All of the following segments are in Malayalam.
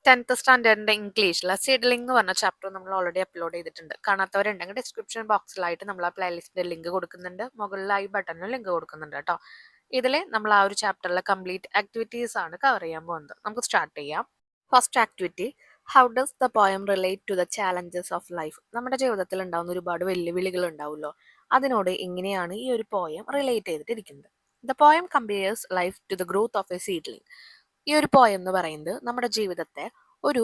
10th സ്റ്റാൻഡേർഡിന്റെ ഇംഗ്ലീഷിലെ സീഡ്ലിംഗ് എന്ന് പറഞ്ഞ ചാപ്റ്റർ നമ്മൾ ഓൾറെഡി അപ്ലോഡ് ചെയ്തിട്ടുണ്ട്. കാണാത്തവരുണ്ടെങ്കിൽ ഡിസ്ക്രിപ്ഷൻ ബോക്സിലായിട്ട് നമ്മൾ ആ പ്ലേലിസ്റ്റിന്റെ ലിങ്ക് കൊടുക്കുന്നുണ്ട്, മുകളിലായി ബട്ടണിൽ ലിങ്ക് കൊടുക്കുന്നുണ്ട് കേട്ടോ. ഇതിൽ നമ്മൾ ആ ഒരു ചാപ്റ്ററിലെ കംപ്ലീറ്റ് ആക്ടിവിറ്റീസ് ആണ് കവർ ചെയ്യാൻ പോകുന്നത്. നമുക്ക് സ്റ്റാർട്ട് ചെയ്യാം. First activity, how does the poem relate to the challenges of life. നമ്മുടെ ജീവിതത്തിൽ ഉണ്ടാകുന്ന ഒരുപാട് വെല്ലുവിളികൾ ഉണ്ടാവുമല്ലോ, അതിനോട് എങ്ങനെയാണ് ഈ ഒരു പോയം റിലേറ്റ് ചെയ്തിട്ടിരിക്കുന്നത്. The poem compares life to the growth of a seedling. ഈ ഒരു പോയം എന്ന് പറയുന്നത് നമ്മുടെ ജീവിതത്തെ ഒരു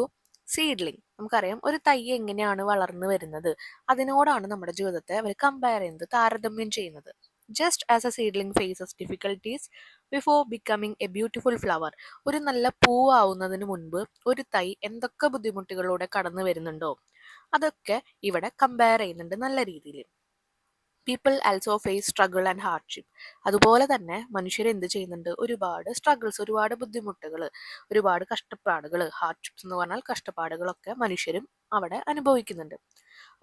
സീഡ്ലിംഗ്, നമുക്കറിയാം ഒരു തൈ എങ്ങനെയാണ് വളർന്നു വരുന്നത്, അതിനോടാണ് നമ്മുടെ ജീവിതത്തെ അവർ കമ്പയർ ചെയ്യുന്നത്, താരതമ്യം ചെയ്യുന്നത്. Just as a seedling faces difficulties before becoming a beautiful flower. ഒരു നല്ല പൂവാവുന്നതിന് മുൻപ് ഒരു തൈ എന്തൊക്കെ ബുദ്ധിമുട്ടുകളിലൂടെ കടന്നു വരുന്നുണ്ടോ, അതൊക്കെ ഇവിടെ കമ്പയർ ചെയ്യുന്നുണ്ട് നല്ല രീതിയിൽ. People also face struggle and hardship. അതുപോലെ തന്നെ മനുഷ്യർ എന്ത് ചെയ്യുന്നുണ്ട്, ഒരുപാട് സ്ട്രഗിൾസ്, ഒരുപാട് ബുദ്ധിമുട്ടുകൾ, ഒരുപാട് കഷ്ടപ്പാടുകൾ, ഹാർഡ്ഷിപ്സ് എന്ന് പറഞ്ഞാൽ കഷ്ടപ്പാടുകളൊക്കെ മനുഷ്യരും അവിടെ അനുഭവിക്കുന്നുണ്ട്.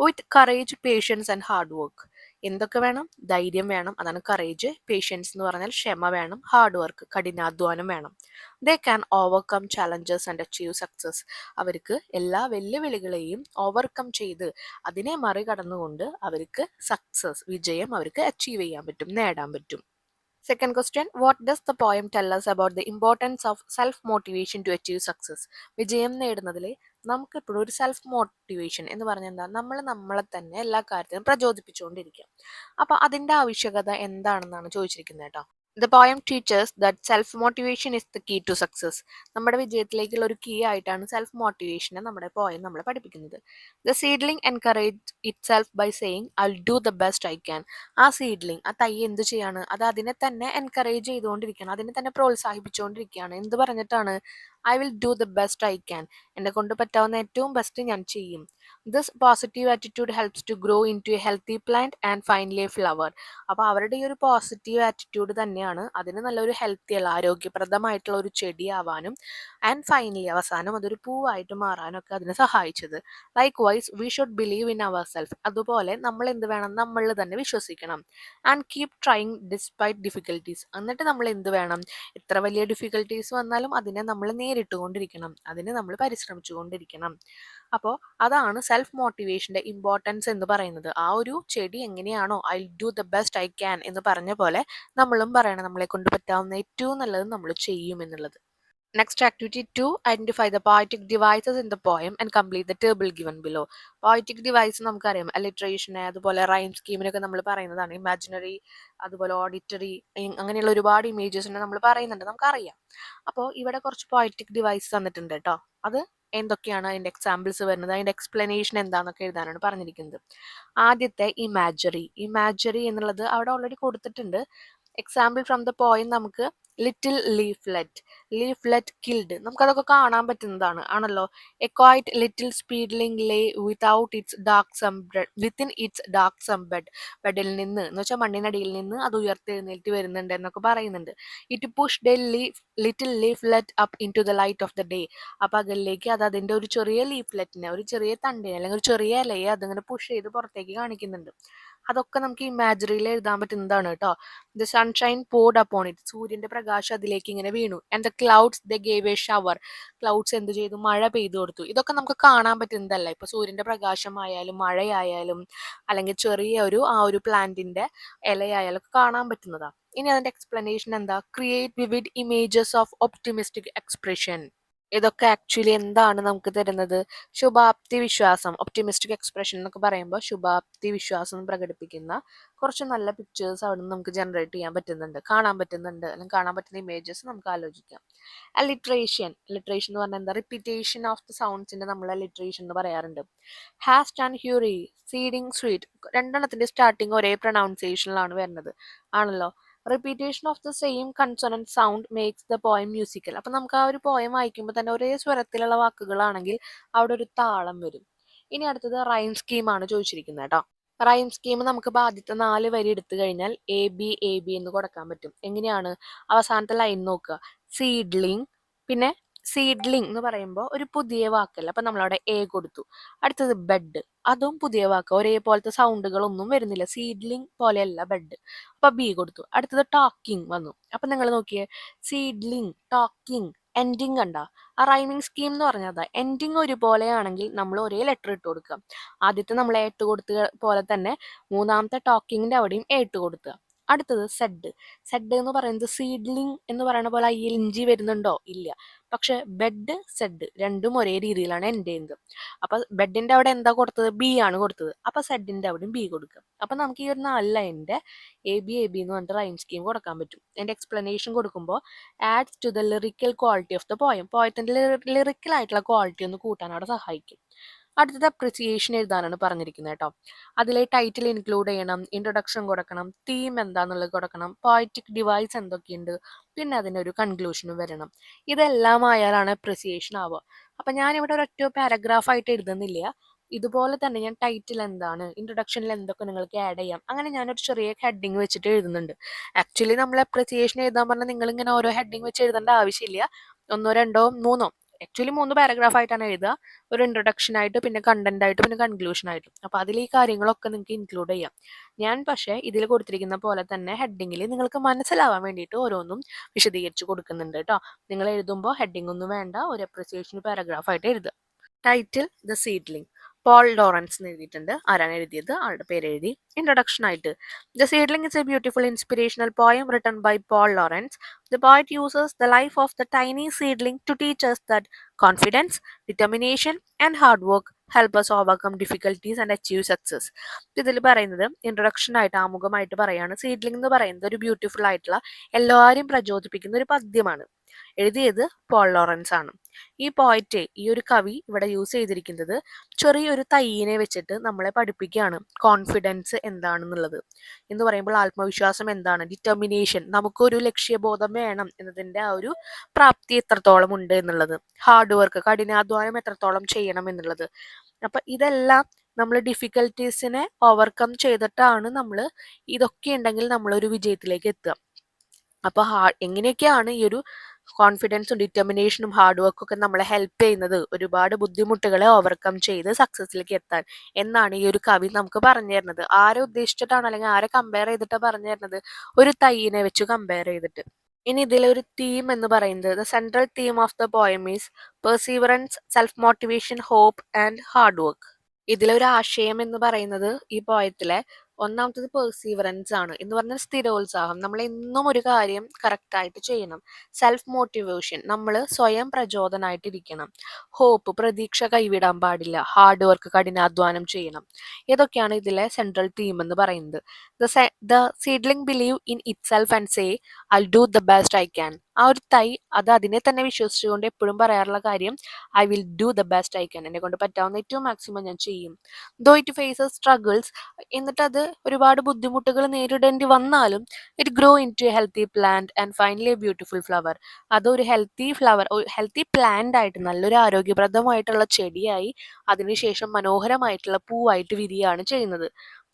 With courage, patience and hard work. എന്തൊക്കെ വേണം? ധൈര്യം വേണം, അതാണ് കറേജ്. പേഷ്യൻസ് എന്ന് പറഞ്ഞാൽ ക്ഷമ വേണം. ഹാർഡ് വർക്ക്, കഠിനാധ്വാനം വേണം. They can overcome challenges and achieve success. അവർക്ക് എല്ലാ വെല്ലുവിളികളെയും ഓവർകം ചെയ്ത് അതിനെ മറികടന്നുകൊണ്ട് അവർക്ക് സക്സസ്, വിജയം അവർക്ക് അച്ചീവ് ചെയ്യാൻ പറ്റും, നേടാൻ പറ്റും. Second question, what does the poem tell us about the importance of self motivation to achieve success. വിജയം നേടുന്നതിൽ നമുക്ക് എപ്പോഴും ഒരു സെൽഫ് മോട്ടിവേഷൻ എന്ന് പറഞ്ഞാൽ എന്താ, നമ്മൾ നമ്മളെ തന്നെ എല്ലാ കാര്യത്തിലും പ്രചോദിപ്പിച്ചുകൊണ്ടിരിക്കുക. അപ്പോൾ അതിൻ്റെ ആവശ്യകത എന്താണെന്നാണ് ചോദിച്ചിരിക്കുന്നത് കേട്ടോ. The poem teaches that self motivation is the key to success. നമ്മുടെ വിജയത്തിലേക്കുള്ള ഒരു കീ ആയിട്ടാണ് സെൽഫ് മോട്ടിവേഷനെ നമ്മുടെ പോയം നമ്മളെ പഠിപ്പിക്കുന്നത്. The seedling encourage itself by saying I will do the best I can. ആ സീഡ്ലിംഗ്, ആ തൈ എന്ത് ചെയ്യാണ്, അത് അതിനെ തന്നെ എൻകറേജ് ചെയ്തുകൊണ്ടിരിക്കുകയാണ്, അതിനെ തന്നെ പ്രോത്സാഹിപ്പിച്ചുകൊണ്ടിരിക്കുകയാണ്. എന്ത് പറഞ്ഞിട്ടാണ്? I will do the best I can. എന്നെ കൊണ്ട് പറ്റാവുന്ന ഏറ്റവും ബെസ്റ്റ് ഞാൻ ചെയ്യും. This positive attitude helps to grow into a healthy plant and finally a flower. അപ്പോൾ അവരുടെ ഈ ഒരു പോസിറ്റീവ് ആറ്റിറ്റ്യൂഡ് തന്നെയാണ് അതിന് നല്ലൊരു ഹെൽത്തിയുള്ള, ആരോഗ്യപ്രദമായിട്ടുള്ള ഒരു ചെടിയാവാനും ആൻഡ് ഫൈനലി അവസാനം അതൊരു പൂവായിട്ട് മാറാനും ഒക്കെ അതിനെ സഹായിച്ചത്. Likewise we should believe in our self. അതുപോലെ നമ്മൾ എന്ത് വേണം, നമ്മളിൽ തന്നെ വിശ്വസിക്കണം. And keep trying despite difficulties. എന്നിട്ട് നമ്മൾ എന്ത് വേണം, എത്ര വലിയ ഡിഫിക്കൽട്ടീസ് വന്നാലും അതിനെ നമ്മൾ നേരിട്ടുകൊണ്ടിരിക്കണം, അതിന് നമ്മൾ പരിശ്രമിച്ചുകൊണ്ടിരിക്കണം. അപ്പോൾ അതാണ് സെൽഫ് മോട്ടിവേഷൻ്റെ ഇമ്പോർട്ടൻസ് എന്ന് പറയുന്നത്. ആ ഒരു ചെടി എങ്ങനെയാണോ I do the best I can എന്ന് പറഞ്ഞ പോലെ നമ്മളും പറയണം, നമ്മളെ കൊണ്ട് പറ്റാവുന്ന ഏറ്റവും നല്ലത് നമ്മൾ ചെയ്യും എന്നുള്ളത്. Next activity 2, identify the poetic devices in the poem and complete the table given below. Poetic device നമുക്കറിയാം, അലിട്രേഷന് അതുപോലെ റൈം സ്കീമിനൊക്കെ നമ്മൾ പറയുന്നതാണ്. ഇമാജിനറി, അതുപോലെ ഓഡിറ്ററി, അങ്ങനെയുള്ള ഒരുപാട് ഇമേജസിനെ നമ്മൾ പറയുന്നുണ്ട്, നമുക്കറിയാം. അപ്പോൾ ഇവിടെ കുറച്ച് പോയറ്റിക് ഡിവൈസ് തന്നിട്ടുണ്ട് കേട്ടോ. അത് എന്തൊക്കെയാണ്, അതിൻ്റെ എക്സാമ്പിൾസ് വരുന്നത്, അതിൻ്റെ എക്സ്പ്ലനേഷൻ എന്താണെന്നൊക്കെ എഴുതാനാണ് പറഞ്ഞിരിക്കുന്നത്. ആദ്യത്തെ ഇമാജറി എന്നുള്ളത് അവിടെ ഓൾറെഡി കൊടുത്തിട്ടുണ്ട്. എക്സാമ്പിൾ ഫ്രം ദ പോയിന്റ് നമുക്ക് ലിറ്റിൽ ലീഫ്ലെറ്റ് കിൽഡ്, നമുക്കതൊക്കെ കാണാൻ പറ്റുന്നതാണ് ആണല്ലോ. A quiet little seedling lay without its dark sombre bed within its dark sombre bed. ബെഡിൽ നിന്ന് എന്ന് വെച്ചാൽ മണ്ണിനടിയിൽ നിന്ന് അത് ഉയർത്തെഴുന്നേറ്റ് വരുന്നുണ്ട് എന്നൊക്കെ പറയുന്നുണ്ട്. It push the little leaflet up into the light of the day. ആ പകലിലേക്ക് അത് അതിൻ്റെ ഒരു ചെറിയ ലീഫ്ലെറ്റിനെ, ഒരു ചെറിയ തണ്ടിനെ അല്ലെങ്കിൽ ഒരു ചെറിയ ഇലയെ അതിങ്ങനെ പുഷ് ചെയ്ത് പുറത്തേക്ക് കാണിക്കുന്നുണ്ട്. അതൊക്കെ നമുക്ക് ഇമാജിനറിയിൽ എഴുതാൻ പറ്റുന്നതാണ് കേട്ടോ. The sunshine poured upon it, സൂര്യന്റെ പ്രകാശം അതിലേക്ക് ഇങ്ങനെ വീണു. And the clouds the gave A shower, clouds എന്ത് ചെയ്തു, മഴ പെയ്തു കൊടുത്തു. ഇതൊക്കെ നമുക്ക് കാണാൻ പറ്റുന്നതല്ല. ഇപ്പൊ സൂര്യന്റെ പ്രകാശമായാലും മഴയായാലും അല്ലെങ്കിൽ ചെറിയ ഒരു ആ ഒരു പ്ലാന്റിന്റെ ഇലയായാലും ഒക്കെ കാണാൻ പറ്റുന്നതാ. ഇനി അതിന്റെ എക്സ്പ്ലനേഷൻ എന്താ, create vivid images of optimistic expression. ഇതൊക്കെ ആക്ച്വലി എന്താണ് നമുക്ക് തരുന്നത്, ശുഭാപ്തി വിശ്വാസം. ഒപ്റ്റിമിസ്റ്റിക് എക്സ്പ്രഷൻ എന്നൊക്കെ പറയുമ്പോൾ ശുഭാപ്തി വിശ്വാസം പ്രകടിപ്പിക്കുന്ന കുറച്ച് നല്ല പിക്ചേഴ്സ് അവിടെ നിന്ന് നമുക്ക് ജനറേറ്റ് ചെയ്യാൻ പറ്റുന്നുണ്ട്, കാണാൻ പറ്റുന്നുണ്ട്, അല്ലെങ്കിൽ കാണാൻ പറ്റുന്ന ഇമേജസ് നമുക്ക് ആലോചിക്കാം. അലിട്രേഷൻ എന്ന് പറഞ്ഞാൽ എന്താ, റിപ്പീറ്റേഷൻ ഓഫ് ദ സൗണ്ട്സിന്റെ നമ്മൾ അലിട്രേഷൻ എന്ന് പറയാറുണ്ട്. Haste and hurry, seeding sweet, രണ്ടെണ്ണത്തിന്റെ സ്റ്റാർട്ടിങ് ഒരേ പ്രൊനൗൺസിയേഷനിലാണ് വരുന്നത് ആണല്ലോ. Repetition of the same consonant sound makes the poem musical. അപ്പം നമുക്ക് ആ ഒരു പോയം വായിക്കുമ്പോൾ തന്നെ ഒരേ സ്വരത്തിലുള്ള വാക്കുകളാണെങ്കിൽ അവിടെ ഒരു താളം വരും. ഇനി അടുത്തത് റൈം സ്കീമാണ് ചോദിച്ചിരിക്കുന്നത് കേട്ടോ. റൈം സ്കീം നമുക്ക് ആദ്യത്തെ 4 വരി എടുത്തു കഴിഞ്ഞാൽ എ ബി എന്ന് കൊടുക്കാൻ പറ്റും. എങ്ങനെയാണ്, അവസാനത്തെ ലൈൻ നോക്കുക, സീഡ്ലിംഗ്, പിന്നെ സീഡ്ലിംഗ് എന്ന് പറയുമ്പോൾ ഒരു പുതിയ വാക്കല്ല, അപ്പൊ നമ്മളവിടെ എ കൊടുത്തു. അടുത്തത് ബെഡ്, അതും പുതിയ വാക്ക്, ഒരേപോലത്തെ സൗണ്ടുകളൊന്നും വരുന്നില്ല, സീഡ്ലിംഗ് പോലെയല്ല ബെഡ്, അപ്പൊ ബി കൊടുത്തു. അടുത്തത് ടോക്കിംഗ് വന്നു. അപ്പൊ നിങ്ങൾ നോക്കിയേ, സീഡ്ലിംഗ്, ടോക്കിംഗ്, എൻഡിങ് കണ്ട ആ റൈമിംഗ് സ്കീം എന്ന് പറഞ്ഞാൽ അതാ എൻഡിങ് ഒരുപോലെയാണെങ്കിൽ നമ്മൾ ഒരേ ലെറ്റർ ഇട്ട് കൊടുക്കുക. ആദ്യത്തെ നമ്മൾ എ ഇട്ട് കൊടുത്ത പോലെ തന്നെ മൂന്നാമത്തെ ടോക്കിങ്ങിന്റെ അവിടെയും എ ഇട്ട് കൊടുക്കുക. അടുത്തത് സെഡ്. സെഡ് എന്ന് പറയുന്നത് സീഡ്ലിംഗ് എന്ന് പറയുന്ന പോലെ ILNG വരുന്നുണ്ടോ? ഇല്ല. പക്ഷെ ബെഡ് സെഡ് രണ്ടും ഒരേ രീതിയിലാണ് എൻഡ് ചെയ്യുന്നത്. അപ്പൊ ബെഡിന്റെ അവിടെ എന്താ കൊടുത്തത്? ബി ആണ് കൊടുത്തത്. അപ്പൊ സെഡിന്റെ അവിടെയും ബി കൊടുക്കുക. അപ്പൊ നമുക്ക് ഈ ഒരു 4 ലൈനിന്റെ എ ബി എന്ന് പറഞ്ഞിട്ട് റൈം സ്കീം കൊടുക്കാൻ പറ്റും. എന്റെ എക്സ്പ്ലനേഷൻ കൊടുക്കുമ്പോൾ adds to the lyrical quality of the poem. പോയത്തിന്റെ ലിറിക്കൽ ആയിട്ടുള്ള ക്വാളിറ്റി ഒന്ന് കൂട്ടാൻ അവിടെ സഹായിക്കും. അടുത്തത് അപ്രിസിയേഷൻ എഴുതാനാണ് പറഞ്ഞിരിക്കുന്നത് കേട്ടോ. അതിലെ ടൈറ്റിൽ ഇൻക്ലൂഡ് ചെയ്യണം, ഇൻട്രൊഡക്ഷൻ കൊടുക്കണം, തീം എന്താന്നുള്ളത് കൊടുക്കണം, പോയറ്റിക് ഡിവൈസ് എന്തൊക്കെയുണ്ട്, പിന്നെ അതിനൊരു കൺക്ലൂഷനും വരണം. ഇതെല്ലാം ആയാലാണ് അപ്രിസിയേഷൻ ആവുക. അപ്പൊ ഞാനിവിടെ ഒരൊറ്റ പാരഗ്രാഫ് ആയിട്ട് എഴുതുന്നില്ല. ഇതുപോലെ തന്നെ ഞാൻ ടൈറ്റിൽ എന്താണ്, ഇൻട്രൊഡക്ഷനിൽ എന്തൊക്കെ നിങ്ങൾക്ക് ആഡ് ചെയ്യാം, അങ്ങനെ ഞാനൊരു ചെറിയ ഹെഡിങ് വെച്ചിട്ട് എഴുതുന്നുണ്ട്. ആക്ച്വലി നമ്മൾ അപ്രിസിയേഷൻ എഴുതാൻ പറഞ്ഞാൽ നിങ്ങൾ ഇങ്ങനെ ഓരോ ഹെഡിങ് വെച്ച് എഴുതേണ്ട ആവശ്യമില്ല. 1, 2, 3, ആക്ച്വലി 3 പാരഗ്രാഫ് ആയിട്ടാണ് എഴുതുക. ഒരു ഇൻട്രൊഡക്ഷൻ ആയിട്ട്, പിന്നെ കണ്ടന്റ് ആയിട്ട്, പിന്നെ കൺക്ലൂഷൻ ആയിട്ട്. അപ്പൊ അതിൽ ഈ കാര്യങ്ങളൊക്കെ നിങ്ങൾക്ക് ഇൻക്ലൂഡ് ചെയ്യാം. ഞാൻ പക്ഷേ ഇതിൽ കൊടുത്തിരിക്കുന്ന പോലെ തന്നെ ഹെഡിങ്ങിൽ നിങ്ങൾക്ക് മനസ്സിലാവാൻ വേണ്ടിയിട്ട് ഓരോന്നും വിശദീകരിച്ച് കൊടുക്കുന്നുണ്ട് കേട്ടോ. നിങ്ങൾ എഴുതുമ്പോൾ ഹെഡിങ് ഒന്നും വേണ്ട, ഒരു അപ്രിസിയേഷൻ പാരഗ്രാഫ് ആയിട്ട് എഴുതുക. Title the seedling. Paul Lawrence എന്ന് എഴുതിയിട്ടുണ്ട്. ആരാണ് എഴുതിയത്? ആളുടെ പേര് എഴുതി. ഇൻട്രൊഡക്ഷൻ ആയിട്ട് the seedling is a beautiful inspirational poem written by Paul Lawrence. The poet uses the life of the tiny seedling to teach us that confidence, determination, and hard work help us overcome difficulties and achieve success. ഇതിൽ പറയുന്നത് ഇൻട്രൊഡക്ഷൻ ആയിട്ട്, ആമുഖമായിട്ട് പറയാണ്, സീഡ്ലിംഗ് എന്ന് പറയുന്നത് ഒരു ബ്യൂട്ടിഫുൾ ആയിട്ടുള്ള, എല്ലാവരെയും പ്രചോദിപ്പിക്കുന്ന ഒരു പദ്യമാണ്. എഴുതിയത് പോൾ ലോറൻസ് ആണ്. ഈ പോയറ്റ്, ഈ ഒരു കവി ഇവിടെ യൂസ് ചെയ്തിരിക്കുന്നത് ചെറിയൊരു തൈയിനെ വെച്ചിട്ട് നമ്മളെ പഠിപ്പിക്കുകയാണ് കോൺഫിഡൻസ് എന്താണെന്നുള്ളത്. എന്ന് പറയുമ്പോൾ ആത്മവിശ്വാസം എന്താണ്, ഡിറ്റർമിനേഷൻ, നമുക്കൊരു ലക്ഷ്യബോധം വേണം എന്നതിന്റെ ആ ഒരു പ്രാപ്തി എത്രത്തോളം ഉണ്ട് എന്നുള്ളത്, ഹാർഡ് വർക്ക്, കഠിനാധ്വാനം എത്രത്തോളം ചെയ്യണം എന്നുള്ളത്. അപ്പൊ ഇതെല്ലാം നമ്മൾ ഡിഫിക്കൽട്ടീസിനെ ഓവർകം ചെയ്തിട്ടാണ് നമ്മൾ, ഇതൊക്കെ ഉണ്ടെങ്കിൽ നമ്മളൊരു വിജയത്തിലേക്ക് എത്തുക. അപ്പൊ എങ്ങനെയൊക്കെയാണ് ഈ ഒരു കോൺഫിഡൻസും ഡിറ്റർമിനേഷനും ഹാർഡ് വർക്കും ഒക്കെ നമ്മളെ ഹെൽപ്പ് ചെയ്യുന്നത് ഒരുപാട് ബുദ്ധിമുട്ടുകളെ ഓവർകം ചെയ്ത് സക്സസിലേക്ക് എത്താൻ എന്നാണ് ഈ ഒരു കവി നമുക്ക് പറഞ്ഞു തരുന്നത്. ആരെ ഉദ്ദേശിച്ചിട്ടാണ്, അല്ലെങ്കിൽ ആരെ കമ്പയർ ചെയ്തിട്ടാണ് പറഞ്ഞു തരുന്നത്? ഒരു തൈയിനെ വെച്ച് കമ്പയർ ചെയ്തിട്ട്. ഇനി ഇതിലൊരു തീം എന്ന് പറയുന്നത്, the central theme of the poem is perseverance, self motivation, hope and hard work. ഇതിലൊരു ആശയം എന്ന് പറയുന്നത് ഈ പോയത്തിലെ ഒന്നാമത്തത് പെർസീവറൻസ് ആണ്. എന്ന് പറഞ്ഞാൽ സ്ഥിരോത്സാഹം, നമ്മൾ എന്നും ഒരു കാര്യം കറക്റ്റ് ആയിട്ട് ചെയ്യണം. സെൽഫ് മോട്ടിവേഷൻ, നമ്മൾ സ്വയം പ്രചോദനായിട്ടിരിക്കണം. ഹോപ്പ്, പ്രതീക്ഷ കൈവിടാൻ പാടില്ല. ഹാർഡ് വർക്ക്, കഠിനാധ്വാനം ചെയ്യണം. ഇതൊക്കെയാണ് ഇതിലെ സെൻട്രൽ തീം എന്ന് പറയുന്നത്. The seedling believe in it self and say I do the best I can. ആ ഒരു തൈ അത് അതിനെ തന്നെ വിശ്വസിച്ചുകൊണ്ട് എപ്പോഴും പറയാറുള്ള കാര്യം, I will do the best I can, എന്നെ കൊണ്ട് പറ്റാവുന്ന ഏറ്റവും മാക്സിമം ഞാൻ ചെയ്യും. ദോ ഇറ്റ് ഫേസസ് സ്ട്രഗിൾസ്, എന്നിട്ട് അത് ഒരുപാട് ബുദ്ധിമുട്ടുകൾ നേരിടേണ്ടി വന്നാലും it grow into a healthy plant and finally a beautiful flower. അതൊരു ഹെൽത്തി ഫ്ലവർ, ഹെൽത്തി പ്ലാന്റ് ആയിട്ട്, നല്ലൊരു ആരോഗ്യപ്രദമായിട്ടുള്ള ചെടിയായി അതിനുശേഷം മനോഹരമായിട്ടുള്ള പൂവായിട്ട് വിരിയാണ് ചെയ്യുന്നത്.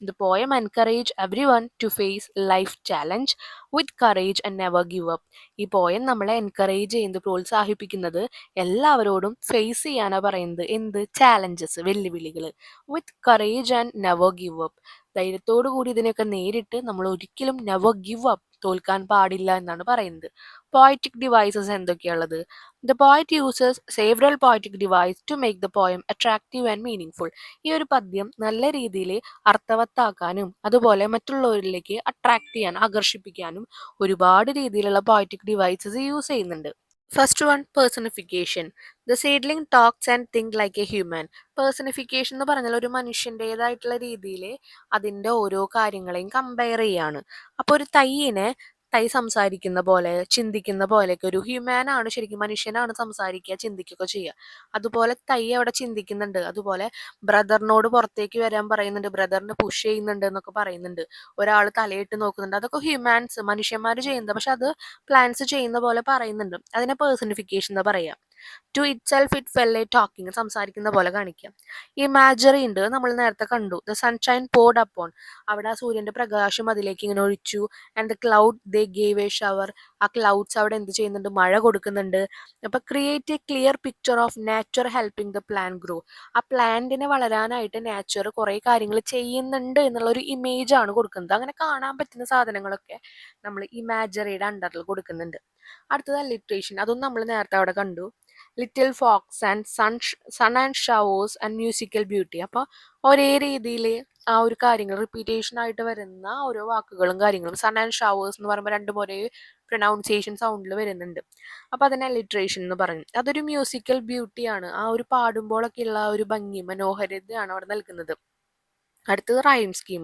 The poem encourage everyone to face life challenge with courage and never give up. ഈ പോയം നമ്മളെ എൻകറേജ് ചെയ്യുന്നത്, പ്രോത്സാഹിപ്പിക്കുന്നത് എല്ലാവരോടും ഫേസ് ചെയ്യാനാണ് പറയുന്നത്. എന്ത്? ചാലഞ്ചസ്, വെല്ലുവിളികൾ. With courage and never give up. ധൈര്യത്തോടു കൂടി ഇതിനെയൊക്കെ നേരിട്ട് നമ്മൾ ഒരിക്കലും നെവർ ഗിവ് അപ്പ്, തോൽക്കാൻ പാടില്ല എന്നാണ് പറയുന്നത്. പോയറ്റിക് ഡിവൈസസ് എന്തൊക്കെയുള്ളത്? The poet uses several poetic device to make the poem attractive and meaning. ഈ ഒരു പദ്യം നല്ല രീതിയിൽ അർത്ഥവത്താക്കാനും അതുപോലെ മറ്റുള്ളവരിലേക്ക് അട്രാക്ട് ചെയ്യാൻ, ആകർഷിപ്പിക്കാനും ഒരുപാട് രീതിയിലുള്ള പോയറ്റിക് ഡിവൈസസ് യൂസ് ചെയ്യുന്നുണ്ട്. First one, personification. The seedling talks and think like A human. Personification എന്ന് പറഞ്ഞാൽ ഒരു മനുഷ്യൻ്റെതായിട്ടുള്ള രീതിയിൽ അതിൻ്റെ ഓരോ കാര്യങ്ങളെയും കമ്പയർ ചെയ്യാണ്. അപ്പോൾ ഒരു തൈ സംസാരിക്കുന്ന പോലെ, ചിന്തിക്കുന്ന പോലെയൊക്കെ, ഒരു ഹ്യൂമാൻ ആണ്, ശരിക്കും മനുഷ്യനാണ് സംസാരിക്കുക, ചിന്തിക്കുകയൊക്കെ ചെയ്യുക. അതുപോലെ തൈ അവിടെ ചിന്തിക്കുന്നുണ്ട്. അതുപോലെ ബ്രദറിനോട് പുറത്തേക്ക് വരാൻ പറയുന്നുണ്ട്, ബ്രദറിനെ പുഷ് ചെയ്യുന്നുണ്ട് എന്നൊക്കെ പറയുന്നുണ്ട്. ഒരാൾ തലയിട്ട് നോക്കുന്നുണ്ട്. അതൊക്കെ ഹ്യൂമാൻസ്, മനുഷ്യന്മാർ ചെയ്യുന്നത്. പക്ഷെ അത് പ്ലാന്റ്സ് ചെയ്യുന്ന പോലെ പറയുന്നുണ്ട്. അതിനെ പേഴ്സണിഫിക്കേഷൻ എന്ന് പറയാം. To itself it fell a talking, സംസാരിക്കുന്ന പോലെ കാണിക്കാം. ഇമാജറി ഉണ്ട്, നമ്മൾ നേരത്തെ കണ്ടു. ദ സൺഷൈൻ പോർഡ് അപ്പോൺ, അവിടെ ആ സൂര്യന്റെ പ്രകാശം അതിലേക്ക് ഇങ്ങനെ ഒഴിച്ചു. And the cloud they gave A shower, ആ ക്ലൗഡ്സ് അവിടെ എന്ത് ചെയ്യുന്നുണ്ട്? മഴ കൊടുക്കുന്നുണ്ട്. അപ്പൊ create A clear picture of nature helping the plant grow. ആ പ്ലാന്റിനെ വളരാനായിട്ട് നാച്ചർ കുറെ കാര്യങ്ങൾ ചെയ്യുന്നുണ്ട് എന്നുള്ള ഒരു ഇമേജ് ആണ് കൊടുക്കുന്നത്. അങ്ങനെ കാണാൻ പറ്റുന്ന സാധനങ്ങളൊക്കെ നമ്മൾ ഇമാജറിയുടെ അണ്ടറിൽ കൊടുക്കുന്നുണ്ട്. അടുത്തത് അലിട്രേഷൻ. അതും നമ്മൾ നേരത്തെ അവിടെ കണ്ടു. Little fox and sun and showers and musical beauty. അപ്പോൾ ഒരേ രീതിയിൽ ആ ഒരു കാര്യങ്ങൾ റിപ്പീറ്റേഷൻ ആയിട്ട് വരുന്ന ഓരോ വാക്കുകളും കാര്യങ്ങളും. സൺ ആൻഡ് ഷവേഴ്സ് എന്ന് പറയുമ്പോൾ രണ്ടും ഒരേ പ്രൊനൗൺസിയേഷൻ സൗണ്ടിൽ വരുന്നുണ്ട്. അപ്പോൾ അതിനെ അലിട്രേഷൻ എന്ന് പറയും. അതൊരു മ്യൂസിക്കൽ ബ്യൂട്ടിയാണ്. ആ ഒരു പാടുമ്പോഴൊക്കെയുള്ള ആ ഒരു ഭംഗി മനോഹരിതയാണ് അവിടെ നൽകുന്നത്. അടുത്തത് റൈം സ്കീം.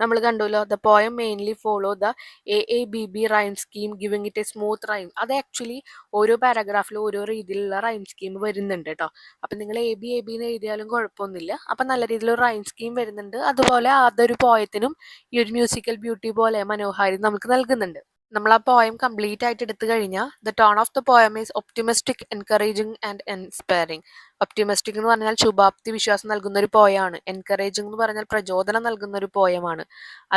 നമ്മൾ കണ്ടുല്ലോ, the poem mainly follow the AABB rhyme scheme giving it a smooth rhyme. അത് ആക്ച്വലി ഓരോ പാരഗ്രാഫിലും ഓരോ രീതിയിലുള്ള റൈം സ്കീം വരുന്നുണ്ട് കേട്ടോ. അപ്പം നിങ്ങൾ ABAB എന്ന് എഴുതിയാലും കുഴപ്പമൊന്നുമില്ല. അപ്പം നല്ല രീതിയിലൊരു റൈം സ്കീം വരുന്നുണ്ട്. അതുപോലെ അതൊരു പോയത്തിനും ഈ ഒരു മ്യൂസിക്കൽ ബ്യൂട്ടി പോലെ മനോഹാരിത നമുക്ക് നൽകുന്നുണ്ട്. നമ്മൾ ആ പോയം കംപ്ലീറ്റ് ആയിട്ട് എടുത്തു കഴിഞ്ഞാൽ the tone of the poem is optimistic, encouraging and inspiring. Optimistic എന്ന് പറഞ്ഞാൽ ശുഭാപ്തി വിശ്വാസം നൽകുന്ന ഒരു പോയാണ്. എൻകറേജിംഗ് എന്ന് പറഞ്ഞാൽ പ്രചോദനം നൽകുന്ന ഒരു പോയമാണ്.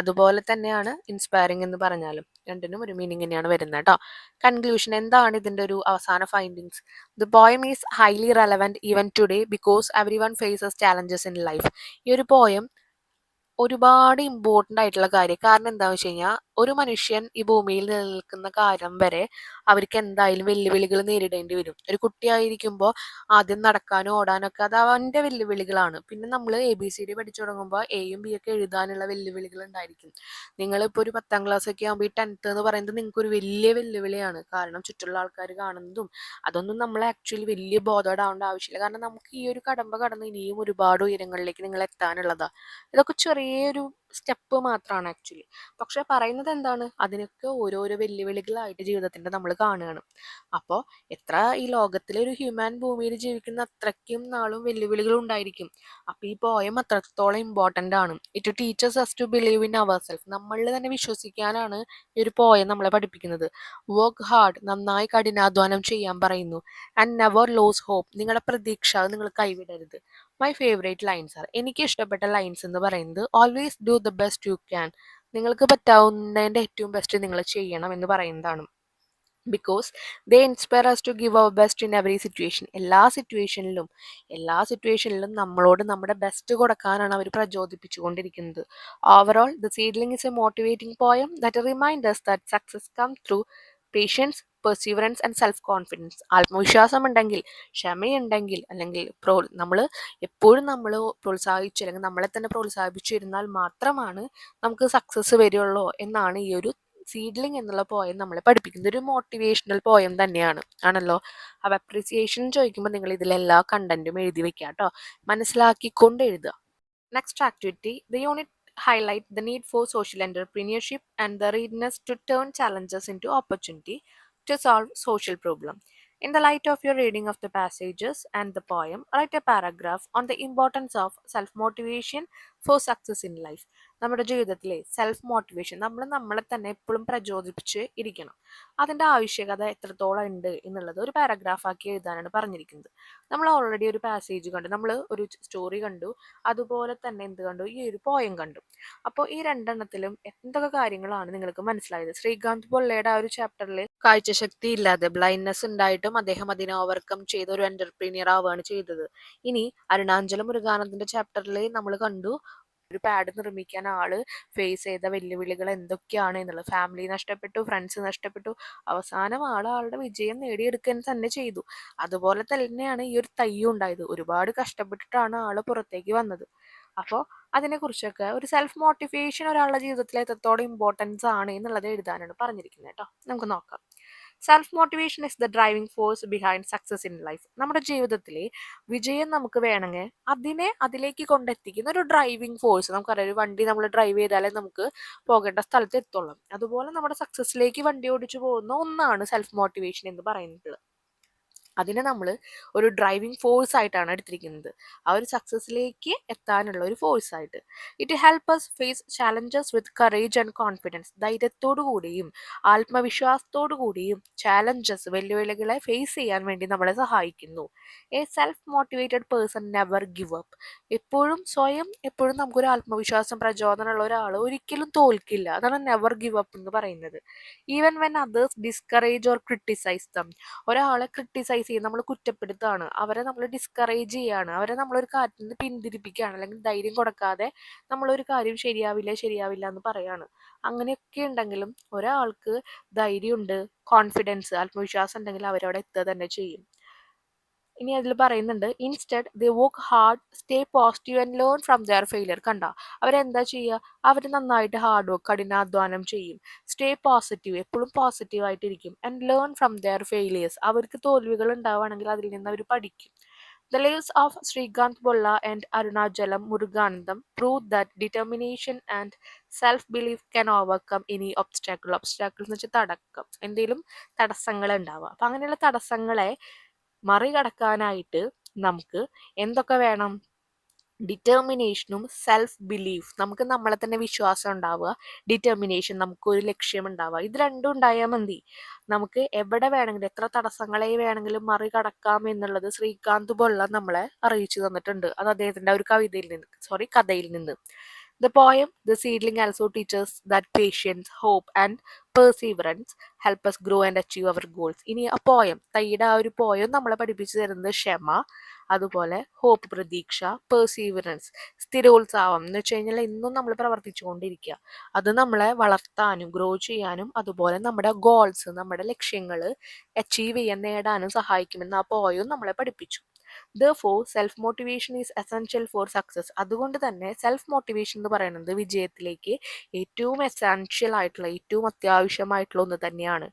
അതുപോലെ തന്നെയാണ് ഇൻസ്പയറിംഗ് എന്ന് പറഞ്ഞാലും. രണ്ടിനും ഒരു മീനിങ് തന്നെയാണ് വരുന്നത് കേട്ടോ. കൺക്ലൂഷൻ. എന്താണ് ഇതിൻ്റെ ഒരു അവസാന findings? The poem is highly relevant even today because every one faces challenges in life. ഈ ഒരു പോയം ഒരുപാട് ഇമ്പോർട്ടൻ്റ് ആയിട്ടുള്ള കാര്യം. കാരണം എന്താണെന്ന് വെച്ച് കഴിഞ്ഞാൽ ഒരു മനുഷ്യൻ ഈ ഭൂമിയിൽ നിലനിൽക്കുന്ന കാലം വരെ അവർക്ക് എന്തായാലും വെല്ലുവിളികൾ നേരിടേണ്ടി വരും. ഒരു കുട്ടിയായിരിക്കുമ്പോൾ ആദ്യം നടക്കാനും ഓടാനും ഒക്കെ അത് അവൻ്റെ വെല്ലുവിളികളാണ്. പിന്നെ നമ്മൾ ABCD പഠിച്ചു തുടങ്ങുമ്പോൾ എയും ബി ഒക്കെ എഴുതാനുള്ള വെല്ലുവിളികൾ ഉണ്ടായിരിക്കും. നിങ്ങളിപ്പോൾ ഒരു 10ാം ക്ലാസ് ഒക്കെ ആകുമ്പോൾ ഈ 10th എന്ന് പറയുന്നത് നിങ്ങൾക്കൊരു വലിയ വെല്ലുവിളിയാണ്. കാരണം ചുറ്റുള്ള ആൾക്കാർ കാണുന്നതും അതൊന്നും നമ്മൾ ആക്ച്വലി വലിയ ബോധേഡാവേണ്ട ആവശ്യമില്ല. കാരണം നമുക്ക് ഈ ഒരു കടമ്പ കടന്ന് ഇനിയും ഒരുപാട് ഉയരങ്ങളിലേക്ക് നിങ്ങൾ എത്താനുള്ളതാണ്. ഇതൊക്കെ ചെറിയൊരു സ്റ്റെപ്പ് മാത്രമാണ് ആക്ച്വലി. പക്ഷെ പറയുന്നത് എന്താണ്, അതിനൊക്കെ ഓരോരോ വെല്ലുവിളികളായിട്ട് ജീവിതത്തിൻ്റെ നമ്മൾ കാണുകയാണ്. അപ്പോൾ എത്ര ഈ ലോകത്തിലെ ഒരു ഹ്യൂമാൻ ഭൂമിയിൽ ജീവിക്കുന്ന അത്രയ്ക്കും നാളും വെല്ലുവിളികൾ ഉണ്ടായിരിക്കും. അപ്പോൾ ഈ പോയം അത്രത്തോളം ഇമ്പോർട്ടൻ്റ് ആണ്. It teaches us to believe in our self. നമ്മളിൽ തന്നെ വിശ്വസിക്കാനാണ് ഈ ഒരു പോയം നമ്മളെ പഠിപ്പിക്കുന്നത്. വർക്ക് ഹാർഡ്, നന്നായി കഠിനാധ്വാനം ചെയ്യാൻ പറയുന്നു. ആൻഡ് നെവർ ലോസ് ഹോപ്പ്, നിങ്ങളുടെ പ്രതീക്ഷ നിങ്ങൾ കൈവിടരുത്. മൈ ഫേവറേറ്റ് ലൈൻസ് ആർ, എനിക്ക് ഇഷ്ടപ്പെട്ട ലൈൻസ് എന്ന് പറയുന്നത് always do the best you can, നിങ്ങൾക്ക് പറ്റാവുന്നതിൻ്റെ ഏറ്റവും ബെസ്റ്റ് നിങ്ങൾ ചെയ്യണം എന്ന് പറയുന്നതാണ്. Because they inspire us to give our best in every situation. എല്ലാ സിറ്റുവേഷനിലും നമ്മളോട് നമ്മുടെ ബെസ്റ്റ് കൊടുക്കാനാണ് അവർ പ്രചോദിപ്പിച്ചുകൊണ്ടിരിക്കുന്നത്. Overall the seedling is a motivating poem that remind us that success comes through patience, perseverance and self confidence. ആത്മവിശ്വാസമുണ്ടെങ്കിൽ, ക്ഷമയുണ്ടെങ്കിൽ, അല്ലെങ്കിൽ നമ്മൾ എപ്പോഴും പ്രോത്സാഹിച്ചു അല്ലെങ്കിൽ നമ്മളെ തന്നെ പ്രോത്സാഹിപ്പിച്ചിരുന്നാൽ മാത്രമാണ് നമുക്ക് സക്സസ് വരുള്ളൂ എന്നാണ് ഈ ഒരു സീഡ്ലിംഗ് എന്നുള്ള പോയം നമ്മളെ പഠിപ്പിക്കുന്നത്. ഒരു മോട്ടിവേഷണൽ പോയം തന്നെയാണ് ആണല്ലോ. അപ്പോൾ അപ്രിസിയേഷൻ ചോദിക്കുമ്പോൾ നിങ്ങൾ ഇതിലെല്ലാ കണ്ടന്റും എഴുതി വെക്കുക കേട്ടോ, മനസ്സിലാക്കിക്കൊണ്ട് എഴുതുക. Next activity, the unit highlight the need for social entrepreneurship and the readiness to turn challenges into opportunity to solve social problem. In the light of your reading of the passages and the poem, write a paragraph on the importance of self-motivation for success in life. നമ്മുടെ ജീവിതത്തിലെ സെൽഫ് മോട്ടിവേഷൻ, നമ്മൾ നമ്മളെ തന്നെ എപ്പോഴും പ്രചോദിപ്പിച്ച് ഇരിക്കണം. അതിൻ്റെ ആവശ്യകത എത്രത്തോളം ഉണ്ട് എന്നുള്ളത് ഒരു പാരഗ്രാഫാക്കി എഴുതാനാണ് പറഞ്ഞിരിക്കുന്നത്. നമ്മൾ ഓൾറെഡി ഒരു പാസേജ് കണ്ടു, നമ്മൾ ഒരു സ്റ്റോറി കണ്ടു, അതുപോലെ തന്നെ എന്ത് കണ്ടു, ഈ ഒരു പോയം കണ്ടു. അപ്പോൾ ഈ രണ്ടെണ്ണത്തിലും എന്തൊക്കെ കാര്യങ്ങളാണ് നിങ്ങൾക്ക് മനസ്സിലായത്? ശ്രീകാന്ത് പൊള്ളയുടെ ആ ഒരു ചാപ്റ്ററിൽ കാഴ്ചശക്തി ഇല്ലാതെ ബ്ലൈൻഡ്നെസ് ഉണ്ടായിട്ടും അദ്ദേഹം അതിനെ ഓവർകം ചെയ്ത ഒരു എന്റർപ്രീനിയർ ആവുകയാണ് ചെയ്തത്. ഇനി അരുണാചല മുരുകാനന്ദന്റെ ചാപ്റ്ററിൽ നമ്മൾ കണ്ടു ഒരു പാഡ് നിർമ്മിക്കാൻ ആള് ഫേസ് ചെയ്ത വെല്ലുവിളികൾ എന്തൊക്കെയാണ് എന്നുള്ളത്. ഫാമിലി നഷ്ടപ്പെട്ടു, ഫ്രണ്ട്സ് നഷ്ടപ്പെട്ടു, അവസാനം ആളുടെ വിജയം നേടിയെടുക്കാൻ തന്നെ ചെയ്തു. അതുപോലെ തന്നെയാണ് ഈ ഒരു തയ്യും ഉണ്ടായത്. ഒരുപാട് കഷ്ടപ്പെട്ടിട്ടാണ് ആള് പുറത്തേക്ക് വന്നത്. അപ്പോൾ അതിനെക്കുറിച്ചൊക്കെ ഒരു സെൽഫ് മോട്ടിവേഷൻ ഒരാളുടെ ജീവിതത്തിൽ എത്രത്തോളം ഇമ്പോർട്ടൻസ് ആണ് എന്നുള്ളത് എഴുതാനാണ് പറഞ്ഞിരിക്കുന്നത് കേട്ടോ. നമുക്ക് നോക്കാം. Self motivation is the driving force behind success in life. നമ്മുടെ ജീവിതത്തിലെ വിജയം നമുക്ക് വേണമെങ്കിൽ അതിലേക്ക് കൊണ്ടെത്തിക്കുന്ന ഒരു ഡ്രൈവിംഗ് ഫോഴ്സ്. നമുക്കറിയാം, ഒരു വണ്ടി നമ്മൾ ഡ്രൈവ് ചെയ്താലേ നമുക്ക് പോകേണ്ട സ്ഥലത്ത് എത്തുള്ളൂ. അതുപോലെ നമ്മുടെ സക്സസ്സിലേക്ക് വണ്ടി ഓടിച്ചു പോകുന്ന ഒന്നാണ് സെൽഫ് മോട്ടിവേഷൻ എന്ന് പറയുന്നത്. അതിനെ നമ്മൾ ഒരു ഡ്രൈവിംഗ് ഫോഴ്സ് ആയിട്ടാണ് എടുത്തിരിക്കുന്നത്, ആ ഒരു സക്സസ്സിലേക്ക് എത്താനുള്ള ഒരു ഫോഴ്സ് ആയിട്ട്. It help us face challenges with courage and confidence. ധൈര്യത്തോടു കൂടിയും ആത്മവിശ്വാസത്തോടു കൂടിയും ചാലഞ്ചസ്, വെല്ലുവിളികളെ ഫേസ് ചെയ്യാൻ വേണ്ടി നമ്മളെ സഹായിക്കുന്നു. A self motivated person never give up. എപ്പോഴും നമുക്കൊരു ആത്മവിശ്വാസം, പ്രചോദനമുള്ള ഒരാൾ ഒരിക്കലും തോൽക്കില്ല. അതാണ് നെവർ ഗിവ് അപ്പ് എന്ന് പറയുന്നത്. Even when others discourage or criticize them. ഒരാളെ ക്രിട്ടിസൈസ് ക്രിട്ടിസൈസ് ചെയ്യും, നമ്മൾ കുറ്റപ്പെടുത്തുകയാണ്, അവരെ നമ്മൾ ഡിസ്കറേജ് ചെയ്യുകയാണ്, അവരെ നമ്മളൊരു കാര്യത്തിൽ നിന്ന് പിന്തിരിപ്പിക്കുകയാണ്, അല്ലെങ്കിൽ ധൈര്യം കൊടുക്കാതെ നമ്മളൊരു കാര്യം ശരിയാവില്ല ശരിയാവില്ല എന്ന് പറയാണ്. അങ്ങനെയൊക്കെ ഉണ്ടെങ്കിലും ഒരാൾക്ക് ധൈര്യമുണ്ട്, കോൺഫിഡൻസ്, ആത്മവിശ്വാസം ഉണ്ടെങ്കിൽ അവരവിടെ എത്തുക തന്നെ ചെയ്യും. ഇനി അതിൽ പറയുന്നുണ്ട്, instead they work hard, stay positive and learn from their failure. കണ്ട, അവരെന്താ ചെയ്യുക, അവർ നന്നായിട്ട് ഹാർഡ് വർക്ക്, കഠിനാധ്വാനം ചെയ്യും. സ്റ്റേ പോസിറ്റീവ്, എപ്പോഴും പോസിറ്റീവ് ആയിട്ടിരിക്കും. And learn from their failures, അവർക്ക് തോൽവികൾ ഉണ്ടാവുകയാണെങ്കിൽ അതിൽ നിന്ന് അവർ പഠിക്കും. The lives of Srikanth Bolla and Arunachalam Muruganandam prove that determination and self-belief can overcome any obstacle. Obstacles എന്ന് വെച്ചാൽ തടക്കം, എന്തെങ്കിലും തടസ്സങ്ങൾ ഉണ്ടാവുക. അപ്പം അങ്ങനെയുള്ള തടസ്സങ്ങളെ മറികടക്കാനായിട്ട് നമുക്ക് എന്തൊക്കെ വേണം? ഡിറ്റർമിനേഷനും സെൽഫ് ബിലീഫ്, നമുക്ക് നമ്മളെ തന്നെ വിശ്വാസം ഉണ്ടാവുക, ഡിറ്റർമിനേഷൻ, നമുക്കൊരു ലക്ഷ്യം ഉണ്ടാവുക. ഇത് രണ്ടും ഉണ്ടായാൽ മതി, നമുക്ക് എവിടെ വേണമെങ്കിലും എത്ര തടസ്സങ്ങളെ വേണമെങ്കിലും മറികടക്കാം എന്നുള്ളത് ശ്രീകാന്ത് ബൊള്ള നമ്മളെ അറിയിച്ചു തന്നിട്ടുണ്ട്. അത് അദ്ദേഹത്തിന്റെ ഒരു കഥയിൽ നിന്ന്. The poem The Seedling also teaches that patience, hope and perseverance help us grow and achieve our goals. ഇനി ആ പോയം, തൈയുടെ ആ ഒരു പോയം നമ്മളെ പഠിപ്പിച്ചു തരുന്നത് ക്ഷമ, അതുപോലെ ഹോപ്പ്, പ്രതീക്ഷ, പെർസീവറൻസ്, സ്ഥിരോത്സാഹം എന്ന് വെച്ച് കഴിഞ്ഞാൽ എന്നും നമ്മൾ പ്രവർത്തിച്ചുകൊണ്ടിരിക്കുക, അത് നമ്മളെ വളർത്താനും ഗ്രോ ചെയ്യാനും അതുപോലെ നമ്മുടെ ഗോൾസ്, നമ്മുടെ ലക്ഷ്യങ്ങൾ അച്ചീവ് ചെയ്യാൻ, നേടാനും സഹായിക്കുമെന്ന് ആ പോയം നമ്മളെ പഠിപ്പിച്ചു. Therefore, self motivation is essential for success. അതുകൊണ്ട് തന്നെ സെൽഫ് മോട്ടിവേഷൻ എന്ന് പറയുന്നത് വിജയത്തിലേക്ക് ഏറ്റവും എസെൻഷ്യൽ ആയിട്ടുള്ള, ഏറ്റവും അത്യാവശ്യമായിട്ടുള്ള ഒന്ന് തന്നെയാണ്.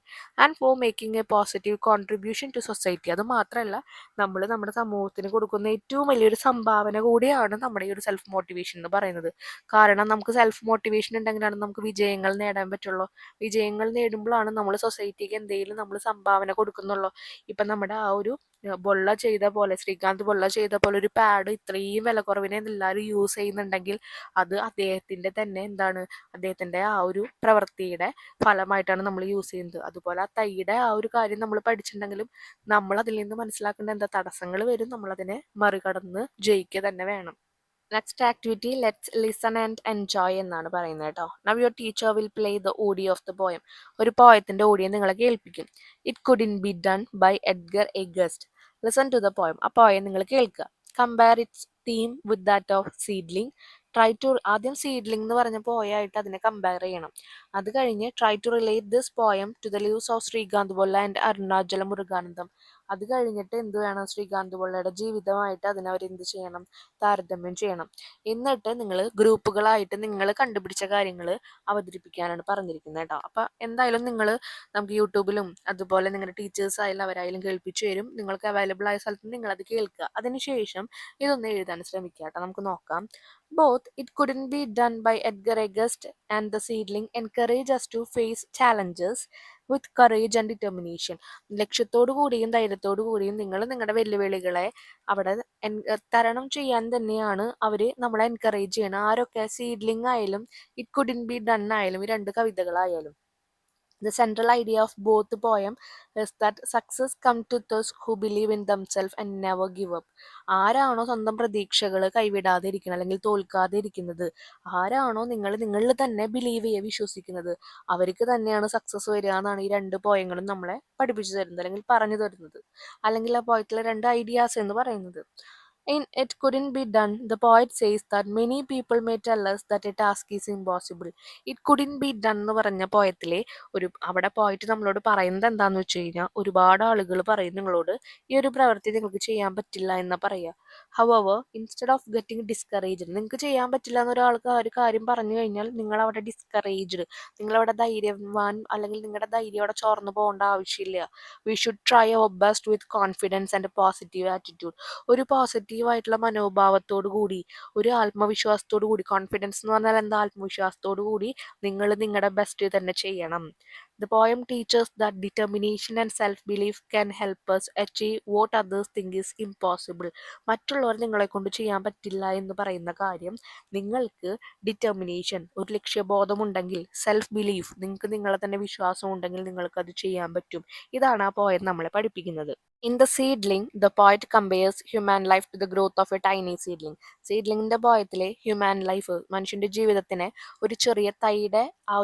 And for making a positive contribution to society, അത് മാത്രമല്ല നമ്മൾ നമ്മുടെ സമൂഹത്തിന് കൊടുക്കുന്ന ഏറ്റവും വലിയൊരു സംഭാവന കൂടിയാണ് നമ്മുടെ ഈ ഒരു സെൽഫ് മോട്ടിവേഷൻ എന്ന് പറയുന്നത്. കാരണം നമുക്ക് സെൽഫ് മോട്ടിവേഷൻ ഉണ്ടെങ്കിലാണ് നമുക്ക് വിജയങ്ങൾ നേടാൻ പറ്റുള്ളൂ. വിജയങ്ങൾ നേടുമ്പോഴാണ് നമ്മൾ സൊസൈറ്റിക്ക് എന്തെങ്കിലും നമ്മൾ സംഭാവന കൊടുക്കുന്നുള്ളൂ. ഇപ്പം നമ്മുടെ ആ ഒരു ശ്രീകാന്ത് ബൊള്ള ചെയ്ത പോലെ ഒരു പാഡ് ഇത്രയും വില കുറവിനെ എല്ലാവരും യൂസ് ചെയ്യുന്നുണ്ടെങ്കിൽ അത് അദ്ദേഹത്തിന്റെ തന്നെ അദ്ദേഹത്തിന്റെ ആ ഒരു പ്രവൃത്തിയുടെ ഫലമായിട്ടാണ് നമ്മൾ യൂസ് ചെയ്യുന്നത്. അതുപോലെ ആ തൈയുടെ ആ ഒരു കാര്യം നമ്മൾ പഠിച്ചിട്ടുണ്ടെങ്കിലും നമ്മൾ അതിൽ നിന്ന് മനസ്സിലാക്കേണ്ട എന്താ, തടസ്സങ്ങൾ വരും, നമ്മൾ അതിനെ മറികടന്ന് ജയിക്കുക തന്നെ വേണം. Next activity, let's listen and enjoy എന്നാണ് പറയുന്നത് കേട്ടോ. Now your teacher will play the audio of the poem. ഒരു പോയത്തിന്റെ ഓഡിയോ നിങ്ങളെ കേൾപ്പിക്കും. It could be done by Edgar Guest. Listen to the poem. ആ പോയം നിങ്ങൾ കേൾക്കുക. Compare its theme with that of seedling. ആദ്യം സീഡ്ലിംഗ് എന്ന് പറഞ്ഞ പോയായിട്ട് അതിനെ കമ്പയർ ചെയ്യണം. അത് കഴിഞ്ഞ് try to relate this poem to the lives of Srikanth Bolla and Arunachala Muruganandam. അത് കഴിഞ്ഞിട്ട് എന്ത് വേണം, ശ്രീകാന്ത് ബൊള്ളയുടെ ജീവിതമായിട്ട് അതിനവർ എന്ത് ചെയ്യണം, താരതമ്യം ചെയ്യണം. എന്നിട്ട് നിങ്ങൾ ഗ്രൂപ്പുകളായിട്ട് നിങ്ങൾ കണ്ടുപിടിച്ച കാര്യങ്ങൾ അവതരിപ്പിക്കാനാണ് പറഞ്ഞിരിക്കുന്നത് കേട്ടോ. അപ്പം എന്തായാലും നമുക്ക് യൂട്യൂബിലും അതുപോലെ നിങ്ങളുടെ ടീച്ചേഴ്സ് ആയാലും അവരായാലും കേൾപ്പിച്ചു തരും. നിങ്ങൾക്ക് അവൈലബിൾ ആയ സ്ഥലത്ത് നിങ്ങളത് കേൾക്കുക. അതിനുശേഷം ഇതൊന്ന് എഴുതാൻ ശ്രമിക്കുക കേട്ടോ. നമുക്ക് നോക്കാം. Both It Couldn't Be Done by Edgar Agast and The Seedling encourage us to face challenges with courage and determination. ലക്ഷ്യത്തോടു കൂടിയും ധൈര്യത്തോടു കൂടിയും നിങ്ങൾ നിങ്ങളുടെ വെല്ലുവിളികളെ അവിടെ തരണം ചെയ്യാൻ തന്നെയാണ് അവർ നമ്മളെ എൻകറേജ് ചെയ്യണം. ആരൊക്കെ? സീഡ്ലിംഗ് ആയാലും ഇറ്റ് കുഡിൻ ബി ഡൺ ആയാലും, ഈ രണ്ട് കവിതകളായാലും. The central idea of both the poem is that success comes to those who believe in themselves and never give up. ആരാണോ സ്വന്തം പ്രതീക്ഷകൾ കൈവിടാതെ ഇരിക്കുന്നത്, അല്ലെങ്കിൽ തോൽക്കാതെ ഇരിക്കുന്നത്, ആരാണോ നിങ്ങളിൽ തന്നെ ബിലീവ് ചെയ്യുക, വിശ്വസിക്കുന്നത്, അവർക്ക് തന്നെയാണ് സക്സസ് വരിക എന്നാണ് ഈ രണ്ട് പോയങ്ങളും നമ്മളെ പഠിപ്പിച്ചു തരുന്നത്, അല്ലെങ്കിൽ പറഞ്ഞു തരുന്നത്. അല്ലെങ്കിൽ ആ പോയത്തിലെ രണ്ട് ഐഡിയാസ് എന്ന് പറയുന്നത്. In It Couldn't Be Done, the poet says that many people may tell us that a task is impossible. It couldn't be done എന്ന് പറഞ്ഞ പോയത്തിലെ അവിടെ പോയിട്ട് നമ്മളോട് പറയുന്നത് എന്താന്ന് വെച്ച് കഴിഞ്ഞാൽ, ഒരുപാട് ആളുകൾ പറയും നിങ്ങളോട് ഈ ഒരു പ്രവൃത്തി നിങ്ങൾക്ക് ചെയ്യാൻ പറ്റില്ല എന്നാ പറയുക. However, instead of getting discouraged, നിങ്ങൾക്ക് ചെയ്യാൻ പറ്റില്ല എന്ന് ഒരാൾക്ക് ആ ഒരു കാര്യം പറഞ്ഞു കഴിഞ്ഞാൽ നിങ്ങൾ അവിടെ ഡിസ്കറേജ്ഡ്, നിങ്ങളവിടെ ധൈര്യവാൻ, അല്ലെങ്കിൽ നിങ്ങളുടെ ധൈര്യം അവിടെ ചോർന്നു പോകേണ്ട ആവശ്യമില്ല. We should try our best with confidence and positive attitude. ഒരു പോസിറ്റീവായിട്ടുള്ള മനോഭാവത്തോടു കൂടി, ഒരു ആത്മവിശ്വാസത്തോടു കൂടി, കോൺഫിഡൻസ് എന്ന് പറഞ്ഞാൽ എന്താ, ആത്മവിശ്വാസത്തോടു കൂടി നിങ്ങൾ നിങ്ങളുടെ ബെസ്റ്റ് തന്നെ ചെയ്യണം. The poem teaches that determination and self-belief can help us achieve what others think is impossible. മറ്റുള്ളവർ നിങ്ങളെ കൊണ്ട് ചെയ്യാൻ പറ്റില്ല എന്ന് പറയുന്ന കാര്യം നിങ്ങൾക്ക് ഡിറ്റർമിനേഷൻ, ഒരു ലക്ഷ്യബോധം ഉണ്ടെങ്കിൽ, സെൽഫ് ബിലീഫ്, നിങ്ങൾക്ക് നിങ്ങളെ തന്നെ വിശ്വാസം ഉണ്ടെങ്കിൽ നിങ്ങൾക്ക് അത് ചെയ്യാൻ പറ്റും. ഇതാണ് ആ പോയം നമ്മളെ പഠിപ്പിക്കുന്നത്. In The Seedling, the poet compares human life to the growth of a tiny seedling. സീഡ്ലിങ്ങിന്റെ പോയത്തിലെ ഹ്യൂമൻ ലൈഫ് മനുഷ്യന്റെ ജീവിതത്തിനെ ഒരു ചെറിയ തൈയുടെ ആ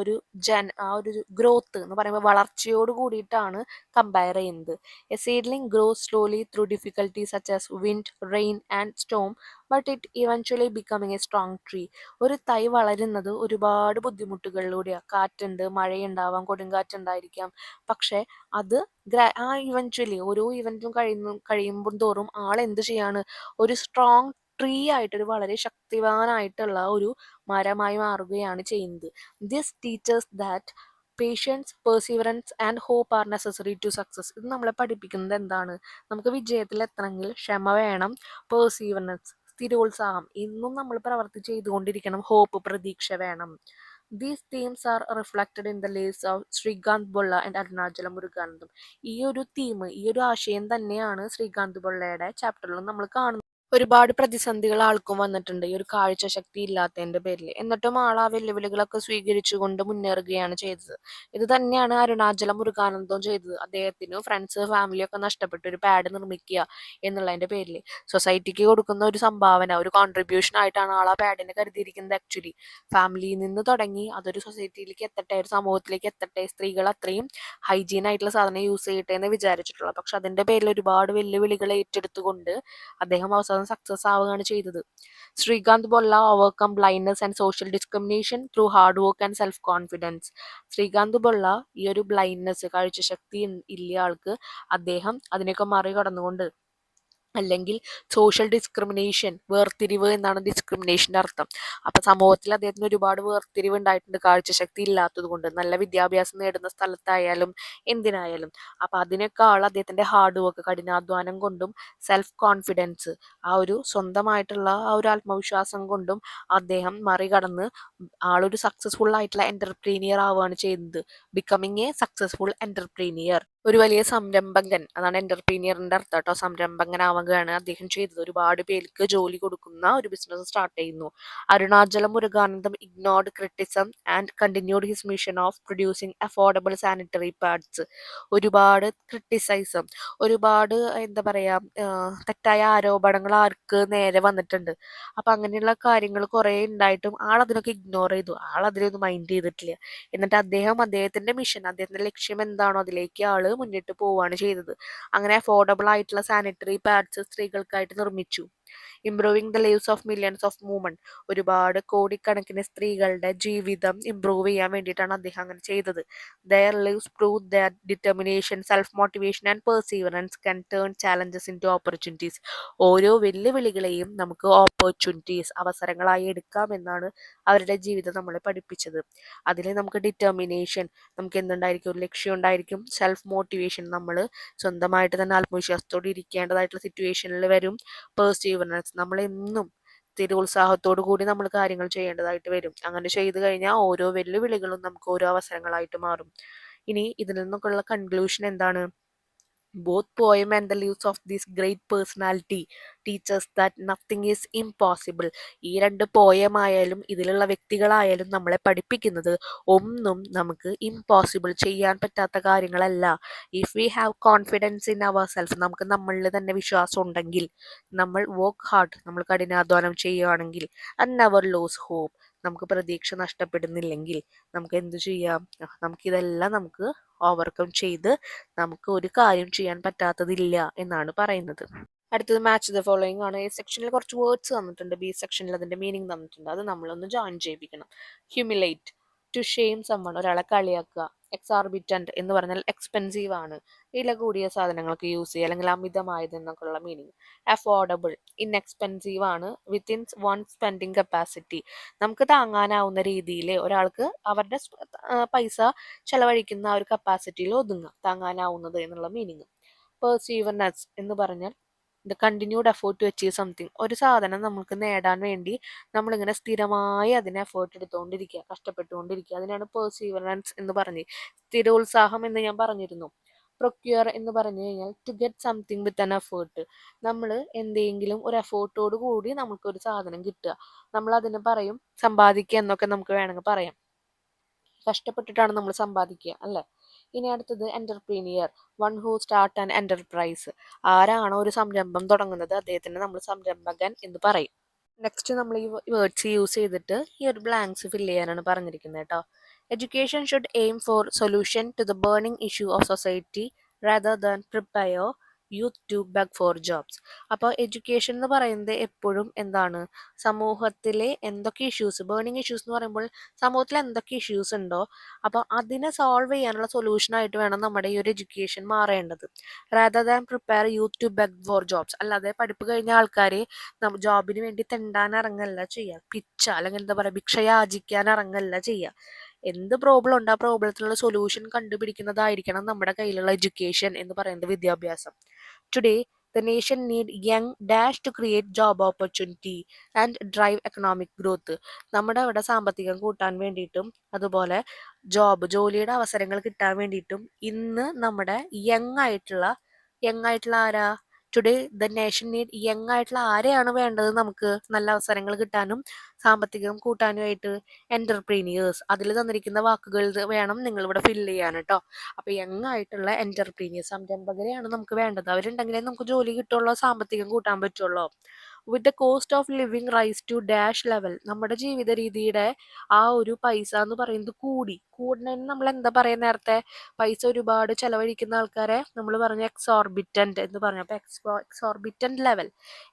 ഒരു ഗ്രോത്ത് എന്ന് പറയുമ്പോൾ വളർച്ചയോട് കൂടിയിട്ടാണ് കമ്പയർ ചെയ്യുന്നത്. A seedling gross slowly through difficulty such as wind, rain and Storm, but it eventually becoming A strong tree. ഒരു തൈ വളരുന്നത് ഒരുപാട് ബുദ്ധിമുട്ടുകളിലൂടെയാണ്. കാറ്റുണ്ട്, മഴയുണ്ടാവാം, കൊടുങ്കാറ്റുണ്ടായിരിക്കാം. പക്ഷെ അത് ഇവൻച്വലി ഓരോ ഇവന്റും കഴിയുമ്പോൾ തോറും എന്ത് ചെയ്യാണ്, ഒരു സ്ട്രോങ് ട്രീ ആയിട്ട്, ഒരു വളരെ ശക്തിവാനായിട്ടുള്ള ഒരു മരമായി മാറുകയാണ് ചെയ്യുന്നത്. This teaches that patience, perseverance and hope are necessary to success. ഇത് നമ്മളെ പഠിപ്പിക്കുന്നത് എന്താണ്? നമുക്ക് വിജയത്തിൽ എത്തണമെങ്കിൽ ക്ഷമ വേണം, പെർസീവറൻസ് സ്ഥിരോത്സാഹം, ഇന്നും നമ്മൾ പ്രവർത്തി ചെയ്തുകൊണ്ടിരിക്കണം, ഹോപ്പ് പ്രതീക്ഷ വേണം. These themes are reflected in the lives of Srikanth Bolla and Arunachalam Muruganantham. ഈ ഒരു തീം, ഈ ഒരു ആശയം തന്നെയാണ് ശ്രീകാന്ത് ബൊള്ളയുടെ ചാപ്റ്ററിൽ നമ്മൾ കാണുന്നത്. ഒരുപാട് പ്രതിസന്ധികൾ ആൾക്കും വന്നിട്ടുണ്ട് ഈ ഒരു കാഴ്ച ശക്തി ഇല്ലാത്തതിന്റെ പേരിൽ. എന്നിട്ടും ആ വെല്ലുവിളികളൊക്കെ സ്വീകരിച്ചുകൊണ്ട് മുന്നേറുകയാണ് ചെയ്തത്. ഇത് തന്നെയാണ് അരുണാചലം മുരുകാനന്ദവും ചെയ്തത്. അദ്ദേഹത്തിന് ഫ്രണ്ട്സ്, ഫാമിലി ഒക്കെ നഷ്ടപ്പെട്ടു ഒരു പാഡ് നിർമ്മിക്കുക എന്നുള്ളതിന്റെ പേരിൽ സൊസൈറ്റിക്ക് കൊടുക്കുന്ന ഒരു സംഭാവന, ഒരു കോൺട്രിബ്യൂഷൻ ആയിട്ടാണ് ആ പാഡിനെ കരുതിയിരിക്കുന്നത്. ആക്ച്വലി ഫാമിലിയിൽ നിന്ന് തുടങ്ങി അതൊരു സൊസൈറ്റിയിലേക്ക് എത്തട്ടെ, ഒരു സമൂഹത്തിലേക്ക് എത്തട്ടെ, സ്ത്രീകൾ അത്രയും ഹൈജീൻ ആയിട്ടുള്ള സാധനം യൂസ് ചെയ്യട്ടെ എന്ന് വിചാരിച്ചിട്ടുള്ളത്. പക്ഷെ അതിന്റെ പേരിൽ ഒരുപാട് വെല്ലുവിളികൾ ഏറ്റെടുത്തുകൊണ്ട് അദ്ദേഹം അവസാനം സക്സസ് ആവുകയാണ് ചെയ്തത്. Srikanth Bolla overcome blindness and social discrimination through hard work and self confidence. Srikanth Bolla ഈ ഒരു ബ്ലൈൻഡ്നെസ്, കാഴ്ചശക്തി ഇല്ല ആൾക്ക്, അദ്ദേഹം അതിനെയൊക്കെ മറികടന്നുകൊണ്ട്, അല്ലെങ്കിൽ സോഷ്യൽ ഡിസ്ക്രിമിനേഷൻ, വേർതിരിവ് എന്നാണ് ഡിസ്ക്രിമിനേഷന്റെ അർത്ഥം. അപ്പൊ സമൂഹത്തിൽ അദ്ദേഹത്തിന് ഒരുപാട് വേർതിരിവ് ഉണ്ടായിട്ടുണ്ട് കാഴ്ചശക്തി ഇല്ലാത്തത് കൊണ്ട്, നല്ല വിദ്യാഭ്യാസം നേടുന്ന സ്ഥലത്തായാലും എന്തിനായാലും. അപ്പൊ അതിനൊക്കെ അദ്ദേഹത്തിന്റെ ഹാർഡ് വർക്ക്, കഠിനാധ്വാനം കൊണ്ടും സെൽഫ് കോൺഫിഡൻസ്, ആ ഒരു സ്വന്തമായിട്ടുള്ള ആ ഒരു ആത്മവിശ്വാസം കൊണ്ടും അദ്ദേഹം മറികടന്ന് ആളൊരു സക്സസ്ഫുൾ ആയിട്ടുള്ള എന്റർപ്രീനിയർ ആവുകയാണ് ചെയ്യുന്നത്. ബിക്കമിങ് എ സക്സസ്ഫുൾ എന്റർപ്രീനിയർ, ഒരു വലിയ സംരംഭകൻ, അതാണ് എന്റർപ്രീനിയറിന്റെ അർത്ഥം കേട്ടോ. സംരംഭകനാവുകയാണ് അദ്ദേഹം ചെയ്തത്. ഒരുപാട് പേർക്ക് ജോലി കൊടുക്കുന്ന ഒരു ബിസിനസ് സ്റ്റാർട്ട് ചെയ്യുന്നു. Arunachalam Muruganantham ignored criticism and continued his mission of producing affordable sanitary pads. ഒരുപാട് ക്രിട്ടിസൈസം, ഒരുപാട് എന്താ പറയാ, തെറ്റായ ആരോപണങ്ങൾ ആർക്ക് നേരെ വന്നിട്ടുണ്ട്. അപ്പൊ അങ്ങനെയുള്ള കാര്യങ്ങൾ കുറെ ഉണ്ടായിട്ടും അതിനൊക്കെ ഇഗ്നോർ ചെയ്തു, അതിലൊന്നും മൈൻഡ് ചെയ്തിട്ടില്ല. എന്നിട്ട് അദ്ദേഹത്തിന്റെ മിഷൻ, അദ്ദേഹത്തിന്റെ ലക്ഷ്യം എന്താണോ അതിലേക്ക് മുന്നിട്ട് പോവുകയാണ് ചെയ്തത്. അങ്ങനെ അഫോർഡബിൾ ആയിട്ടുള്ള സാനിറ്ററി പാഡ്സ് സ്ത്രീകൾക്കായിട്ട് നിർമ്മിച്ചു. Improving the lives of millions of woman. ഒരുപാട് കോടിക്കണക്കിന് സ്ത്രീകളുടെ ജീവിതം ഇംപ്രൂവ് ചെയ്യാൻ വേണ്ടിയിട്ടാണ് അദ്ദേഹം അങ്ങനെ ചെയ്തത്. Their lives prove that determination, self motivation and perseverance can turn challenges into opportunities. ഓരോ വെല്ലുവിളികളെയും നമുക്ക് ഓപ്പർച്യൂണിറ്റീസ്, അവസരങ്ങളായി എടുക്കാം എന്നാണ് അവരുടെ ജീവിതം നമ്മളെ പഠിപ്പിച്ചത്. അതിൽ നമുക്ക് ഡിറ്റർമിനേഷൻ, നമുക്ക് എന്തുണ്ടായിരിക്കും, ഒരു ലക്ഷ്യം ഉണ്ടായിരിക്കും. സെൽഫ് മോട്ടിവേഷൻ, നമ്മൾ സ്വന്തമായിട്ട് തന്നെ ആത്മവിശ്വാസത്തോടെ ഇരിക്കേണ്ടതായിട്ടുള്ള സിറ്റുവേഷനിൽ വരും. പെർസീവറൻസ്, നമ്മളെന്നും സ്ഥിരോത്സാഹത്തോടു കൂടി നമ്മൾ കാര്യങ്ങൾ ചെയ്യേണ്ടതായിട്ട് വരും. അങ്ങനെ ചെയ്തു കഴിഞ്ഞാൽ ഓരോ വെല്ലുവിളികളും നമുക്ക് ഓരോ അവസരങ്ങളായിട്ട് മാറും. ഇനി ഇതിൽ നിന്നൊക്കെയുള്ള കൺക്ലൂഷൻ എന്താണ്? Both poem and the lives of this great personality teaches that nothing is impossible. ഈ രണ്ട് പോയം ആയാലും ഇതിലുള്ള വ്യക്തികളായാലും നമ്മളെ പഠിപ്പിക്കുന്നത് ഒന്നും നമുക്ക് ഇമ്പോസിബിൾ, ചെയ്യാൻ പറ്റാത്ത കാര്യങ്ങളല്ല. If we have confidence in our self, നമുക്ക് നമ്മളിൽ തന്നെ വിശ്വാസം ഉണ്ടെങ്കിൽ, നമ്മൾ വർക്ക് ഹാർഡ്, നമ്മൾ കഠിനാധ്വാനം ചെയ്യുകയാണെങ്കിൽ, ആൻഡ് നെവർ ലോസ് ഹോപ്പ്, നമുക്ക് പ്രതീക്ഷ നഷ്ടപ്പെടുന്നില്ലെങ്കിൽ, നമുക്ക് എന്ത് ചെയ്യാം, നമുക്കിതെല്ലാം നമുക്ക് ഓവർകം ചെയ്ത് നമുക്ക് ഒരു കാര്യം ചെയ്യാൻ പറ്റാത്തതില്ല എന്നാണ് പറയുന്നത്. അടുത്തത് മാച്ച് ദ ഫോളോയിങ് ആണ്. എ സെക്ഷനിൽ കുറച്ച് വേർഡ്സ് തന്നിട്ടുണ്ട്, ബി സെക്ഷനിൽ അതിന്റെ മീനിങ് തന്നിട്ടുണ്ട്. അത് നമ്മളൊന്ന് ജോയിൻ ചെയ്യിപ്പിക്കണം. ഹ്യൂമിലേറ്റ്, ടു ഷെയിം സമ്മൺ, ഒരാളെ കളിയാക്കുക. എക്സാർബിറ്റന്റ് എന്ന് പറഞ്ഞാൽ എക്സ്പെൻസീവ് ആണ്, വില കൂടിയ സാധനങ്ങൾക്ക് യൂസ് ചെയ്യുക, അല്ലെങ്കിൽ അമിതമായത് എന്നൊക്കെയുള്ള മീനിങ്. അഫോർഡബിൾ, ഇൻഎക്സ്പെൻസീവ് ആണ്, വിത്തിൻ വൺ സ്പെൻഡിങ് കപ്പാസിറ്റി, നമുക്ക് താങ്ങാനാവുന്ന രീതിയിൽ ഒരാൾക്ക് അവരുടെ പൈസ ചെലവഴിക്കുന്ന ആ ഒരു കപ്പാസിറ്റിയിൽ ഒതുങ്ങുക, താങ്ങാനാവുന്നത് എന്നുള്ള മീനിങ്. പെർസീവർനെസ് എന്ന് പറഞ്ഞാൽ the continued effort to achieve something, ഒരു സാധനം നമുക്ക് നേടാൻ വേണ്ടി നമ്മളിങ്ങനെ സ്ഥിരമായി അതിനെ എഫേർട്ട് എടുത്തുകൊണ്ടിരിക്കുക, കഷ്ടപ്പെട്ടുകൊണ്ടിരിക്കുക, അതിനാണ് പെർസീവറൻസ് എന്ന് പറഞ്ഞ്. സ്ഥിരോത്സാഹം എന്ന് ഞാൻ പറഞ്ഞിരുന്നു. പ്രൊക്യൂർ എന്ന് പറഞ്ഞു കഴിഞ്ഞാൽ to get something with an effort, നമ്മൾ എന്തെങ്കിലും ഒരു എഫേർട്ടോട് കൂടി നമുക്കൊരു സാധനം കിട്ടുക, നമ്മൾ അതിന് പറയും സമ്പാദിക്കുക എന്നൊക്കെ നമുക്ക് വേണമെങ്കിൽ പറയാം. കഷ്ടപ്പെട്ടിട്ടാണ് നമ്മൾ സമ്പാദിക്കുക, അല്ലേ? ഇനി അടുത്തത് entrepreneur, one who start an enterprise. ആരാണോ ഒരു സംരംഭം തുടങ്ങുന്നത് അദ്ദേഹത്തിന് നമ്മൾ സംരംഭകൻ എന്ന് പറയും. നെക്സ്റ്റ് നമ്മൾ ഈ വേർഡ്സ് യൂസ് ചെയ്തിട്ട് ഈ ഒരു ബ്ലാങ്ക്സ് ഫില്ല് ചെയ്യാനാണ് പറഞ്ഞിരിക്കുന്നത് കേട്ടോ. Education should aim for solution to the burning issue of society rather than prepare youth to beg for jobs. അപ്പോൾ എഡ്യൂക്കേഷൻ എന്ന് പറയുന്നത് എപ്പോഴും എന്താണ്, സമൂഹത്തിലെ എന്തൊക്കെ ഇഷ്യൂസ്, ബേണിംഗ് ഇഷ്യൂസ് എന്ന് പറയുമ്പോൾ സമൂഹത്തിൽ എന്തൊക്കെ ഇഷ്യൂസ് ഉണ്ടോ അപ്പോൾ അതിനെ സോൾവ് ചെയ്യാനുള്ള സൊല്യൂഷനായിട്ട് വേണം നമ്മുടെ ഈ ഒരു എഡ്യൂക്കേഷൻ മാറേണ്ടത്. Rather than prepare youth to beg for jobs. അല്ലാതെ പഠിപ്പ് കഴിഞ്ഞ ആൾക്കാരെ ജോബിന് വേണ്ടി തെണ്ടാൻ ഇറങ്ങല്ല ചെയ്യുക, അല്ലെങ്കിൽ എന്താ പറയുക, ഭിക്ഷ യാചിക്കാൻ ഇറങ്ങല്ല ചെയ്യുക. എന്ത് പ്രോബ്ലം ഉണ്ട് ആ പ്രോബ്ലത്തിനുള്ള സൊല്യൂഷൻ കണ്ടുപിടിക്കുന്നതായിരിക്കണം നമ്മുടെ കയ്യിലുള്ള എഡ്യൂക്കേഷൻ എന്ന് പറയുന്നത് വിദ്യാഭ്യാസം. Today the nation need young dash to create job opportunity and drive economic growth. നമ്മുടെ അവിടെ സാമ്പത്തികം കൂട്ടാൻ വേണ്ടിയിട്ടും അതുപോലെ ജോലിയുടെ അവസരങ്ങൾ കിട്ടാൻ വേണ്ടിയിട്ടും ഇന്ന് നമ്മുടെ യങ് ആയിട്ടുള്ള ആരാ, today the nation need young ആയിട്ടുള്ള ആരെയാണ് വേണ്ടത് നമുക്ക് നല്ല അവസരങ്ങൾ കിട്ടാനും സാമ്പത്തികം കൂട്ടാനുമായിട്ട്? എന്റർപ്രീനിയേഴ്സ്. അതിൽ തന്നിരിക്കുന്ന വാക്കുകൾ വേണം നിങ്ങൾ ഇവിടെ ഫില്ല് ചെയ്യാൻ കേട്ടോ. അപ്പോൾ യങ് ആയിട്ടുള്ള എന്റർപ്രീനിയേഴ്സ്, സംരംഭകരെയാണ് നമുക്ക് വേണ്ടത്. അവരുണ്ടെങ്കിലേ നമുക്ക് ജോലി കിട്ടുള്ളൂ, സാമ്പത്തികം കൂട്ടാൻ പറ്റുള്ളൂ. With the cost of living rise to dash level. നമ്മുടെ ജീവിത രീതിയുടെ ആ ഒരു പൈസ എന്ന് പറയുന്നത് കൂടുന്നതിന് നമ്മൾ എന്താ പറയുക, നേരത്തെ പൈസ ഒരുപാട് ചെലവഴിക്കുന്ന ആൾക്കാരെ നമ്മൾ പറഞ്ഞ എക്സോർബിറ്റന്റ് എന്ന് പറഞ്ഞു. അപ്പോൾ എക്സോർബിറ്റന്റ് ലെവൽ,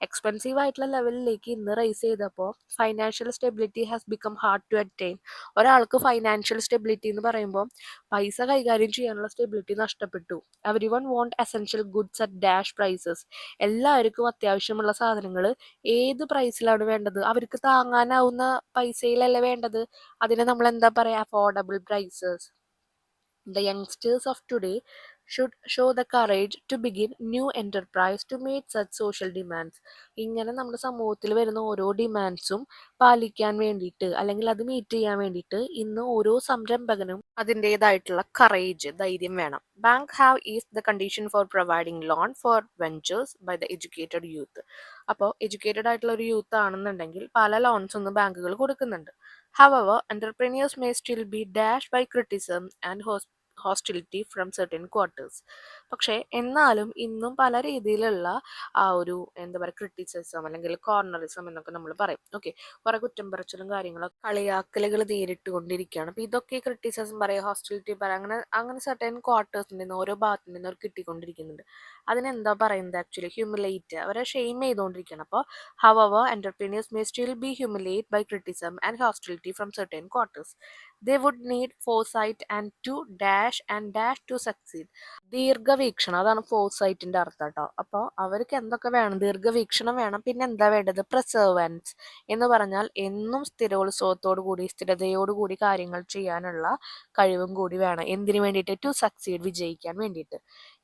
എക്സ്പെൻസീവ് ആയിട്ടുള്ള ലെവലിലേക്ക് ഇന്ന് റൈസ് ചെയ്തപ്പോൾ financial stability has become hard to attain. ഒരാൾക്ക് ഫൈനാൻഷ്യൽ സ്റ്റെബിലിറ്റി എന്ന് പറയുമ്പോൾ പൈസ കൈകാര്യം ചെയ്യാനുള്ള സ്റ്റെബിലിറ്റി നഷ്ടപ്പെട്ടു. Every one want essential goods at dash prices. എല്ലാവർക്കും അത്യാവശ്യമുള്ള സാധനങ്ങൾ ഏത് പ്രൈസിലാണ് വേണ്ടത്, അവർക്ക് താങ്ങാനാവുന്ന പൈസയിലല്ലേ വേണ്ടത്. അതിനെ നമ്മൾ എന്താ പറയുക, affordable prices. The youngsters of today should show the courage to begin new enterprise to meet such social demands. ഇങ്ങനെ നമ്മുടെ സമൂഹത്തിൽ വരുന്ന ഓരോ ഡിമാൻഡ്സും പാലിക്കാൻ വേണ്ടിയിട്ട് അല്ലെങ്കിൽ അത് മീറ്റ് ചെയ്യാൻ വേണ്ടിയിട്ട് ഇന്ന് ഓരോ സംരംഭകനും അതിൻ്റെതായിട്ടുള്ള കറേജ്, ധൈര്യം വേണം. Bank have ease the condition for providing loan for ventures by the educated youth. അപ്പോൾ എഡ്യൂക്കേറ്റഡ് ആയിട്ടുള്ള ഒരു യൂത്ത് ആണെന്നുണ്ടെങ്കിൽ പല ലോൺസ് ഒന്നും ബാങ്കുകൾ കൊടുക്കുന്നുണ്ട്. However, entrepreneurs may still be dashed by criticism and hostility from certain quarters. പക്ഷേ എന്നാലും ഇന്നും പല രീതിയിലുള്ള ആ ഒരു എന്താ പറയുക ക്രിറ്റിസിസം അല്ലെങ്കിൽ കോർണറിസം എന്നൊക്കെ നമ്മൾ പറയും. ഓക്കെ, കുറെ കുറ്റം പറച്ചിലും കാര്യങ്ങളൊക്കെ കളിയാക്കലുകൾ നേരിട്ട് കൊണ്ടിരിക്കുകയാണ്. അപ്പോൾ ഇതൊക്കെ ക്രിറ്റിസിസം പറയുക, ഹോസ്റ്റിലിറ്റി പറയുക, അങ്ങനെ അങ്ങനെ സർട്ടൻ ക്വാർട്ടേഴ്സിൽ നിന്ന് ഓരോ ഭാഗത്തു നിന്ന് അവർ കിട്ടിക്കൊണ്ടിരിക്കുന്നുണ്ട്. അതിനെന്താ പറയുന്നത്, ആക്ച്വലി ഹ്യൂമിലേറ്റ്, അവരെ ഷെയിം ചെയ്തുകൊണ്ടിരിക്കുകയാണ്. അപ്പോൾ however, entrepreneurs may still be humiliated by criticism and hostility from certain quarters. They would need foresight and dash to succeed. ദീർഘവീക്ഷണം, അതാണ് ഫോർസൈറ്റിന്റെ അർത്ഥം കേട്ടോ. അപ്പോൾ അവർക്ക് എന്തൊക്കെ വേണം, ദീർഘവീക്ഷണം വേണം. പിന്നെ എന്താ വേണ്ടത്, പ്രിസർവൻസ് എന്ന് പറഞ്ഞാൽ എന്നും സ്ഥിരതയോടുകൂടി കാര്യങ്ങൾ ചെയ്യാനുള്ള കഴിവും കൂടി വേണം. എന്തിനു വേണ്ടിയിട്ട്, ടു സക്സീഡ്, വിജയിക്കാൻ വേണ്ടിയിട്ട്.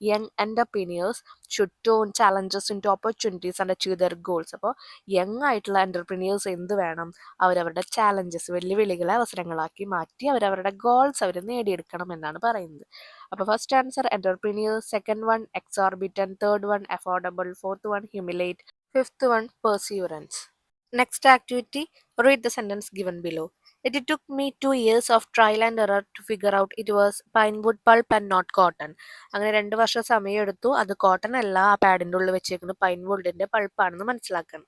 Young entrepreneurs should turn challenges into opportunities and achieve their goals. അപ്പോൾ യങ് ആയിട്ടുള്ള എന്റർപ്രീനിയേഴ്സ് എന്ത് വേണം, അവരവരുടെ ചാലഞ്ചസ്, വെല്ലുവിളികളെ അവസരങ്ങളാക്കി മാറ്റി അവരവരുടെ ഗോൾസ് അവർ നേടിയെടുക്കണം എന്നാണ് പറയുന്നത്. അപ്പോൾ first answer entrepreneurs, second one exorbitant, third one affordable, fourth one humiliate, fifth one perseverance. Next activity, read the sentence given below. It took me 2 years of trial and error to figure out it was pine wood pulp and not cotton. അങ്ങനെ 2 വർഷം സമയം എടുത്തു അത് കോട്ടൺ അല്ല, ആ പാഡിൻ്റെ ഉള്ളിൽ വെച്ചേക്കുന്നത് പൈൻ വുഡിൻ്റെ പൾപ്പാണെന്ന് മനസ്സിലാക്കണം.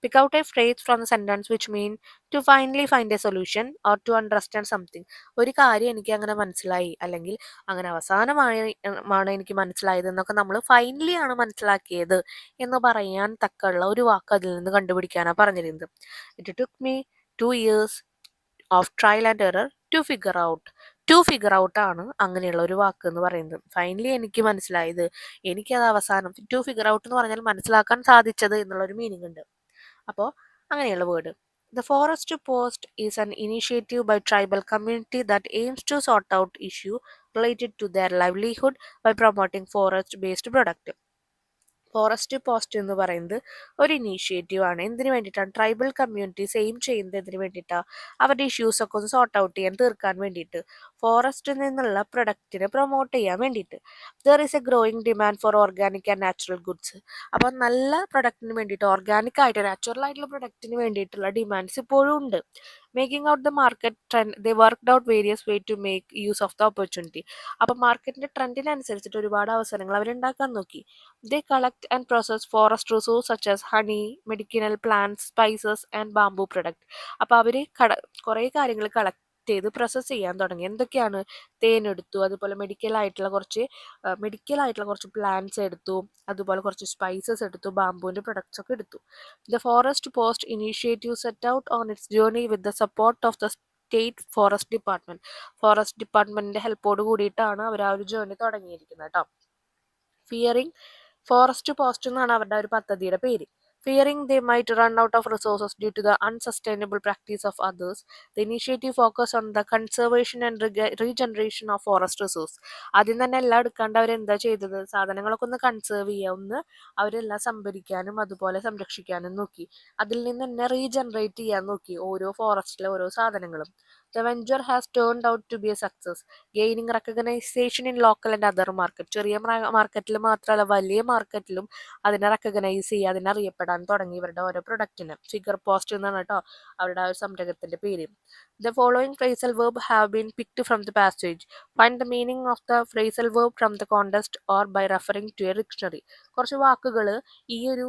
Pick out a phrase from the sentence which mean to finally find a solution or to understand something. ഒരു കാര്യം എനിക്ക് അങ്ങനെ മനസ്സിലായി അല്ലെങ്കിൽ അങ്ങനെ അവസാനമാണ് എനിക്ക് മനസ്സിലായത് എന്നൊക്കെ നമ്മൾ ഫൈനലി ആണ് മനസ്സിലാക്കിയത് എന്ന് പറയാൻ തക്കുള്ള ഒരു വാക്ക് അതിൽ നിന്ന് കണ്ടുപിടിക്കാനാണ് പറഞ്ഞിരുന്നത്. It took me 2 years of trial and error to figure out. To figure out ആണ് അങ്ങനെയുള്ള ഒരു വാക്ക് എന്ന് പറയുന്നത്. ഫൈനലി എനിക്ക് മനസ്സിലായത്, എനിക്കത് അവസാനം, ടു ഫിഗർ ഔട്ട് എന്ന് പറഞ്ഞാൽ മനസ്സിലാക്കാൻ സാധിച്ചത് എന്നുള്ളൊരു മീനിങ് ഉണ്ട്. അപ്പോൾ അങ്ങനെയുള്ള word. The Forest Post is an initiative by tribal community that aims to sort out issue related to their livelihood by promoting forest-based product. Forest post എന്ന് പറയുന്നത് ഒരു ഇനീഷ്യേറ്റീവ് ആണ്. എന്തിനു വേണ്ടിയിട്ടാണ്, ട്രൈബൽ കമ്മ്യൂണിറ്റീസ് എയിം ചെയ്യുന്നത് എന്തിനു വേണ്ടിയിട്ടാണ്, അവരുടെ ഇഷ്യൂസൊക്കെ ഒന്ന് സോർട്ട് ഔട്ട് ചെയ്യാൻ, തീർക്കാൻ വേണ്ടിയിട്ട്, ഫോറസ്റ്റിൽ നിന്നുള്ള പ്രൊഡക്റ്റിനെ പ്രൊമോട്ട് ചെയ്യാൻ വേണ്ടിയിട്ട്. There is A growing demand for organic and natural goods. അപ്പോൾ നല്ല പ്രൊഡക്റ്റിന് വേണ്ടിയിട്ട്, ഓർഗാനിക് ആയിട്ട് നാച്ചുറൽ ആയിട്ടുള്ള പ്രൊഡക്റ്റിന് വേണ്ടിയിട്ടുള്ള ഡിമാൻഡ്സ് ഇപ്പോഴും ഉണ്ട്. Making out the market trend they worked out various way to make use of the opportunity. അപ്പോൾ മാർക്കറ്റിന്റെ ട്രെൻഡിനനുസരിച്ചിട്ട് ഒരുപാട് അവസരങ്ങൾ അവരുണ്ടാക്കാൻ നോക്കി. They collect and process forest resource such as honey, medicinal plants, spices and bamboo product. അപ്പോൾ അവർ കുറേ കാര്യങ്ങൾ കളക്ട് ചെയ്ത് പ്രോസസ്സ് ചെയ്യാൻ തുടങ്ങി. എന്തൊക്കെയാണ്? തേനെടുത്തു, അതുപോലെ മെഡിക്കൽ ആയിട്ടുള്ള കുറച്ച് പ്ലാന്റ്സ് എടുത്തു, അതുപോലെ കുറച്ച് സ്പൈസസ് എടുത്തു, ബാംബുവിൻ്റെ പ്രൊഡക്ട്സ് ഒക്കെ എടുത്തു. The forest post initiative set out on its journey with the support of the state forest department. Forest ഡിപ്പാർട്ട്മെന്റിന്റെ ഹെൽപ്പോട് കൂടിയിട്ടാണ് അവർ ആ ഒരു ജേർണി തുടങ്ങിയിരിക്കുന്നത് കേട്ടോ. ഫിയറിംഗ് ഫോറസ്റ്റ് പോസ്റ്റ് എന്നാണ് അവരുടെ ഒരു പദ്ധതിയുടെ പേര്. Fearing they might run out of resources due to the unsustainable practice of others, the initiative focused on the conservation and regeneration of forest resource. ആദ്യം തന്നെ എല്ലാം എടുക്കാണ്ട് അവരെന്താ ചെയ്തത്? സാധനങ്ങളൊക്കെ ഒന്ന് കൺസേർവ് ചെയ്യുക, ഒന്ന് അവരെല്ലാം സംഭരിക്കാനും അതുപോലെ സംരക്ഷിക്കാനും നോക്കി. അതിൽ നിന്ന് തന്നെ റീജനറേറ്റ് ചെയ്യാൻ നോക്കി ഓരോ ഫോറസ്റ്റിലെ ഓരോ സാധനങ്ങളും. The venture has turned out to be a success, gaining recognition in local and other market. ചെറിയ മാർക്കറ്റിൽ മാത്രമല്ല, വലിയ മാർക്കറ്റിലും അതിനെ റെക്കഗ്നൈസ് ചെയ്യുക, അതിനെ അറിയപ്പെടാൻ തുടങ്ങി ഇവരുടെ ഓരോ പ്രൊഡക്റ്റിന്. ഫിഗർ പോസ്റ്റ് എന്നാണ് കേട്ടോ അവരുടെ ആ ഒരു സംരംഭത്തിന്റെ പേര്. The following phrasal verb have been picked from the passage. Find the meaning of the phrasal verb from the context or by referring to a dictionary. കുറച്ച് വാക്കുകൾ ഈ ഒരു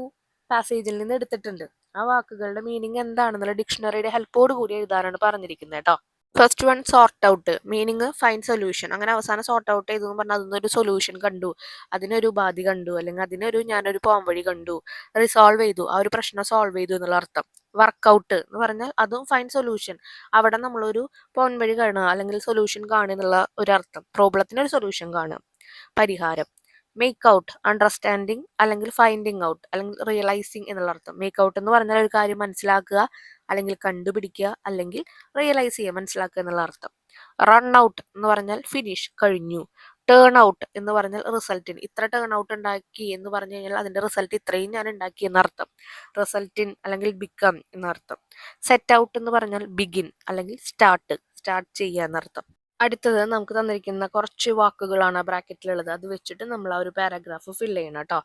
പാസേജിൽ നിന്ന് എടുത്തിട്ടുണ്ട്. ആ വാക്കുകളുടെ മീനിങ് എന്താണെന്നുള്ള ഡിക്ഷണറിയുടെ ഹെൽപ്പോട് കൂടി എഴുതാനാണ് പറഞ്ഞിരിക്കുന്നത് കേട്ടോ. First one sort out, meaning find solution. അങ്ങനെ അവസാനം സോർട്ട് ഔട്ട് ചെയ്തു എന്ന് പറഞ്ഞാൽ അതിനൊരു സൊല്യൂഷൻ കണ്ടു, അതിനൊരു ഉപാധി കണ്ടു, അല്ലെങ്കിൽ ഞാനൊരു പോംവഴി കണ്ടു, റിസോൾവ് ചെയ്തു, ആ ഒരു പ്രശ്നം സോൾവ് ചെയ്തു എന്നുള്ള അർത്ഥം. വർക്കൗട്ട് എന്ന് പറഞ്ഞാൽ അതും ഫൈൻഡ് സൊല്യൂഷൻ, അവിടെ നമ്മളൊരു പോംവഴി കാണുക അല്ലെങ്കിൽ സൊല്യൂഷൻ കാണുക എന്നുള്ള ഒരു അർത്ഥം. പ്രോബ്ലത്തിനൊരു സൊല്യൂഷൻ കാണുക. പരിഹാരം. മേക്ക് ഔട്ട് അണ്ടർസ്റ്റാൻഡിങ് അല്ലെങ്കിൽ ഫൈൻഡിങ് ഔട്ട് അല്ലെങ്കിൽ റിയലൈസിങ് എന്നുള്ള അർത്ഥം. മേക്ക് ഔട്ട് എന്ന് പറഞ്ഞാൽ ഒരു കാര്യം മനസ്സിലാക്കുക അല്ലെങ്കിൽ കണ്ടുപിടിക്കുക അല്ലെങ്കിൽ റിയലൈസ് ചെയ്യുക, മനസ്സിലാക്കുക എന്നുള്ള അർത്ഥം. റൺ ഔട്ട് എന്ന് പറഞ്ഞാൽ ഫിനിഷ്, കഴിഞ്ഞു. ടേൺ ഔട്ട് എന്ന് പറഞ്ഞാൽ റിസൾട്ടിൻ, ഇത്ര ടേൺ ഔട്ട് ഉണ്ടാക്കി എന്ന് പറഞ്ഞു കഴിഞ്ഞാൽ അതിന്റെ റിസൾട്ട് ഇത്രയും ഞാൻ ഉണ്ടാക്കി എന്നർത്ഥം. റിസൾട്ടിൻ അല്ലെങ്കിൽ ബിക്കം എന്നർത്ഥം. സെറ്റ് ഔട്ട് എന്ന് പറഞ്ഞാൽ ബിഗിൻ അല്ലെങ്കിൽ സ്റ്റാർട്ട് ചെയ്യുക എന്നർത്ഥം. അടുത്തത് നമുക്ക് തന്നിരിക്കുന്ന കുറച്ച് വാക്കുകളാണ് ബ്രാക്കറ്റിലുള്ളത്, അത് വെച്ചിട്ട് നമ്മൾ ആ ഒരു പാരാഗ്രാഫ് ഫില്ല് ചെയ്യണം കേട്ടോ.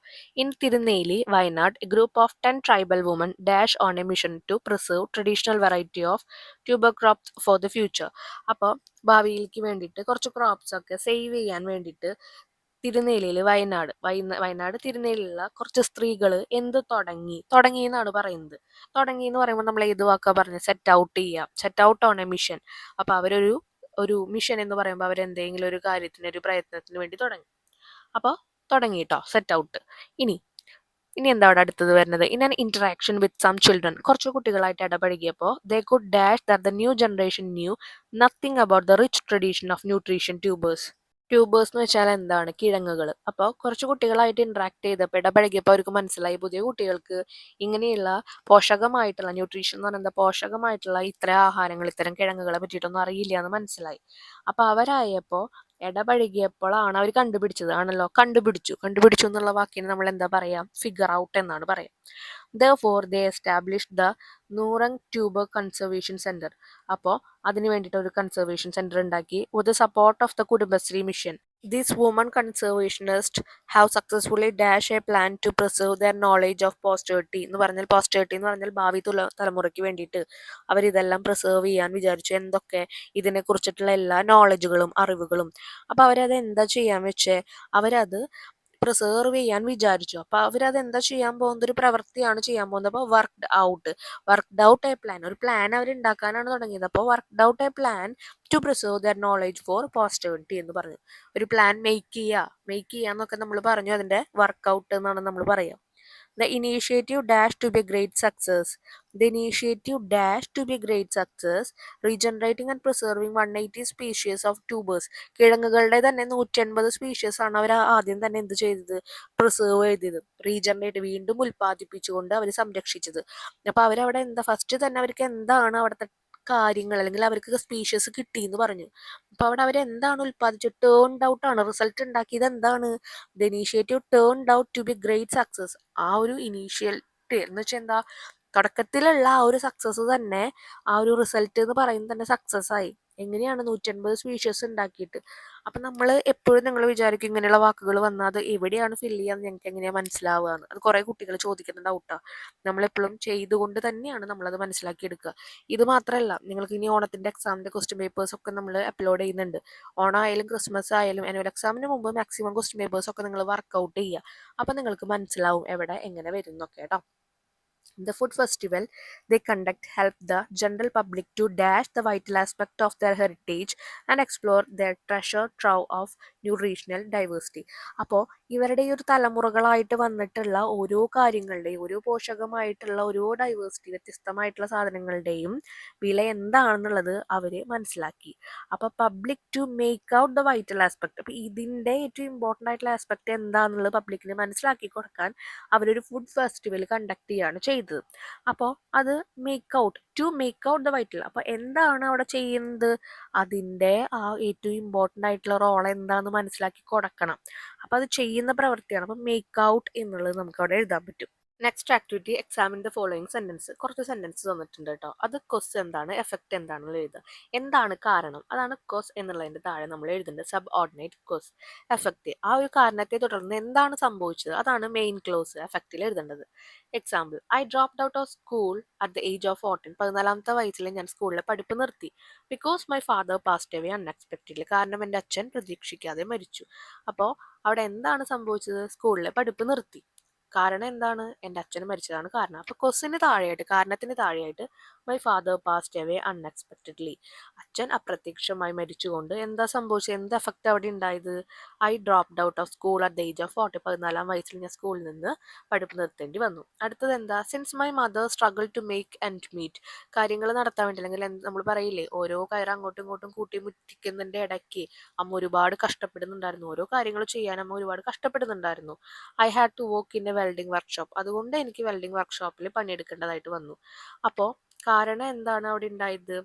In Thirunelli, Wayanad, a group of 10 tribal women dash on a mission to preserve traditional variety of tuber crops for the future. അപ്പോൾ ഭാവിയിലേക്ക് വേണ്ടിയിട്ട് കുറച്ച് ക്രോപ്സ് ഒക്കെ സേവ് ചെയ്യാൻ വേണ്ടിയിട്ട് തിരുനെല്ലിയിൽ വയനാട് തിരുനെല്ലിയിലുള്ള കുറച്ച് സ്ത്രീകൾ എന്ത് തുടങ്ങി എന്നാണ് പറയുന്നത്. തുടങ്ങി എന്ന് പറയുമ്പോൾ നമ്മൾ ഏത് വാക്കാ പറഞ്ഞത്? സെറ്റ് ഔട്ട് ചെയ്യാം, set out on a mission. അപ്പോൾ ഒരു മിഷൻ എന്ന് പറയുമ്പോൾ അവരെന്തെങ്കിലും ഒരു കാര്യത്തിന്, ഒരു പ്രയത്നത്തിന് വേണ്ടി തുടങ്ങി. അപ്പോൾ തുടങ്ങി കേട്ടോ, സെറ്റ് ഔട്ട്. ഇനി എന്താ അവിടെ അടുത്തത് വരുന്നത്? In an interaction with some children, കുറച്ച് കുട്ടികളായിട്ട് ഇടപഴകിയപ്പോൾ they could dash that the new generation knew nothing about the rich tradition of nutrition tubers. Tubers എന്ന് വെച്ചാൽ എന്താണ്? കിഴങ്ങുകൾ. അപ്പോൾ കുറച്ച് കുട്ടികളായിട്ട് ഇന്ററാക്ട് ചെയ്തപ്പോൾ, ഇടപഴകിയപ്പോൾ അവർക്ക് മനസ്സിലായി പുതിയ കുട്ടികൾക്ക് ഇങ്ങനെയുള്ള പോഷകമായിട്ടുള്ള ന്യൂട്രീഷൻ എന്ന് പറയുന്നത് പോഷകമായിട്ടുള്ള ഇത്തരം ആഹാരങ്ങൾ, ഇത്തരം കിഴങ്ങുകളെ പറ്റിയിട്ടൊന്നും അറിയില്ല എന്ന് മനസ്സിലായി. അപ്പോൾ അവരായപ്പോൾ ഇടപഴകിയപ്പോഴാണ് അവർ കണ്ടുപിടിച്ചത് ആണല്ലോ. കണ്ടുപിടിച്ചു എന്നുള്ള വാക്കിന് നമ്മൾ എന്താ പറയാ? ഫിഗർ ഔട്ട് എന്നാണ് പറയാം. Therefore, they established the Noorang tuber conservation centre. അപ്പോൾ അതിന് വേണ്ടിയിട്ട് ഒരു കൺസർവേഷൻ സെന്റർ ഉണ്ടാക്കി with the support of the Kudumbashree mission. These women conservationists have successfully dashed a plan to preserve their knowledge of posterity. എന്ന് പറഞ്ഞാൽ ഭാവി തലമുറയ്ക്ക് വേണ്ടിയിട്ട് അവരിതെല്ലാം പ്രിസർവ് ചെയ്യാൻ വിചാരിച്ചു. എന്തൊക്കെ? ഇതിനെക്കുറിച്ചിട്ടുള്ള എല്ലാ നോളജുകളും അറിവുകളും. അപ്പോൾ അവരത് എന്താ ചെയ്യാൻ വെച്ചേ? അവരത് പ്രിസേർവ് ചെയ്യാൻ വിചാരിച്ചു. അപ്പോൾ അവരത് എന്താ ചെയ്യാൻ പോകുന്നത്? ഒരു പ്രവൃത്തിയാണ് ചെയ്യാൻ പോകുന്നത്. അപ്പോൾ വർക്ക്ഡ് ഔട്ട് എ പ്ലാൻ, ഒരു പ്ലാൻ അവർ ഉണ്ടാക്കാനാണ് തുടങ്ങിയത്. അപ്പോൾ worked out a plan to preserve their knowledge for posterity എന്ന് പറഞ്ഞു. ഒരു പ്ലാൻ മേക്ക് ചെയ്യുക എന്നൊക്കെ നമ്മൾ പറഞ്ഞു. അതിന്റെ വർക്ക്ഔട്ട് എന്നാണ് നമ്മൾ പറയുക. The initiative dash to be a great success. Regenerating and preserving 180 species of tubers. കിഴങ്ങുകളുടെ തന്നെ 180 സ്പീഷീസ് ആണ് അവർ ആദ്യം തന്നെ എന്ത് ചെയ്തത്? പ്രിസർവ് ചെയ്തത്, റീജനറേറ്റ്, വീണ്ടും ഉൽപ്പാദിപ്പിച്ചുകൊണ്ട് അവർ സംരക്ഷിച്ചത്. അപ്പോൾ അവരവിടെ എന്താ ഫസ്റ്റ് തന്നെ അവർക്ക് എന്താണ് അവിടുത്തെ കാര്യങ്ങൾ, അല്ലെങ്കിൽ അവർക്ക് സ്പീഷീസ് കിട്ടി എന്ന് പറഞ്ഞു. അപ്പോൾ അവിടെ അവരെന്താണ് ഉൽപ്പാദിച്ചത്? ടേൺഡ് ഔട്ട് ആണ്, റിസൾട്ട് ഉണ്ടാക്കിയത് എന്താണ്? The initiative turned out to be great success. ആ ഒരു ഇനീഷ്യേറ്റ് എന്ന് വെച്ചാൽ എന്താ? തുടക്കത്തിലുള്ള ആ ഒരു സക്സസ് തന്നെ, ആ ഒരു റിസൾട്ട് എന്ന് പറയുന്നത് തന്നെ സക്സസ് ആയി. എങ്ങനെയാണ് 150 സ്പീഷ്യസ് ഉണ്ടാക്കിയിട്ട്. അപ്പം നമ്മൾ എപ്പോഴും നിങ്ങൾ വിചാരിക്കും ഇങ്ങനെയുള്ള വാക്കുകൾ വന്നാൽ അത് എവിടെയാണ് ഫില്ല് ചെയ്യാന്ന് ഞങ്ങൾക്ക് എങ്ങനെയാണ് മനസ്സിലാവുക എന്ന്. അത് കുറേ കുട്ടികൾ ചോദിക്കുന്ന ഡൗട്ടാണ്. നമ്മളെപ്പോഴും ചെയ്തുകൊണ്ട് തന്നെയാണ് നമ്മളത് മനസ്സിലാക്കിയെടുക്കുക. ഇത് മാത്രമല്ല, നിങ്ങൾക്ക് ഇനി ഓണത്തിൻ്റെ എക്സാമിൻ്റെ ക്വസ്റ്റ്യൻ പേപ്പേഴ്സ് ഒക്കെ നമ്മൾ അപ്ലോഡ് ചെയ്യുന്നുണ്ട്. ഓണം ആയാലും ക്രിസ്മസ് ആയാലും ആനുവൽ എക്സാമിന് മുമ്പ് മാക്സിമം ക്വസ്റ്റ്യൻ പേപ്പേഴ്സ് ഒക്കെ നിങ്ങൾ വർക്കൗട്ട് ചെയ്യുക. അപ്പം നിങ്ങൾക്ക് മനസ്സിലാവും എവിടെ എങ്ങനെ വരും എന്നൊക്കെ കേട്ടോ. The food festival they conduct help the general public to dash the vital aspect of their heritage and explore their treasure trove of nutritional diversity. അപ്പോൾ ഇവരുടെ ഈ ഒരു തലമുറകളായിട്ട് വന്നിട്ടുള്ള ഓരോ കാര്യങ്ങളുടെയും ഓരോ പോഷകമായിട്ടുള്ള ഓരോ ഡൈവേഴ്സിറ്റി വ്യത്യസ്തമായിട്ടുള്ള സാധനങ്ങളുടെയും വില എന്താണെന്നുള്ളത് അവർ മനസ്സിലാക്കി. അപ്പോൾ public to make out the vital aspect, അപ്പോൾ ഇതിൻ്റെ ഏറ്റവും ഇമ്പോർട്ടൻ്റ് ആയിട്ടുള്ള ആസ്പെക്ട് എന്താണെന്നുള്ളത് പബ്ലിക്കിന് മനസ്സിലാക്കി കൊടുക്കാൻ അവരൊരു ഫുഡ് ഫെസ്റ്റിവൽ കണ്ടക്ട് ചെയ്യുകയാണ് ചെയ്തത്. അപ്പോൾ അത് മേക്ക് ഔട്ട് ദ വൈറ്റൽ, അപ്പോൾ എന്താണ് അവിടെ ചെയ്യുന്നത്, അതിൻ്റെ ആ ഏറ്റവും ഇമ്പോർട്ടൻ്റ് ആയിട്ടുള്ള റോൾ എന്താണെന്ന് മനസ്സിലാക്കി കൊടുക്കണം. അപ്പോൾ അത് ചെയ്യുന്ന പ്രവൃത്തിയാണ്. അപ്പോൾ മേക്ക് ഔട്ട് എന്നുള്ളത് നമുക്ക് അവിടെ എഴുതാൻ പറ്റും. Next activity examine the following sentence. കുറച്ച് സെൻറ്റൻസ് തന്നിട്ടുണ്ട് കേട്ടോ. അത് കോസ് എന്താണ്, എഫക്റ്റ് എന്താണെന്ന് എഴുതുക. എന്താണ് കാരണം, അതാണ് കോസ് എന്നുള്ളതിൻ്റെ താഴെ നമ്മൾ എഴുതേണ്ടത്. Sub ordinate cos. എഫക്റ്റ്, ആ ഒരു കാരണത്തെ തുടർന്ന് എന്താണ് സംഭവിച്ചത്, അതാണ് മെയിൻ ക്ലോസ് എഫക്റ്റിൽ എഴുതേണ്ടത്. Example, I dropped out of school at the age of 14. 14ാമത്തെ വയസ്സിൽ ഞാൻ സ്കൂളിലെ പഠിപ്പ് നിർത്തി. Because my father passed away unexpectedly. കാരണം എൻ്റെ അച്ഛൻ പ്രതീക്ഷിക്കാതെ മരിച്ചു. അപ്പോൾ അവിടെ എന്താണ് സംഭവിച്ചത്, സ്കൂളിലെ പഠിപ്പ് നിർത്തി. കാരണം എന്താണ്, എൻ്റെ അച്ഛൻ മരിച്ചതാണ് കാരണം. അപ്പോൾ ക്വസ്റ്റിന് താഴെയായിട്ട്, കാരണത്തിന് താഴെയായിട്ട് my father passed away unexpectedly, അച്ഛൻ അപ്രത്യക്ഷമായി മരിച്ചുകൊണ്ട് എന്താ സംഭവിച്ചത്, എന്ത് എഫക്റ്റ് അവിടെ ഉണ്ടായത്, I dropped out of school at the age of 40. 14ാം വയസ്സിൽ ഞാൻ സ്കൂളിൽ നിന്ന് പഠിപ്പ് നിർത്തേണ്ടി വന്നു. അടുത്തത് എന്താ, since my mother struggle to make and meet, കാര്യങ്ങൾ നടത്താൻ വേണ്ടി, അല്ലെങ്കിൽ നമ്മൾ പറയില്ലേ ഓരോ കയറ് അങ്ങോട്ടും ഇങ്ങോട്ടും കൂട്ടി മുറ്റിക്കുന്നതിൻ്റെ ഇടയ്ക്ക് അമ്മ ഒരുപാട് കഷ്ടപ്പെടുന്നുണ്ടായിരുന്നു. ഓരോ കാര്യങ്ങൾ ചെയ്യാൻ അമ്മ ഒരുപാട് കഷ്ടപ്പെടുന്നുണ്ടായിരുന്നു. I had to work in a welding workshop, അതുകൊണ്ട് എനിക്ക് വെൽഡിംഗ് വർക്ക്ഷോപ്പിൽ പണിയെടുക്കേണ്ടതായിട്ട് വന്നു. അപ്പോൾ കാരണം എന്താണ് അവിടെ ഉണ്ടായത്,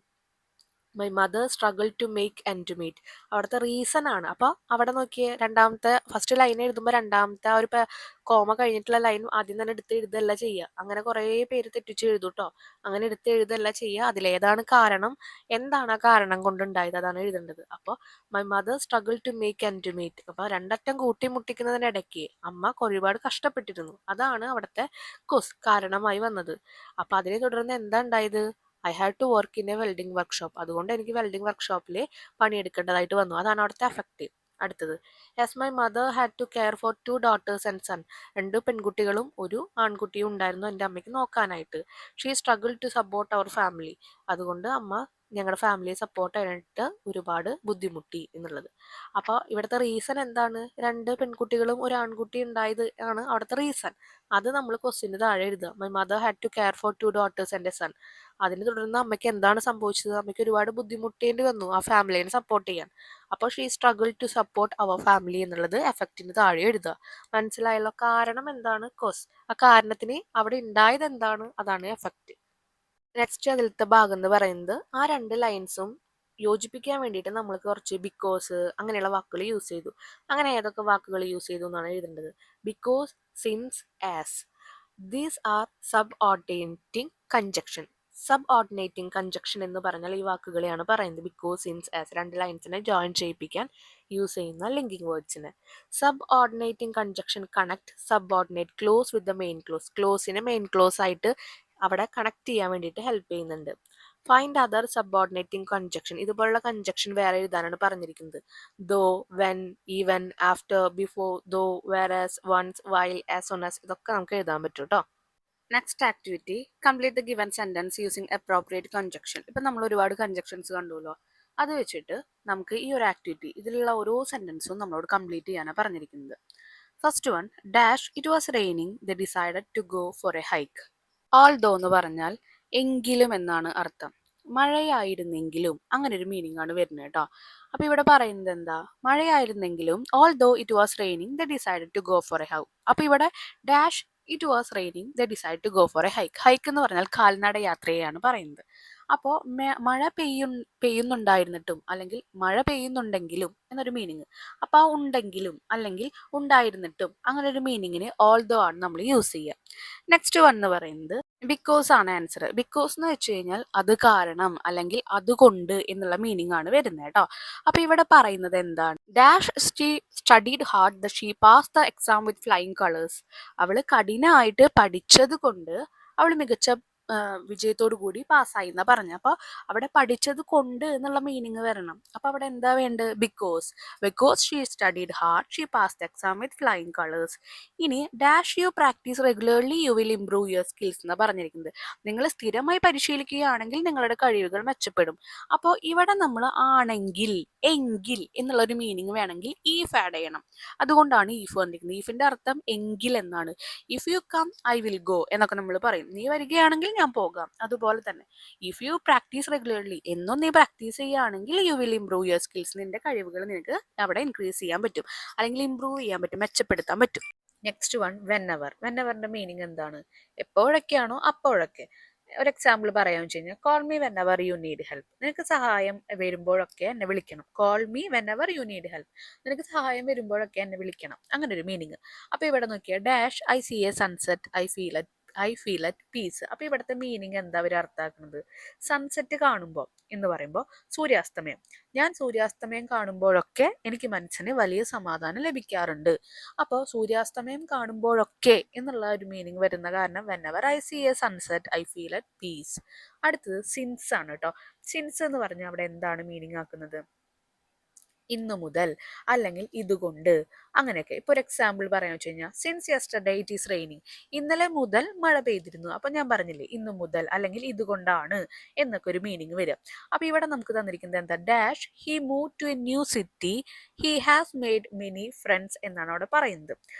my mother struggle to make and to meet, അവിടുത്തെ റീസൺ ആണ്. അപ്പോൾ അവിടെ നോക്കിയേ, രണ്ടാമത്തെ ഫസ്റ്റ് ലൈൻ എഴുതുമ്പോൾ രണ്ടാമത്തെ ആ ഒരു കോമ കഴിഞ്ഞിട്ടുള്ള ലൈൻ ആദ്യം തന്നെ എടുത്ത് എഴുതല്ല ചെയ്യുക. അങ്ങനെ കുറേ പേര് തെറ്റിച്ച് എഴുതും കേട്ടോ. അങ്ങനെ എടുത്ത് എഴുതല്ല ചെയ്യുക. അതിലേതാണ് കാരണം, എന്താണ് ആ കാരണം കൊണ്ടുണ്ടായത്, അതാണ് എഴുതേണ്ടത്. അപ്പോൾ my mother struggle to make and to meet, അപ്പോൾ രണ്ടറ്റം കൂട്ടിമുട്ടിക്കുന്നതിനിടയ്ക്ക് അമ്മ ഒരുപാട് കഷ്ടപ്പെട്ടിരുന്നു. അതാണ് അവിടുത്തെ കാരണമായി വന്നത്. അപ്പോൾ അതിനെ തുടർന്ന് എന്താ ഉണ്ടായത്, I had to work in a welding workshop, അതുകൊണ്ട് എനിക്ക് വെൽഡിംഗ് വർക്ക്ഷോപ്പിൽ പണിയെടുക്കേണ്ടതായിട്ട് വന്നു. അതാണ് അവിടുത്തെ എഫക്റ്റ്. അടുത്തത്, as my mother had to care for 2 daughters and son, 2 പെൺകുട്ടികളും ഒരു ആൺകുട്ടിയും ഉണ്ടായിരുന്നു എൻ്റെ അമ്മയ്ക്ക് നോക്കാനായിട്ട്. She struggle to support our family, അതുകൊണ്ട് അമ്മ ഞങ്ങളുടെ ഫാമിലിയെ സപ്പോർട്ട് ചെയ്യാനായിട്ട് ഒരുപാട് ബുദ്ധിമുട്ടി എന്നുള്ളത്. അപ്പോൾ ഇവിടുത്തെ റീസൺ എന്താണ്, 2 പെൺകുട്ടികളും ഒരു ആൺകുട്ടി ഉണ്ടായത് ആണ് അവിടുത്തെ റീസൺ. അത് നമ്മൾ ക്വസ്റ്റ്യന് താഴെ എഴുതുക. My mother had to care for 2 daughters and a son, അതിനെ തുടർന്ന് അമ്മയ്ക്ക് എന്താണ് സംഭവിച്ചത്, അമ്മയ്ക്ക് ഒരുപാട് ബുദ്ധിമുട്ടേണ്ടി വന്നു ആ ഫാമിലിയെ സപ്പോർട്ട് ചെയ്യാൻ. അപ്പോൾ she struggle to support our family എന്നുള്ളത് എഫക്റ്റിന് താഴെ എഴുതുക. മനസ്സിലായല്ലോ, കാരണം എന്താണ്, കോസ്, ആ കാരണത്തിന് അവിടെ ഉണ്ടായത് എന്താണ്, അതാണ് എഫക്റ്റ്. നെക്സ്റ്റ് അതിലത്തെ ഭാഗം എന്ന് പറയുന്നത്, ആ 2 ലൈൻസും യോജിപ്പിക്കാൻ വേണ്ടിയിട്ട് നമ്മൾ കുറച്ച് ബിക്കോസ് അങ്ങനെയുള്ള വാക്കുകൾ യൂസ് ചെയ്തു. അങ്ങനെ ഏതൊക്കെ വാക്കുകൾ യൂസ് ചെയ്തു എന്നാണ് എഴുതേണ്ടത്. Because, since, as. These are subordinating conjunction. Subordinating conjunction എന്ന് പറഞ്ഞാൽ ഈ വാക്കുകളെയാണ് പറയുന്നത്. ബിക്കോസ്, സിൻസ്, ആസ് 2 ലൈൻസിനെ ജോയിൻ ചെയ്യിപ്പിക്കാൻ യൂസ് ചെയ്യുന്ന ലിങ്കിങ് വേർഡ്സിനെ. Subordinating conjunction connect subordinate clause with the main clause, ക്ലോസിനെ മെയിൻ ക്ലോസ് ആയിട്ട് അവിടെ കണക്ട് ചെയ്യാൻ വേണ്ടിയിട്ട് ഹെൽപ്പ് ചെയ്യുന്നുണ്ട്. ഫൈൻഡ് അതർ സബോർഡിനേറ്റിംഗ് കൺജക്ഷൻ, ഇതുപോലുള്ള കൺജക്ഷൻ വേറെ എഴുതാനാണ് പറഞ്ഞിരിക്കുന്നത്. Though, when, even, after, before, though, whereas, once, while, as soon as, ഇതൊക്കെ നമുക്ക് എഴുതാൻ പറ്റും കേട്ടോ. Next activity, complete the given sentence using appropriate congestion. ഇപ്പം നമ്മൾ ഒരുപാട് കൺജക്ഷൻസ് കണ്ടുല്ലോ. അത് വെച്ചിട്ട് നമുക്ക് ഈ ഒരു ആക്ടിവിറ്റി, ഇതിലുള്ള ഓരോ സെന്റൻസും നമ്മളോട് കംപ്ലീറ്റ് ചെയ്യാനാണ് പറഞ്ഞിരിക്കുന്നത്. First one, dash it was raining the decided to go for a hike. Although എന്ന് പറഞ്ഞാൽ എങ്കിലും എന്നാണ് അർത്ഥം. മഴയായിരുന്നെങ്കിലും അങ്ങനെ ഒരു മീനിങ് ആണ് വരുന്നത് കേട്ടോ. അപ്പൊ ഇവിടെ പറയുന്നത് എന്താ, മഴയായിരുന്നെങ്കിലും although it was raining the decided to go for a hike. അപ്പൊ ഇവിടെ dash it was raining the decide to go for a hike. Hike എന്ന് പറഞ്ഞാൽ കാൽനട യാത്രയെയാണ് പറയുന്നത്. അപ്പോൾ മഴ പെയ്യുന്നുണ്ടായിരുന്നിട്ടും അല്ലെങ്കിൽ മഴ പെയ്യുന്നുണ്ടെങ്കിലും എന്നൊരു മീനിങ്. അപ്പോൾ ആ ഉണ്ടെങ്കിലും അല്ലെങ്കിൽ ഉണ്ടായിരുന്നിട്ടും അങ്ങനെ ഒരു മീനിങ്ങിന് ഓൾദോ ആണ് നമ്മൾ യൂസ് ചെയ്യുക. നെക്സ്റ്റ് വൺ എന്ന് പറയുന്നത്, ബിക്കോസ് ആണ് ആൻസർ. ബിക്കോസ് എന്ന് വെച്ച് കഴിഞ്ഞാൽ അത് കാരണം അല്ലെങ്കിൽ അതുകൊണ്ട് എന്നുള്ള മീനിങ് ആണ് വരുന്നത് കേട്ടോ. അപ്പൊ ഇവിടെ പറയുന്നത് എന്താണ്? Dash studied hard the she pass the exam with flying colours. അവള് കഠിനമായിട്ട് പഠിച്ചത് കൊണ്ട് അവള് മികച്ച വിജയത്തോടു കൂടി പാസ്സായി എന്നാ പറഞ്ഞ. അപ്പൊ അവിടെ പഠിച്ചത് കൊണ്ട് എന്നുള്ള മീനിങ് വരണം. അപ്പൊ അവിടെ എന്താ വേണ്ടത്? Because she studied hard she pass the exam with flying colours. ഇനി dash you practise regularly you will improve your skills എന്നാണ് പറഞ്ഞിരിക്കുന്നത്. നിങ്ങൾ സ്ഥിരമായി പരിശീലിക്കുകയാണെങ്കിൽ നിങ്ങളുടെ കഴിവുകൾ മെച്ചപ്പെടും. അപ്പോൾ ഇവിടെ നമ്മൾ ആണെങ്കിൽ, എങ്കിൽ എന്നുള്ളൊരു മീനിങ് വേണമെങ്കിൽ ഈഫ് ആഡ് ചെയ്യണം. അതുകൊണ്ടാണ് ഈഫ് വന്നിരിക്കുന്നത്. ഈഫിന്റെ അർത്ഥം എങ്കിൽ എന്നാണ്. If you come I will go എന്നൊക്കെ നമ്മൾ പറയും. നീ വരികയാണെങ്കിൽ ഞാൻ പോകാം. അതുപോലെ തന്നെ ഇഫ് യു പ്രാക്ടീസ് റെഗുലർലി, എന്നും നീ പ്രാക്ടീസ് ചെയ്യുകയാണെങ്കിൽ U will improve your skills. നിന്റെ കഴിവുകൾ നിനക്ക് അവിടെ ഇൻക്രീസ് ചെയ്യാൻ പറ്റും, അല്ലെങ്കിൽ ഇംപ്രൂവ് ചെയ്യാൻ പറ്റും, മെച്ചപ്പെടുത്താൻ പറ്റും. Next one whenever. വെന്നെവറിന്റെ മീനിങ് എന്താണ്? എപ്പോഴൊക്കെയാണോ അപ്പോഴൊക്കെ. ഒരു എക്സാമ്പിൾ പറയാമെന്ന് വെച്ച് കഴിഞ്ഞാൽ call me whenever you need help. നിനക്ക് സഹായം വരുമ്പോഴൊക്കെ എന്നെ വിളിക്കണം. Call me whenever you need help. നിനക്ക് സഹായം വരുമ്പോഴൊക്കെ എന്നെ വിളിക്കണം. അങ്ങനെ ഒരു മീനിങ്. അപ്പൊ ഇവിടെ നോക്കിയാൽ dash I see a sunset I feel at peace. അപ്പൊ ഇവിടുത്തെ മീനിങ് എന്താ അവർ അർത്ഥാക്കുന്നത്? സൺസെറ്റ് കാണുമ്പോൾ എന്ന് പറയുമ്പോൾ സൂര്യാസ്തമയം. ഞാൻ സൂര്യാസ്തമയം കാണുമ്പോഴൊക്കെ എനിക്ക് മനസ്സിന് വലിയ സമാധാനം ലഭിക്കാറുണ്ട്. അപ്പോൾ സൂര്യാസ്തമയം കാണുമ്പോഴൊക്കെ എന്നുള്ള ഒരു മീനിങ് വരുന്ന കാരണം whenever I see a sunset I feel at peace. അടുത്തത് സിൻസ് ആണ് കേട്ടോ. സിൻസ് എന്ന് പറഞ്ഞാൽ അവിടെ എന്താണ് മീനിങ് ആക്കുന്നത്? ഇന്നു മുതൽ, അല്ലെങ്കിൽ ഇതുകൊണ്ട്, അങ്ങനെയൊക്കെ. ഇപ്പോൾ ഒരു എക്സാമ്പിൾ പറയാന്ന് വെച്ച് കഴിഞ്ഞാൽ since yesterday it is raining. ഇന്നലെ മുതൽ മഴ പെയ്തിരുന്നു. അപ്പം ഞാൻ പറഞ്ഞില്ലേ ഇന്നു മുതൽ അല്ലെങ്കിൽ ഇതുകൊണ്ടാണ് എന്നൊക്കെ ഒരു മീനിങ് വരും. അപ്പോൾ ഇവിടെ നമുക്ക് തന്നിരിക്കുന്നത് എന്താ? Dash he move to a new city he has made many friends എന്നാണ് അവിടെ പറയുന്നത്.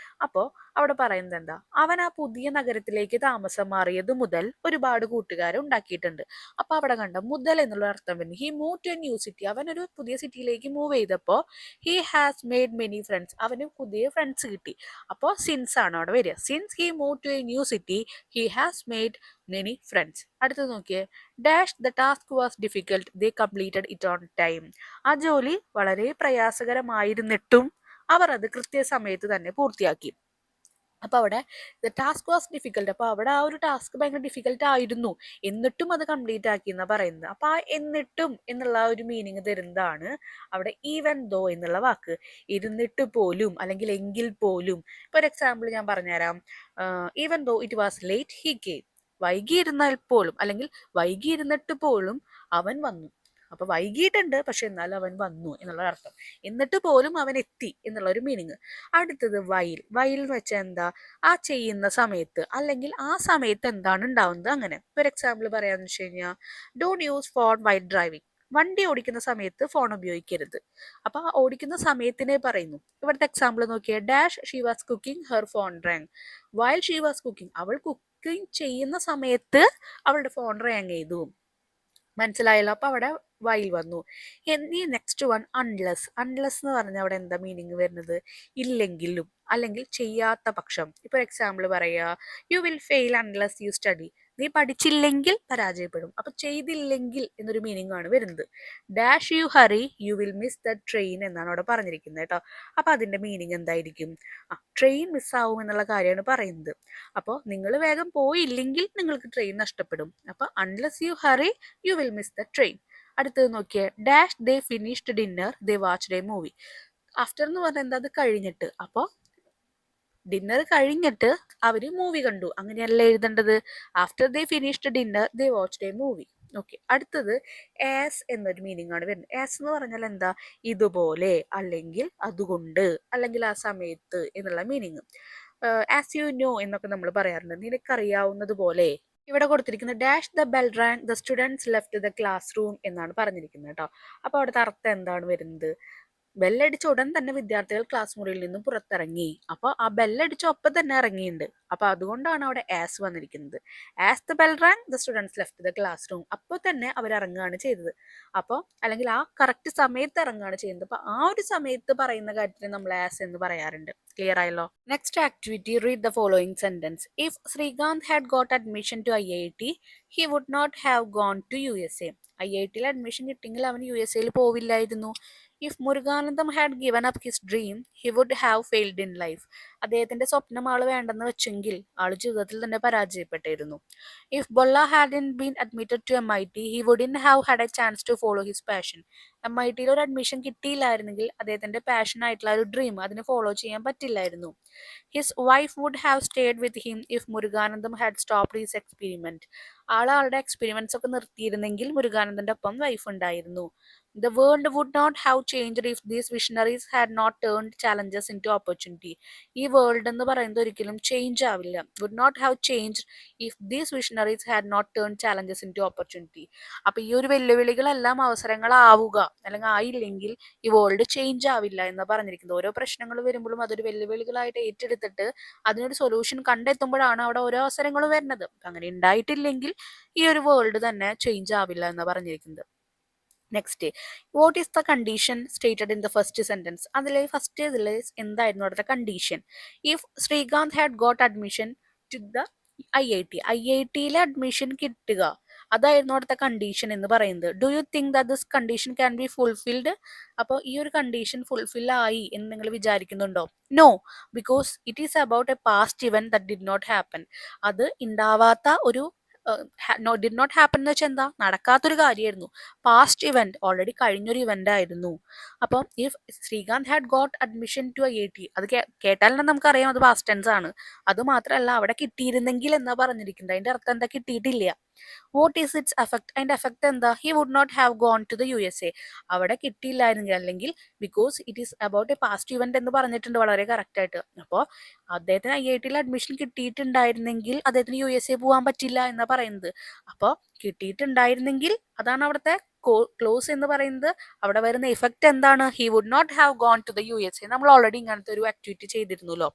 അപ്പോൾ അവിടെ പറയുന്നത് എന്താ? അവൻ ആ പുതിയ നഗരത്തിലേക്ക് താമസം മാറിയത് മുതൽ ഒരുപാട് കൂട്ടുകാരെ ഉണ്ടാക്കിയിട്ടുണ്ട്. അപ്പൊ അവിടെ കണ്ട മുതൽ എന്നുള്ള അർത്ഥം വരുന്നു. He move to a new city. അവൻ ഒരു പുതിയ സിറ്റിയിലേക്ക് മൂവ് ചെയ്തപ്പോൾ he has made many friends. അവന് പുതിയ ഫ്രണ്ട്സ് കിട്ടി. അപ്പോൾ സിൻസ് ആണ് അവിടെ വരിക. Since he move to a new city he has made many friends. അടുത്ത് നോക്കിയേ, dash the task was difficult they completed it on time. ആ ജോലി വളരെ പ്രയാസകരമായിരുന്നിട്ടും അവർ അത് കൃത്യസമയത്ത് തന്നെ പൂർത്തിയാക്കി. അപ്പോൾ അവിടെ ദ ടാസ്ക് വാസ് ഡിഫിക്കൽട്ട്. അപ്പോൾ അവിടെ ആ ഒരു ടാസ്ക് ഭയങ്കര ഡിഫിക്കൽട്ട് ആയിരുന്നു, എന്നിട്ടും അത് കംപ്ലീറ്റ് ആക്കി എന്നാണ് പറയുന്നത്. അപ്പോൾ ആ എന്നിട്ടും എന്നുള്ള ഒരു മീനിങ് തരുന്നതാണ് അവിടെ ഈവൻ ദോ എന്നുള്ള വാക്ക്. ഇരുന്നിട്ട് പോലും അല്ലെങ്കിൽ എങ്കിൽ പോലും. ഇപ്പോൾ ഒരു എക്സാമ്പിൾ ഞാൻ പറഞ്ഞുതരാം. Even though it was late he came. വൈകിയിരുന്നാൽ പോലും അല്ലെങ്കിൽ വൈകിയിരുന്നിട്ട് പോലും അവൻ വന്നു. അപ്പൊ വൈകിട്ടുണ്ട്, പക്ഷെ എന്നാലും അവൻ വന്നു എന്നുള്ള അർത്ഥം. എന്നിട്ട് പോലും അവൻ എത്തി എന്നുള്ള ഒരു മീനിങ്. അടുത്തത് വൈൽ. വൈൽ എന്ന് വെച്ചാൽ എന്താ? ആ ചെയ്യുന്ന സമയത്ത് അല്ലെങ്കിൽ ആ സമയത്ത് എന്താണ് ഉണ്ടാവുന്നത്, അങ്ങനെ. ഒരു എക്സാമ്പിൾ പറയാന്ന് വെച്ച് കഴിഞ്ഞാൽ don't use phone while driving. വണ്ടി ഓടിക്കുന്ന സമയത്ത് ഫോൺ ഉപയോഗിക്കരുത്. അപ്പൊ ആ ഓടിക്കുന്ന സമയത്തിനെ പറയുന്നു. ഇവിടുത്തെ എക്സാമ്പിൾ നോക്കിയാൽ dash she was cooking her phone rang while she was cooking. അവൾ കുക്കിംഗ് ചെയ്യുന്ന സമയത്ത് അവളുടെ ഫോൺ റാങ് ചെയ്തു. മനസ്സിലായല്ലോ? അപ്പൊ അവിടെ വൈൽ വന്നു. ഇനി നെക്സ്റ്റ് വൺ അൺലെസ്. അൺലെസ് എന്ന് പറഞ്ഞാൽ അവിടെ എന്താ മീനിങ് വരുന്നത്? ഇല്ലെങ്കിലും അല്ലെങ്കിൽ ചെയ്യാത്ത പക്ഷം. ഇപ്പൊ എക്സാമ്പിൾ പറയാ, you will fail unless you study. നീ പഠിച്ചില്ലെങ്കിൽ പരാജയപ്പെടും. അപ്പൊ ചെയ്തില്ലെങ്കിൽ എന്നൊരു മീനിങ് ആണ് വരുന്നത്. Dash you hurry you will miss the train എന്നാണ് അവിടെ പറഞ്ഞിരിക്കുന്നത് കേട്ടോ. അപ്പൊ അതിന്റെ മീനിങ് എന്തായിരിക്കും? ട്രെയിൻ മിസ്സാവും എന്നുള്ള കാര്യമാണ് പറയുന്നത്. അപ്പോൾ നിങ്ങൾ വേഗം പോയില്ലെങ്കിൽ നിങ്ങൾക്ക് ട്രെയിൻ നഷ്ടപ്പെടും. അപ്പൊ unless you hurry you will miss the train. അടുത്തത് നോക്കിയേ, dash they finished dinner they watched A movie. After എന്ന് പറഞ്ഞാൽ എന്താ? അത് കഴിഞ്ഞിട്ട്. അപ്പോൾ ഡിന്നർ കഴിഞ്ഞിട്ട് അവര് മൂവി കണ്ടു, അങ്ങനെയല്ല എഴുതേണ്ടത്. After they finished dinner they watched A movie. Okay. അടുത്തത് ആസ് എന്നൊരു മീനിങ് ആണ് വരുന്നത്. ആസ് എന്ന് പറഞ്ഞാൽ എന്താ? ഇതുപോലെ, അല്ലെങ്കിൽ അതുകൊണ്ട്, അല്ലെങ്കിൽ ആ സമയത്ത് എന്നുള്ള മീനിങ്. ആസ് യു നോ എന്നൊക്കെ നമ്മൾ പറയാറുണ്ട്. നിനക്കറിയാവുന്നത് പോലെ. ഇവിടെ കൊടുത്തിരിക്കുന്നത് dash the bell rang the students left the classroom എന്നാണ് പറഞ്ഞിരിക്കുന്നത് കേട്ടോ. അപ്പോൾ അവിടുത്തെ അർത്ഥം എന്താണ് വരുന്നത്? ബെല്ലടിച്ച ഉടൻ തന്നെ വിദ്യാർത്ഥികൾ ക്ലാസ് മുറിയിൽ നിന്നും പുറത്തിറങ്ങി. അപ്പോൾ ആ ബെല്ലടിച്ച ഒപ്പം തന്നെ ഇറങ്ങിയിട്ടുണ്ട്. അപ്പൊ അതുകൊണ്ടാണ് അവിടെ ആസ് വന്നിരിക്കുന്നത്. As the bell rang the students left the classroom. അപ്പോൾ തന്നെ അവർ ഇറങ്ങുകയാണ് ചെയ്തത്. അപ്പോൾ അല്ലെങ്കിൽ ആ കറക്റ്റ് സമയത്ത് ഇറങ്ങുകയാണ് ചെയ്യുന്നത്. അപ്പൊ ആ ഒരു സമയത്ത് പറയുന്ന കാര്യത്തിന് നമ്മൾ ആസ് എന്ന് പറയാറുണ്ട്. ക്ലിയർ ആയല്ലോ? Next activity, read the following sentence. If Srikanth had got admission to IIT he would not have gone to USA. IITയിൽ അഡ്മിഷൻ കിട്ടിയെങ്കിൽ അവൻ USA പോവില്ലായിരുന്നു. If Muruganandam had given up his dream he would have failed in life. അദ്ദേഹത്തിന്റെ സ്വപ്നം ആള് വേണ്ടെന്ന് വെച്ചെങ്കിൽ ആള് ജീവിതത്തിൽ തന്നെ പരാജയപ്പെട്ടിരുന്നു. If Bolla hadn't been admitted to MIT he wouldn't have had a chance to follow his passion. MITയിൽ ഒരു അഡ്മിഷൻ കിട്ടിയില്ലായിരുന്നെങ്കിൽ അദ്ദേഹത്തിന്റെ പാഷൻ ആയിട്ടുള്ള ഒരു ഡ്രീം അതിന് ഫോളോ ചെയ്യാൻ പറ്റില്ലായിരുന്നു. His wife would have stayed with him if Muruganandam had stopped his experiment. ആളുടെ എക്സ്പെരിമെന്റ്സ് ഒക്കെ നിർത്തിയിരുന്നെങ്കിൽ മുരുകാനന്ദന്റെ ഒപ്പം വൈഫ് ഉണ്ടായിരുന്നു. The world would not have changed if these visionaries had not turned challenges into opportunity. ഈ വേൾഡ് എന്ന് പറയുന്നത് ഒരിക്കലും ചേഞ്ച് ആവില്ല. Would not have changed if these visionaries had not turned challenges into opportunity. അപ്പൊ ഈ ഒരു വെല്ലുവിളികളെല്ലാം അവസരങ്ങളാവുക അല്ലെങ്കിൽ ആയില്ലെങ്കിൽ ഈ വേൾഡ് ചേഞ്ച് ആവില്ല എന്ന് പറഞ്ഞിരിക്കുന്നത്. ഓരോ പ്രശ്നങ്ങൾ വരുമ്പോഴും അതൊരു വെല്ലുവിളികളായിട്ട് ഏറ്റെടുത്തിട്ട് അതിനൊരു സൊല്യൂഷൻ കണ്ടെത്തുമ്പോഴാണ് അവിടെ ഓരോ അവസരങ്ങൾ വരുന്നത്. അങ്ങനെ ഉണ്ടായിട്ടില്ലെങ്കിൽ ഈ ഒരു വേൾഡ് തന്നെ ചേഞ്ച് ആവില്ല എന്ന് പറഞ്ഞിരിക്കുന്നത്. Next, what is the condition stated in the first sentence. അതിലെ ഫസ്റ്റ് ഇതിൽ എന്തായിരുന്നു അവിടുത്തെ condition? If Srikanth had got admission to the IIT admission കിട്ടുക, അതായിരുന്നു അവിടുത്തെ കണ്ടീഷൻ എന്ന് പറയുന്നത്. Do you think that this condition can be fulfilled? അപ്പോൾ ഈ ഒരു കണ്ടീഷൻ ഫുൾഫിൽ ആയി എന്ന് നിങ്ങൾ വിചാരിക്കുന്നുണ്ടോ? No, because it is about a past event that did not happen. അത് ഉണ്ടാവാത്ത ഒരു ഡിഡ് നോട്ട് ഹാപ്പൻ എന്ന് വെച്ചാൽ എന്താ, നടക്കാത്തൊരു കാര്യമായിരുന്നു. പാസ്റ്റ് ഇവന്റ്, ഓൾറെഡി കഴിഞ്ഞൊരു ഇവന്റ് ആയിരുന്നു. അപ്പം if Srikanth had got admission to IIT, അത് കേട്ടാൽ തന്നെ നമുക്കറിയാം അത് പാസ്റ്റ് ടെൻസ് ആണ്. അത് മാത്രമല്ല അവിടെ കിട്ടിയിരുന്നെങ്കിൽ എന്നാ പറഞ്ഞിരിക്കുന്നത്. അതിന്റെ അർത്ഥം എന്താ, കിട്ടിയിട്ടില്ല. What is its effect? അതിന്റെ എഫക്ട് എന്താ? He would not have gone to the USA. അവിടെ കിട്ടിയില്ലായിരുന്നെങ്കിൽ, അല്ലെങ്കിൽ because it is about a past event എന്ന് പറഞ്ഞിട്ടുണ്ട് വളരെ കറക്റ്റ് ആയിട്ട്. അപ്പോൾ അദ്ദേഹത്തിന് IIT അഡ്മിഷൻ കിട്ടിയിട്ടുണ്ടായിരുന്നെങ്കിൽ അദ്ദേഹത്തിന് USA പോകാൻ പറ്റില്ല എന്നാ പറയുന്നത്. അപ്പോൾ കിട്ടിയിട്ടുണ്ടായിരുന്നെങ്കിൽ അതാണ് അവിടുത്തെ ക്ലോസ് എന്ന് പറയുന്നത്. അവിടെ വരുന്ന ഇഫക്റ്റ് എന്താണ്? He would not have gone to the USA. നമ്മൾ ഓൾറെഡി ഇങ്ങനത്തെ ഒരു ആക്ടിവിറ്റി ചെയ്തിരുന്നല്ലോ.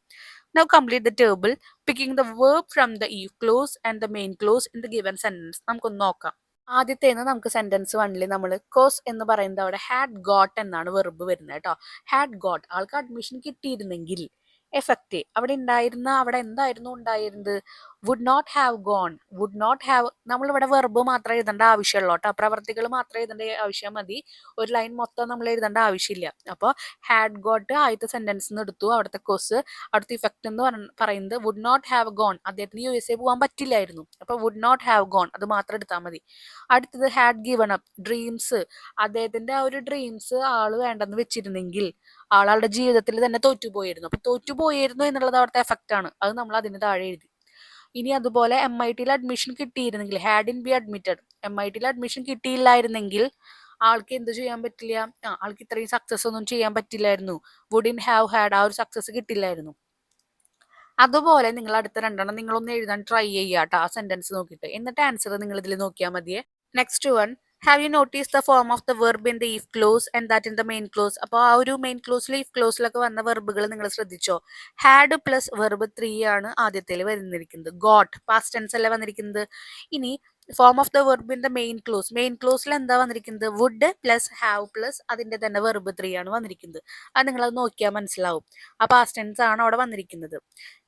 Now complete the table picking the verb from the if clause and the main clause in the given sentence. നമുക്കൊന്ന് നോക്കാം. ആദ്യത്തേന്ന് നമുക്ക് സെന്റൻസ് 1 നമ്മൾ കോസ് എന്ന് പറയുന്നത് അവിടെ ഹാഡ് ഗോട്ട് എന്നാണ് വെർബ് വരുന്നത് കേട്ടോ. ഹാഡ് ഗോട്ട്, ആൾക്ക് അഡ്മിഷൻ കിട്ടിയിരുന്നെങ്കിൽ. എഫക്റ്റ്, അവിടെ ഉണ്ടായിരുന്ന, അവിടെ എന്തായിരുന്നു ഉണ്ടായിരുന്നത്? Would not have gone. Would not have, നമ്മളിവിടെ വെർബ് മാത്രമേ എഴുതേണ്ട ആവശ്യമുള്ളൂ കേട്ടോ. പ്രവർത്തികൾ മാത്രമേ എഴുതേണ്ട ആവശ്യം മതി. ഒരു ലൈൻ മൊത്തം നമ്മൾ എഴുതേണ്ട ആവശ്യമില്ല. അപ്പോൾ ഹാഡ് ഗോട്ട് ആദ്യത്തെ സെന്റൻസ് എടുത്തു, അവിടുത്തെ കോസ്. അടുത്ത ഇഫക്റ്റ് എന്ന് പറയുന്നത് വുഡ് നോട്ട് ഹാവ് ഗോൺ, അദ്ദേഹത്തിന് USA പോകാൻ പറ്റില്ലായിരുന്നു. അപ്പോൾ വുഡ് നോട്ട് ഹാവ് ഗോൺ അത് മാത്രം എടുത്താൽ മതി. അടുത്തത് ഹാഡ് ഗിവൺ അപ്പ്, ഡ്രീംസ്. അദ്ദേഹത്തിന്റെ ആ ഒരു ഡ്രീംസ് ആള് വേണ്ടെന്ന് വെച്ചിരുന്നെങ്കിൽ ആളുടെ ജീവിതത്തിൽ തന്നെ തോറ്റുപോയിരുന്നു. അപ്പൊ തോറ്റുപോയിരുന്നു എന്നുള്ളത് അവിടുത്തെ എഫക്റ്റ് ആണ്. അത് നമ്മൾ അതിന് താഴെ എഴുതി. ഇനി അതുപോലെ MIT അഡ്മിഷൻ കിട്ടിയിരുന്നെങ്കിൽ, hadn't be admitted, MIT admission കിട്ടിയില്ലായിരുന്നെങ്കിൽ ആൾക്ക് എന്ത് ചെയ്യാൻ പറ്റില്ല? ആൾക്ക് ഇത്രയും സക്സസ് ഒന്നും ചെയ്യാൻ പറ്റില്ലായിരുന്നു. വുഡിൻ ഹാവ് ഹാഡ്, ആ ഒരു സക്സസ് കിട്ടില്ലായിരുന്നു. അതുപോലെ നിങ്ങൾ അടുത്ത രണ്ടെണ്ണം നിങ്ങളൊന്ന് എഴുതാൻ ട്രൈ ചെയ്യാട്ടോ, ആ സെന്റൻസ് നോക്കിയിട്ട്. എന്നിട്ട് ആൻസർ നിങ്ങൾ ഇതിൽ നോക്കിയാൽ മതിയെ. Next one, have you notice the form of the verb in the if clause and that in the main clause. അപ്പോൾ ആ ഒരു മെയിൻ ക്ലോസിൽ ഇഫ് ക്ലോസിലൊക്കെ വന്ന വെർബുകൾ നിങ്ങൾ ശ്രദ്ധിച്ചോ? ഹാഡ് പ്ലസ് വെർബ് 3 ആണ് ആദ്യത്തിൽ വരുന്നിരിക്കുന്നത്. ഗോട്ട് പാസ്റ്റ് ടെൻസ് അല്ലേ വന്നിരിക്കുന്നത്. ഇനി form of the verb in the main clause, main ക്ലോസിൽ എന്താ വന്നിരിക്കുന്നത്? വുഡ് പ്ലസ് ഹാവ് പ്ലസ് അതിന്റെ തന്നെ വെർബ് 3 ആണ് വന്നിരിക്കുന്നത്. അത് നിങ്ങളത് നോക്കിയാൽ മനസ്സിലാവും. ആ പാസ്റ്റ് ടെൻസ് ആണ് അവിടെ വന്നിരിക്കുന്നത്.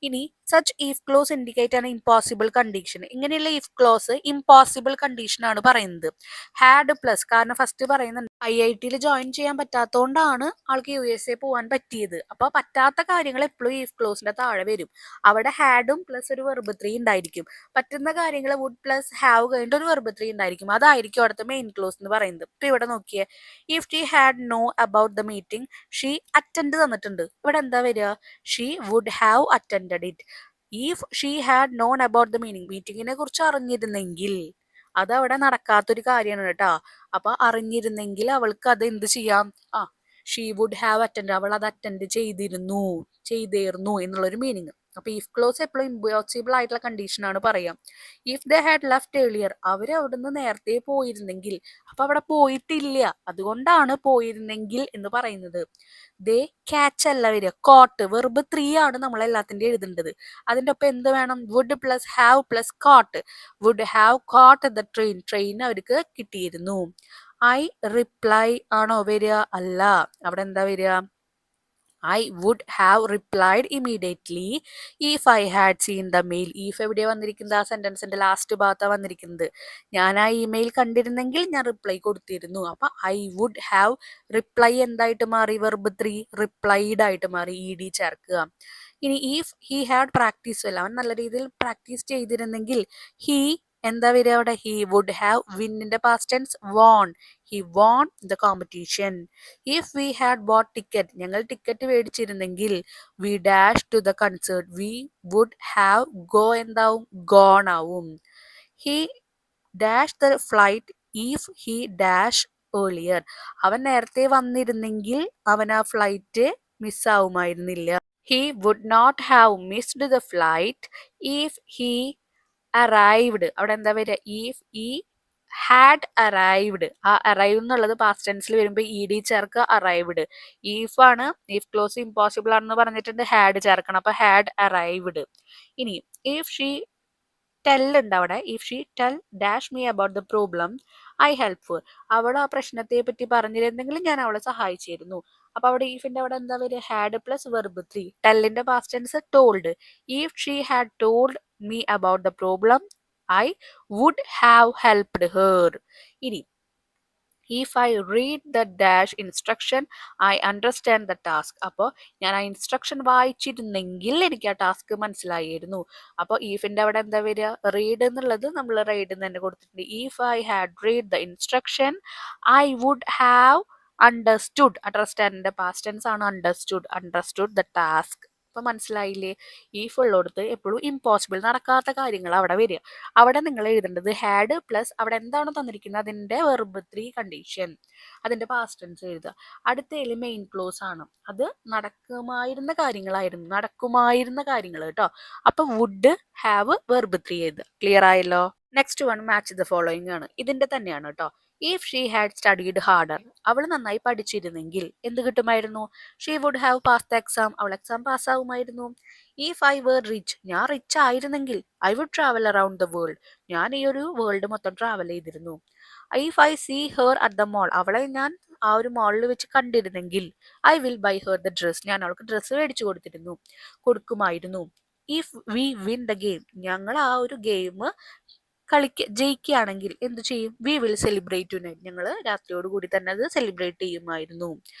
ഇനി സച്ച് ഇഫ് ക്ലോസ് ഇൻഡിക്കേറ്റ് ആണ് ഇമ്പോസിബിൾ കണ്ടീഷൻ. ഇങ്ങനെയുള്ള ഇഫ് ക്ലോസ് ഇമ്പോസിബിൾ കണ്ടീഷൻ ആണ് പറയുന്നത്. ഹാഡ് പ്ലസ്, കാരണം ഫസ്റ്റ് പറയുന്നുണ്ട് IIT ജോയിൻ ചെയ്യാൻ പറ്റാത്തതുകൊണ്ടാണ് ആൾക്ക് USA പോകാൻ പറ്റിയത്. അപ്പൊ പറ്റാത്ത കാര്യങ്ങൾ എപ്പോഴും ഇഫ് ക്ലോസിന്റെ താഴെ വരും. അവിടെ ഹാഡും പ്ലസ് ഒരു വെർബ് 3 ഉണ്ടായിരിക്കും. പറ്റുന്ന കാര്യങ്ങൾ വുഡ് പ്ലസ് ഹാവ് കഴിഞ്ഞിട്ട് ഒരു വെർബ് 3 ഉണ്ടായിരിക്കും. അതായിരിക്കും അവിടുത്തെ മെയിൻ ക്ലോസ് എന്ന് പറയുന്നത്. ഇപ്പൊ ഇവിടെ നോക്കിയേ, if she had know about the meeting she attend തന്നിട്ടുണ്ട്. ഇവിടെ എന്താ വരിക? She would have attended it. If she had known about the മീറ്റിങ്ങിനെ കുറിച്ച് അറിഞ്ഞിരുന്നെങ്കിൽ, അതവിടെ നടക്കാത്തൊരു കാര്യമാണ് കേട്ടോ. അപ്പൊ അറിഞ്ഞിരുന്നെങ്കിൽ അവൾക്ക് അത് എന്ത് ചെയ്യാം? ഷീ വുഡ് ഹാവ് അറ്റൻഡ്, അവൾ അത് അറ്റൻഡ് ചെയ്തേർന്നു എന്നുള്ളൊരു മീനിങ്. അപ്പൊ ഇഫ് ക്ലോസ് എപ്പോഴും ഇമ്പോസിബിൾ ആയിട്ടുള്ള കണ്ടീഷൻ ആണ് പറയാം. If they had left earlier, അവർ അവിടുന്ന് നേരത്തെ പോയിരുന്നെങ്കിൽ. അപ്പൊ അവിടെ പോയിട്ടില്ല, അതുകൊണ്ടാണ് പോയിരുന്നെങ്കിൽ എന്ന് പറയുന്നത്. ദേ ക്യാച്ച് അല്ല വരിക, കോട്ട്. വെർബ് 3 ആണ് നമ്മൾ എല്ലാത്തിന്റെ എഴുതേണ്ടത്. അതിന്റെ ഒപ്പം എന്ത് വേണം? Would plus have plus got. Would have got the train അവർക്ക് കിട്ടിയിരുന്നു. ഐ റിപ്ലൈ ആണോ വരിക? അല്ല, അവിടെ എന്താ വരിക? I would have replied immediately if I had seen the mail. if എവിടെയാ വന്നിരിക്കുന്നത്? ആ സെന്റൻസിന്റെ ലാസ്റ്റ് ഭാഗത്താണ് വന്നിരിക്കുന്നത്. ഞാൻ ആ ഇമെയിൽ കണ്ടിരുന്നെങ്കിൽ ഞാൻ റിപ്ലൈ കൊടുത്തിരുന്നു. അപ്പൊ ഐ വുഡ് ഹാവ് റിപ്ലൈ എന്തായിട്ട് മാറി? വെർബ് 3 റിപ്ലൈഡ് ആയിട്ട് മാറി, ഇ ഡി ചേർക്കുക. ഇനി if he had practise well, അവൻ നല്ല രീതിയിൽ പ്രാക്ടീസ് ചെയ്തിരുന്നെങ്കിൽ ഹി എന്താ വരിക അവിടെ? ഹി വുഡ് ഹാവ് വിന്നിന്റെ past tense won. He won the competition. If we had bought ticket, ഞങ്ങൾ ടിക്കറ്റ് മേടിച്ചിരുന്നെങ്കിൽ we dash to the concert. We would have go എന്താവും? ഗോൺ ആവും. He dash the flight if he dash earlier. അവൻ നേരത്തെ വന്നിരുന്നെങ്കിൽ അവൻ ആ ഫ്ലൈറ്റ് മിസ്സാവുമായിരുന്നില്ല. He would not have missed the flight if he arrived. അവിടെ എന്താ വരിക? ഇഫ് ഈ ഹാഡ് അറൈവ്ഡ്. ആ അറൈവ് എന്നുള്ളത് പാസ്റ്റ് ടെൻസിൽ വരുമ്പോൾ ഇ ഡി ചേർക്കുക, അറൈവ്ഡ്. ഈഫ് ആണ്, ഇഫ് ക്ലോസ് ഇമ്പോസിബിൾ ആണെന്ന് പറഞ്ഞിട്ടുണ്ട്, ഹാഡ് ചേർക്കണം. അപ്പൊ ഹാഡ് അറൈവ്ഡ്. ഇനി ഇഫ് ഷീ ടെൽ ഉണ്ട് അവിടെ. If she tell dash me about the problem I help Har. അവൾ ആ പ്രശ്നത്തെ പറ്റി പറഞ്ഞിരുന്നെങ്കിൽ ഞാൻ അവളെ സഹായിച്ചിരുന്നു. അപ്പൊ അവിടെ ഈഫിന്റെ അവിടെ എന്താ വരിക? Had plus verb 3. ടെല്ലിന്റെ past tense told. If she had told me about the problem I would have helped her. ഇനി if I read the dash instruction I understand the task. അപ്പോൾ ഞാൻ ആ ഇൻസ്ട്രക്ഷൻ വായിച്ചിരുന്നെങ്കിൽ എനിക്ക് ആ ടാസ്ക് മനസ്സിലായിരുന്നു. അപ്പോൾ ഈഫിന്റെ അവിടെ എന്താ വരിക? റീഡ് എന്നുള്ളത് നമ്മൾ റീഡ് എന്ന് തന്നെ കൊടുത്തിട്ടുണ്ട്. If I had read the instruction I would have understood. അണ്ടർസ്റ്റാൻഡിന്റെ പാസ്റ്റ് ടെൻസ് ആണ് അണ്ടർസ്റ്റുഡ്. Understood the task. അപ്പൊ മനസ്സിലായില്ലേ? ഈഫ് ഉള്ളിടത്ത് എപ്പോഴും ഇമ്പോസിബിൾ, നടക്കാത്ത കാര്യങ്ങൾ അവിടെ വരിക. അവിടെ നിങ്ങൾ എഴുതേണ്ടത് ഹാഡ് പ്ലസ് അവിടെ എന്താണ് തന്നിരിക്കുന്നത് അതിന്റെ വെർബ് 3 കണ്ടീഷൻ, അതിന്റെ പാസ്റ്റ് ടെൻസ് എഴുതുക. അടുത്തതിൽ മെയിൻ ക്ലോസ് ആണ്. അത് നടക്കുമായിരുന്ന കാര്യങ്ങൾ കേട്ടോ. അപ്പൊ വുഡ് ഹാവ് വെർബ് 3 എഴുതുക. ക്ലിയർ ആയല്ലോ? Next one match the following ആണ്. ഇതിന്റെ തന്നെയാണ് കേട്ടോ. If she had studied harder. അവൾ നന്നായി പഠിച്ചിരുന്നെങ്കിൽ എന്ത് കിട്ടുമായിരുന്നു? She would have pass the exam. അവൾ എക്സാം പാസ്സാവുമായിരുന്നു. If I were rich. ഞാൻ റിച്ച് ആയിരുന്നെങ്കിൽ I would travel around the world. ഞാൻ ഈ ഒരു വേൾഡ് മൊത്തം ട്രാവൽ ചെയ്തിരുന്നു. If I see her at the mall. അവളെ ഞാൻ ആ ഒരു മോളിൽ വെച്ച് കണ്ടിരുന്നെങ്കിൽ I will buy her the dress. ഞാൻ അവൾക്ക് ഡ്രസ്സ് മേടിച്ചു കൊടുക്കുമായിരുന്നു. If we win the game. ഞങ്ങൾ ആ ഒരു ഗെയിം ജയിക്കുകയാണെങ്കിൽ എന്ത് ചെയ്യും? We will celebrate tonight. ഞങ്ങൾ രാത്രിയോട് കൂടി തന്നെ അത് സെലിബ്രേറ്റ് ചെയ്യുമായിരുന്നു,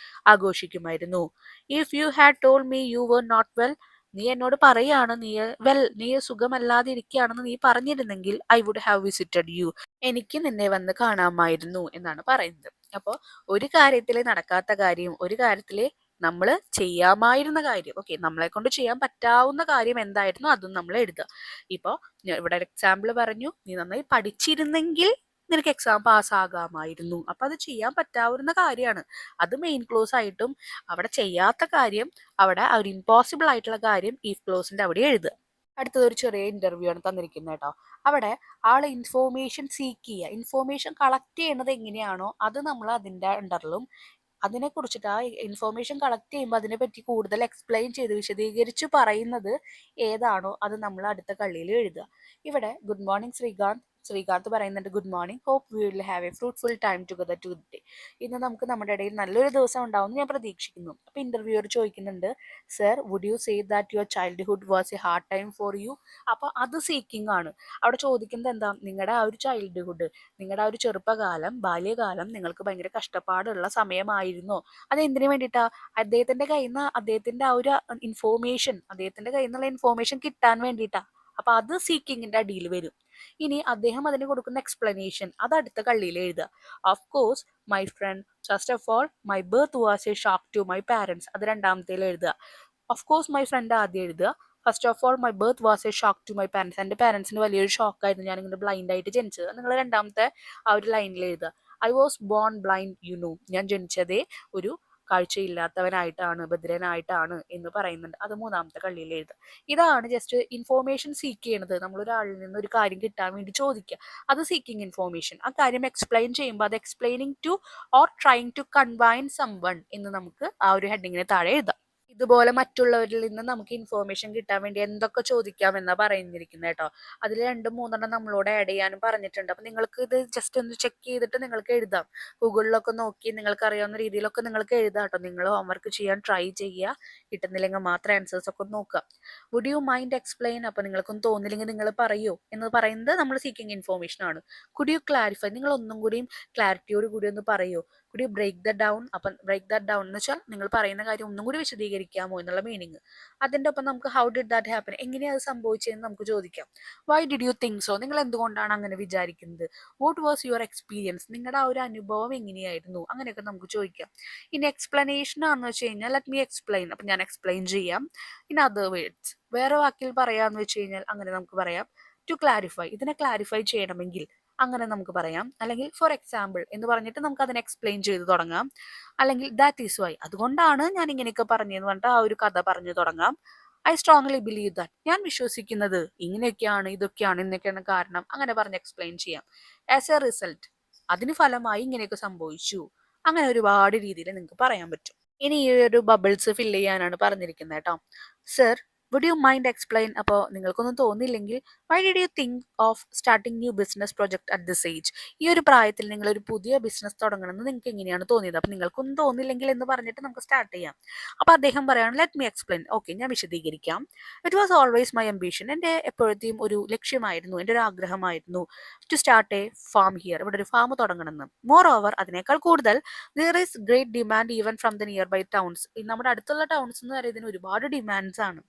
ആഘോഷിക്കുമായിരുന്നു. If you had told me you were not well. നീ എന്നോട് പറയാണ് നീ സുഖമല്ലാതെ ഇരിക്കുകയാണെന്ന് നീ പറഞ്ഞിരുന്നെങ്കിൽ I would have visited you. എനിക്ക് നിന്നെ വന്ന് കാണാമായിരുന്നു എന്നാണ് പറയുന്നത്. അപ്പോൾ ഒരു കാര്യത്തിലെ നടക്കാത്ത കാര്യം, ഒരു കാര്യത്തിലെ നമ്മൾ ചെയ്യാമായിരുന്ന കാര്യം, ഓക്കെ, നമ്മളെ കൊണ്ട് ചെയ്യാൻ പറ്റാവുന്ന കാര്യം എന്തായിരുന്നു അതും നമ്മൾ എഴുതുക. ഇപ്പോൾ ഇവിടെ ഒരു എക്സാമ്പിൾ പറഞ്ഞു, നീ നന്നായി പഠിച്ചിരുന്നെങ്കിൽ നിനക്ക് എക്സാം പാസ്സാകാമായിരുന്നു. അപ്പൊ അത് ചെയ്യാൻ പറ്റാവുന്ന കാര്യമാണ്. അത് മെയിൻ ക്ലോസ് ആയിട്ടും അവിടെ ചെയ്യാത്ത കാര്യം, അവിടെ ഒരു ഇമ്പോസിബിൾ ആയിട്ടുള്ള കാര്യം ഈഫ് ക്ലോസിന്റെ അവിടെ എഴുതുക. അടുത്തത് ഒരു ചെറിയ ഇന്റർവ്യൂ ആണ് തന്നിരിക്കുന്നത് കേട്ടോ. അവിടെ ആള് ഇൻഫോർമേഷൻ സീക്ക് ചെയ്യുക. ഇൻഫോർമേഷൻ കളക്ട് ചെയ്യുന്നത് എങ്ങനെയാണോ അത് നമ്മൾ അതിൻ്റെ അണ്ടറിലും അതിനെ കുറിച്ചിട്ട് ആ ഇൻഫോർമേഷൻ കളക്ട് ചെയ്യുമ്പോൾ അതിനെപ്പറ്റി കൂടുതൽ എക്സ്പ്ലെയിൻ ചെയ്ത് വിശദീകരിച്ച് പറയുന്നത് ഏതാണോ അത് നമ്മൾ അടുത്ത കള്ളിയിൽ എഴുതുക. ഇവിടെ ഗുഡ് മോർണിംഗ് ശ്രീകാന്ത് പറയുന്നുണ്ട്, good morning, hope we will have a fruitful time together today. ഇന്ന് നമുക്ക് നമ്മുടെ ഇടയിൽ നല്ലൊരു ദിവസം ഉണ്ടാവുമെന്ന് ഞാൻ പ്രതീക്ഷിക്കുന്നു. അപ്പോൾ ഇന്റർവ്യൂവർ ചോദിക്കുന്നുണ്ട്, sir would you say that your childhood was a hard time for you. അപ്പോൾ അത് സീക്കിംഗ് ആണ്. അവിടെ ചോദിക്കുന്നത് എന്താ? നിങ്ങളുടെ ആ ഒരു ചൈൽഡ്ഹുഡ്, നിങ്ങളുടെ ആ ഒരു ചെറുപ്പകാലം, ബാല്യകാലം നിങ്ങൾക്ക് ഭയങ്കര കഷ്ടപ്പാടുള്ള സമയമായിരുന്നോ? അത് എന്തിനു വേണ്ടിയിട്ടാ? അദ്ദേഹത്തിന്റെ കയ്യിൽ നിന്ന് അദ്ദേഹത്തിന്റെ ആ ഒരു അദ്ദേഹത്തിന്റെ കയ്യിൽ നിന്നുള്ള ഇൻഫോർമേഷൻ കിട്ടാൻ വേണ്ടിയിട്ടാ. അപ്പൊ അത് സീക്കിങ്ങിന്റെ അടിയിൽ വരും. ഇനി അദ്ദേഹം അതിന് കൊടുക്കുന്ന എക്സ്പ്ലനേഷൻ അത് അടുത്ത കള്ളിയിൽ എഴുതുക. Of course my friend, first of all my birth was a shock to my parents. അത് രണ്ടാമത്തേൽ എഴുതുക. ഓഫ് കോഴ്സ് മൈ ഫ്രണ്ട് ആദ്യം എഴുതുക. First of all my birth was a shock to my parents. എൻ്റെ പാരൻസിന് വലിയൊരു ഷോക്കായിരുന്നു ഞാൻ ഇങ്ങനെ ബ്ലൈൻഡ് ആയിട്ട് ജനിച്ചത്. നിങ്ങൾ രണ്ടാമത്തെ ആ ഒരു ലൈനിൽ എഴുതുക. I was born blind you know. ഞാൻ ജനിച്ചതേ ഒരു കാഴ്ചയില്ലാത്തവനായിട്ടാണ്, ബധിരനായിട്ടാണ് എന്ന് പറയുന്നുണ്ട്. അത് മൂന്നാമത്തെ കള്ളിയിൽ എഴുതുക. ഇതാണ് ജസ്റ്റ് ഇൻഫോർമേഷൻ സീക്ക് ചെയ്യണത്. നമ്മളൊരാളിൽ നിന്ന് ഒരു കാര്യം കിട്ടാൻ വേണ്ടി ചോദിക്കുക. അത് സീക്കിംഗ് ഇൻഫോർമേഷൻ. ആ കാര്യം എക്സ്പ്ലെയിൻ ചെയ്യുമ്പോൾ അത് explaining to or trying to convince someone എന്ന് നമുക്ക് ആ ഒരു ഹെഡിങ്ങിന് താഴെ എഴുതാം. ഇതുപോലെ മറ്റുള്ളവരിൽ നിന്ന് നമുക്ക് ഇൻഫോർമേഷൻ കിട്ടാൻ വേണ്ടി എന്തൊക്കെ ചോദിക്കാമെന്നാ പറഞ്ഞിരിക്കുന്നത് കേട്ടോ. അതിൽ 2-3 നമ്മളോട് ആഡ് ചെയ്യാനും പറഞ്ഞിട്ടുണ്ട്. അപ്പം നിങ്ങൾക്ക് ഇത് ജസ്റ്റ് ഒന്ന് ചെക്ക് ചെയ്തിട്ട് നിങ്ങൾക്ക് എഴുതാം. ഗൂഗിളിലൊക്കെ നോക്കി നിങ്ങൾക്ക് അറിയാവുന്ന രീതിയിലൊക്കെ നിങ്ങൾക്ക് എഴുതാം കേട്ടോ. നിങ്ങൾ ഹോംവർക്ക് ചെയ്യാൻ ട്രൈ ചെയ്യുക. കിട്ടുന്നില്ലെങ്കിൽ മാത്രം ആൻസേഴ്സ് ഒക്കെ നോക്കുക. Would you mind explain? അപ്പോൾ നിങ്ങൾക്കൊന്നും തോന്നില്ലെങ്കിൽ നിങ്ങൾ പറയൂ എന്ന് പറയുന്നത് നമ്മൾ സീക്കിംഗ് ഇൻഫോർമേഷൻ ആണ്. Could you clarify? നിങ്ങൾ ഒന്നും കൂടിയും ക്ലാരിറ്റിയോട് കൂടി ഒന്ന് പറയൂ. Could you break the down? അപ്പം ബ്രേക്ക് ദ ഡൗൺ എന്ന് വെച്ചാൽ നിങ്ങൾ പറയുന്ന കാര്യം ഒന്നും കൂടി വിശദീകരിക്കാമോ എന്നുള്ള മീനിങ്. അതിൻ്റെ ഒപ്പം നമുക്ക് ഹൗ ഡിഡ് ദാറ്റ് ഹാപ്പൻ, എങ്ങനെയാണ് അത് സംഭവിച്ചതെന്ന് നമുക്ക് ചോദിക്കാം. Y did you think so? നിങ്ങൾ എന്തുകൊണ്ടാണ് അങ്ങനെ വിചാരിക്കുന്നത്? What was your experience? നിങ്ങളുടെ ആ ഒരു അനുഭവം എങ്ങനെയായിരുന്നു? അങ്ങനെയൊക്കെ നമുക്ക് ചോദിക്കാം. ഇനി എക്സ്പ്ലനേഷൻ ആണെന്ന് വെച്ച് കഴിഞ്ഞാൽ ലെറ്റ് മീ എക്സ്പ്ലെയിൻ. അപ്പം ഞാൻ എക്സ്പ്ലെയിൻ ചെയ്യാം. ഇൻ അതർ വേർഡ്സ്, വേറെ വാക്കിൽ പറയാമെന്ന് വെച്ച് കഴിഞ്ഞാൽ അങ്ങനെ നമുക്ക് പറയാം. ടു ക്ലാരിഫൈ, ഇതിനെ ക്ലാരിഫൈ ചെയ്യണമെങ്കിൽ അങ്ങനെ നമുക്ക് പറയാം. അല്ലെങ്കിൽ ഫോർ എക്സാമ്പിൾ എന്ന് പറഞ്ഞിട്ട് നമുക്ക് അതിനെ എക്സ്പ്ലെയിൻ ചെയ്ത് തുടങ്ങാം. അല്ലെങ്കിൽ ദാറ്റ് ഈസ് വൈ, അതുകൊണ്ടാണ് ഞാൻ ഇങ്ങനെയൊക്കെ പറഞ്ഞതെന്ന് പറഞ്ഞിട്ട് ആ ഒരു കഥ പറഞ്ഞു തുടങ്ങാം. ഐ സ്ട്രോങ്ലി ബിലീവ് ദാറ്റ്, ഞാൻ വിശ്വസിക്കുന്നത് ഇങ്ങനെയൊക്കെയാണ്, ഇതൊക്കെയാണ്, ഇന്നൊക്കെയാണ് കാരണം, അങ്ങനെ പറഞ്ഞ് എക്സ്പ്ലെയിൻ ചെയ്യാം. ആസ് എ റിസൾട്ട്, അതിന് ഫലമായി ഇങ്ങനെയൊക്കെ സംഭവിച്ചു. അങ്ങനെ ഒരുപാട് രീതിയിൽ നിങ്ങൾക്ക് പറയാൻ പറ്റും. ഇനി ഈ ഒരു ബബിൾസ് ഫില്ല് ചെയ്യാനാണ് പറഞ്ഞിരിക്കുന്നത് കേട്ടോ. Sir, would you mind explain? അപ്പോൾ നിങ്ങൾക്കൊന്നും തോന്നിയില്ലെങ്കിൽ why did you think of starting new business project at this age? ഈ ഒരു പ്രായത്തിൽ നിങ്ങൾ ഒരു പുതിയ ബിസിനസ് തുടങ്ങണമെന്ന് നിങ്ങൾക്ക് എങ്ങനെയാണ് തോന്നിയത്? അപ്പം നിങ്ങൾക്കൊന്നും തോന്നിയില്ലെങ്കിൽ എന്ന് പറഞ്ഞിട്ട് നമുക്ക് സ്റ്റാർട്ട് ചെയ്യാം. അപ്പോൾ അദ്ദേഹം പറയാണ് ലെറ്റ് മീ എക്സ്പ്ലെയിൻ. ഓക്കെ, ഞാൻ വിശദീകരിക്കാം. It was always my ambition, എൻ്റെ എപ്പോഴത്തെയും ഒരു ലക്ഷ്യമായിരുന്നു, എൻ്റെ ഒരു ആഗ്രഹമായിരുന്നു to start a farm here, ഇവിടെ ഒരു ഫാം തുടങ്ങണമെന്ന്. മോർ ഓവർ, അതിനേക്കാൾ കൂടുതൽ there is great demand even from the nearby towns. നമ്മുടെ അടുത്തുള്ള ടൗൺസ് എന്ന് പറയുന്നത് ഇതിന് ഒരുപാട് ഡിമാൻഡ്സ് ആണ്.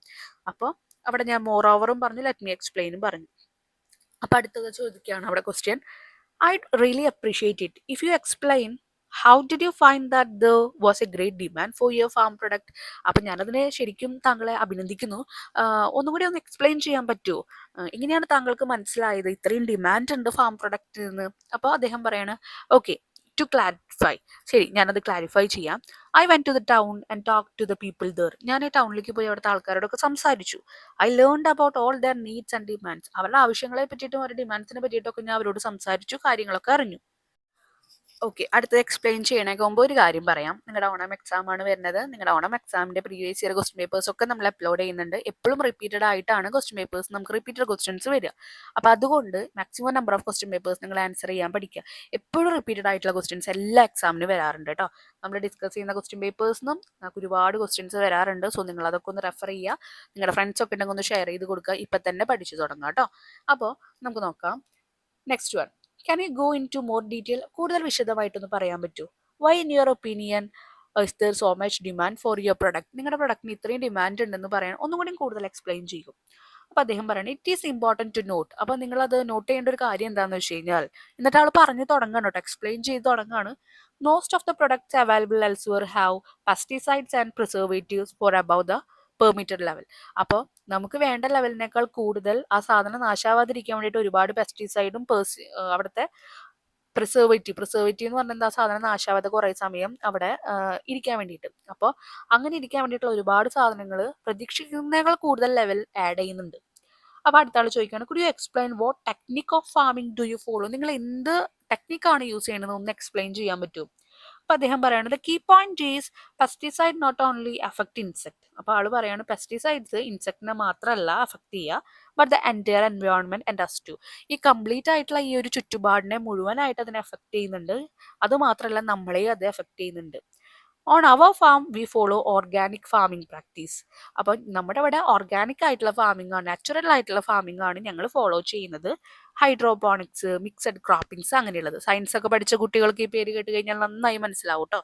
അപ്പോൾ അവിടെ ഞാൻ മോർ ഓവറും പറഞ്ഞു, ലെറ്റ് മീ എക്സ്പ്ലെയിനും പറഞ്ഞു. അപ്പോൾ അടുത്തത് ചോദിക്കുകയാണ് അവിടെ question. I really appreciate it if you explain how did you find that the was A great demand for your farm product? അപ്പം ഞാനതിനെ ശരിക്കും താങ്കളെ അഭിനന്ദിക്കുന്നു. ഒന്നും കൂടി ഒന്ന് എക്സ്പ്ലെയിൻ ചെയ്യാൻ പറ്റുമോ? എങ്ങനെയാണ് താങ്കൾക്ക് മനസ്സിലായത് ഇത്രയും ഡിമാൻഡ് ഉണ്ട് ഫാം പ്രൊഡക്റ്റിൽ നിന്ന്? അപ്പോൾ അദ്ദേഹം പറയാണ് ഓക്കെ, ടു ക്ലാരിഫൈ, ശരി ഞാനത് ക്ലാരിഫൈ ചെയ്യാം. I went to the town and talk to the people there. ഞാൻ ടൗണിലേക്ക് പോയി അവിടുത്തെ ആൾക്കാരോടൊക്കെ സംസാരിച്ചു. I learned about all their needs and demands. അവരുടെ ആവശ്യങ്ങളെ പറ്റിയിട്ടും അവരുടെ ഡിമാൻഡ്സിനെ പറ്റിയിട്ടൊക്കെ ഞാൻ അവരോട് സംസാരിച്ചു, കാര്യങ്ങളൊക്കെ അറിഞ്ഞു. ഓക്കെ, അടുത്തത് എക്സ്പ്ലെയിൻ ചെയ്യണേക്ക് മുമ്പ് ഒരു കാര്യം പറയാം. നിങ്ങളുടെ ഓണം എക്സാം ആണ് വരുന്നത്. നിങ്ങളുടെ ഓണം എക്സാമിന്റെ പ്രീവിയസ് ഇയർ ക്വസ്റ്റ്യൻ പേപ്പേഴ്സ് ഒക്കെ നമ്മൾ അപ്ലോഡ് ചെയ്യുന്നുണ്ട്. എപ്പോഴും റിപ്പീറ്റഡ് ആയിട്ടാണ് ക്വസ്റ്റ്യൻ പേപ്പേഴ്സ്, നമുക്ക് റിപ്പീറ്റഡ് ക്വസ്റ്റ്യൻസ് വരിക. അപ്പോൾ അതുകൊണ്ട് maximum number of question papers നിങ്ങൾ ആൻസർ ചെയ്യാൻ പഠിക്കുക. എപ്പോഴും റിപ്പീറ്റഡ് ആയിട്ടുള്ള ക്വസ്റ്റ്യൻസ് എല്ലാ എക്സാമിന് വരാറുണ്ട് കേട്ടോ. നമ്മൾ ഡിസ്കസ് ചെയ്യുന്ന ക്വസ്റ്റ്യൻ പേപ്പേഴ്സിനും നമുക്ക് ഒരുപാട് ക്വസ്റ്റ്യൻസ് വരാറുണ്ട്. സോ നിങ്ങൾ അതൊക്കെ ഒന്ന് റെഫർ ചെയ്യുക. നിങ്ങളുടെ ഫ്രണ്ട്സ് ഒക്കെ ഉണ്ടെങ്കിൽ ഒന്ന് ഷെയർ ചെയ്ത് കൊടുക്കുക. ഇപ്പം തന്നെ പഠിച്ചു തുടങ്ങാം കേട്ടോ. അപ്പോൾ നമുക്ക് നോക്കാം. Next one, can you go into more detail? കൂടുതൽ വിശദമായിട്ടൊന്ന് പറയാൻ പറ്റുമോ? Why in your opinion is there so much demand for your product? നിങ്ങളുടെ പ്രൊഡക്റ്റിന് ഇത്രയും ഡിമാൻഡ് ഉണ്ടെന്ന് പറയാൻ ഒന്നും കൂടി കൂടുതൽ എക്സ്പ്ലെയിൻ ചെയ്യും. അപ്പോൾ അദ്ദേഹം പറയണേ it is important to note. അപ്പോൾ നിങ്ങളത് നോട്ട് ചെയ്യേണ്ട ഒരു കാര്യം എന്താണെന്ന് വെച്ച് കഴിഞ്ഞാൽ, എന്നിട്ട് ആൾ പറഞ്ഞു തുടങ്ങണം കേട്ടോ, എക്സ്പ്ലെയിൻ ചെയ്ത് തുടങ്ങാണ്. Most of the products available elsewhere have pesticides and preservatives for above the permitted level. അപ്പോൾ നമുക്ക് വേണ്ട ലെവലിനേക്കാൾ കൂടുതൽ ആ സാധനം നാശാവാതിരിക്കാൻ വേണ്ടിയിട്ട് ഒരുപാട് പെസ്റ്റിസൈഡും അവിടുത്തെ പ്രിസർവേറ്റീവ് എന്ന് പറഞ്ഞാൽ എന്താ, സാധനം നാശാവാതെ കുറേ സമയം അവിടെ ഇരിക്കാൻ വേണ്ടിയിട്ട്. അപ്പോൾ അങ്ങനെ ഇരിക്കാൻ വേണ്ടിയിട്ടുള്ള ഒരുപാട് സാധനങ്ങൾ പ്രതീക്ഷിക്കുന്നതിനേക്കാൾ കൂടുതൽ ലെവൽ ആഡ് ചെയ്യുന്നുണ്ട്. അപ്പോൾ അടുത്ത ആൾ ചോദിക്കുകയാണ് could you explain what technique of farming do you follow? നിങ്ങൾ എന്ത് ടെക്നിക്കാണ് യൂസ് ചെയ്യുന്നത് ഒന്ന് എക്സ്പ്ലെയിൻ ചെയ്യാൻ പറ്റുമോ? അപ്പോൾ അദ്ദേഹം പറയുന്നത് key point is pesticide not only affect insect. അപ്പോൾ ആൾ പറയാണ് പെസ്റ്റിസൈഡ്സ് ഇൻസെക്റ്റിനെ മാത്രമല്ല അഫക്ട് ചെയ്യുക, but the entire environment and us too. ഈ കംപ്ലീറ്റ് ആയിട്ടുള്ള ഈ ഒരു ചുറ്റുപാടിനെ മുഴുവനായിട്ട് അതിനെ എഫക്ട് ചെയ്യുന്നുണ്ട്. അതുമാത്രമല്ല നമ്മളെയും അത് എഫക്ട് ചെയ്യുന്നുണ്ട്. On our farm we follow organic farming practice. അപ്പം നമ്മുടെ ഇവിടെ ഓർഗാനിക് ആയിട്ടുള്ള ഫാമിംഗ് ആണ്, നാച്ചുറൽ ആയിട്ടുള്ള ഫാമിംഗ് ആണ് ഞങ്ങൾ ഫോളോ ചെയ്യുന്നത്. ഹൈഡ്രോപോണിക്സ്, മിക്സഡ് ക്രോപ്പിംഗ്സ്, അങ്ങനെയുള്ളത്. സയൻസ് ഒക്കെ പഠിച്ച കുട്ടികൾക്ക് ഈ പേര് കേട്ട് കഴിഞ്ഞാൽ നന്നായി മനസ്സിലാവും കേട്ടോ.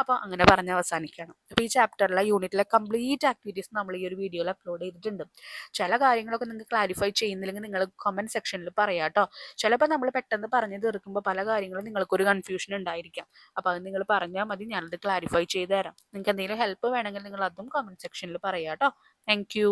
അപ്പോൾ അങ്ങനെ പറഞ്ഞ് അവസാനിക്കണം. അപ്പോൾ ഈ ചാപ്റ്ററിലെ യൂണിറ്റിലെ കംപ്ലീറ്റ് ആക്ടിവിറ്റീസ് നമ്മൾ ഈ ഒരു വീഡിയോയിൽ അപ്ലോഡ് ചെയ്തിട്ടുണ്ട്. ചില കാര്യങ്ങളൊക്കെ നിങ്ങൾക്ക് ക്ലാരിഫൈ ചെയ്യുന്നില്ലെങ്കിൽ നിങ്ങൾ കമൻറ്റ് സെക്ഷനിൽ പറയാം കേട്ടോ. ചിലപ്പോൾ നമ്മൾ പെട്ടെന്ന് പറഞ്ഞു തീർക്കുമ്പോൾ പല കാര്യങ്ങളും നിങ്ങൾക്കൊരു കൺഫ്യൂഷൻ ഉണ്ടായിരിക്കാം. അപ്പോൾ അത് നിങ്ങൾ പറഞ്ഞാൽ മതി, ഞാനത് ക്ലാരിഫൈ ചെയ്ത് തരാം. നിങ്ങൾക്ക് എന്തെങ്കിലും ഹെൽപ്പ് വേണമെങ്കിൽ നിങ്ങൾ അതും കമൻറ്റ് സെക്ഷനിൽ പറയാം കേട്ടോ. Thank you.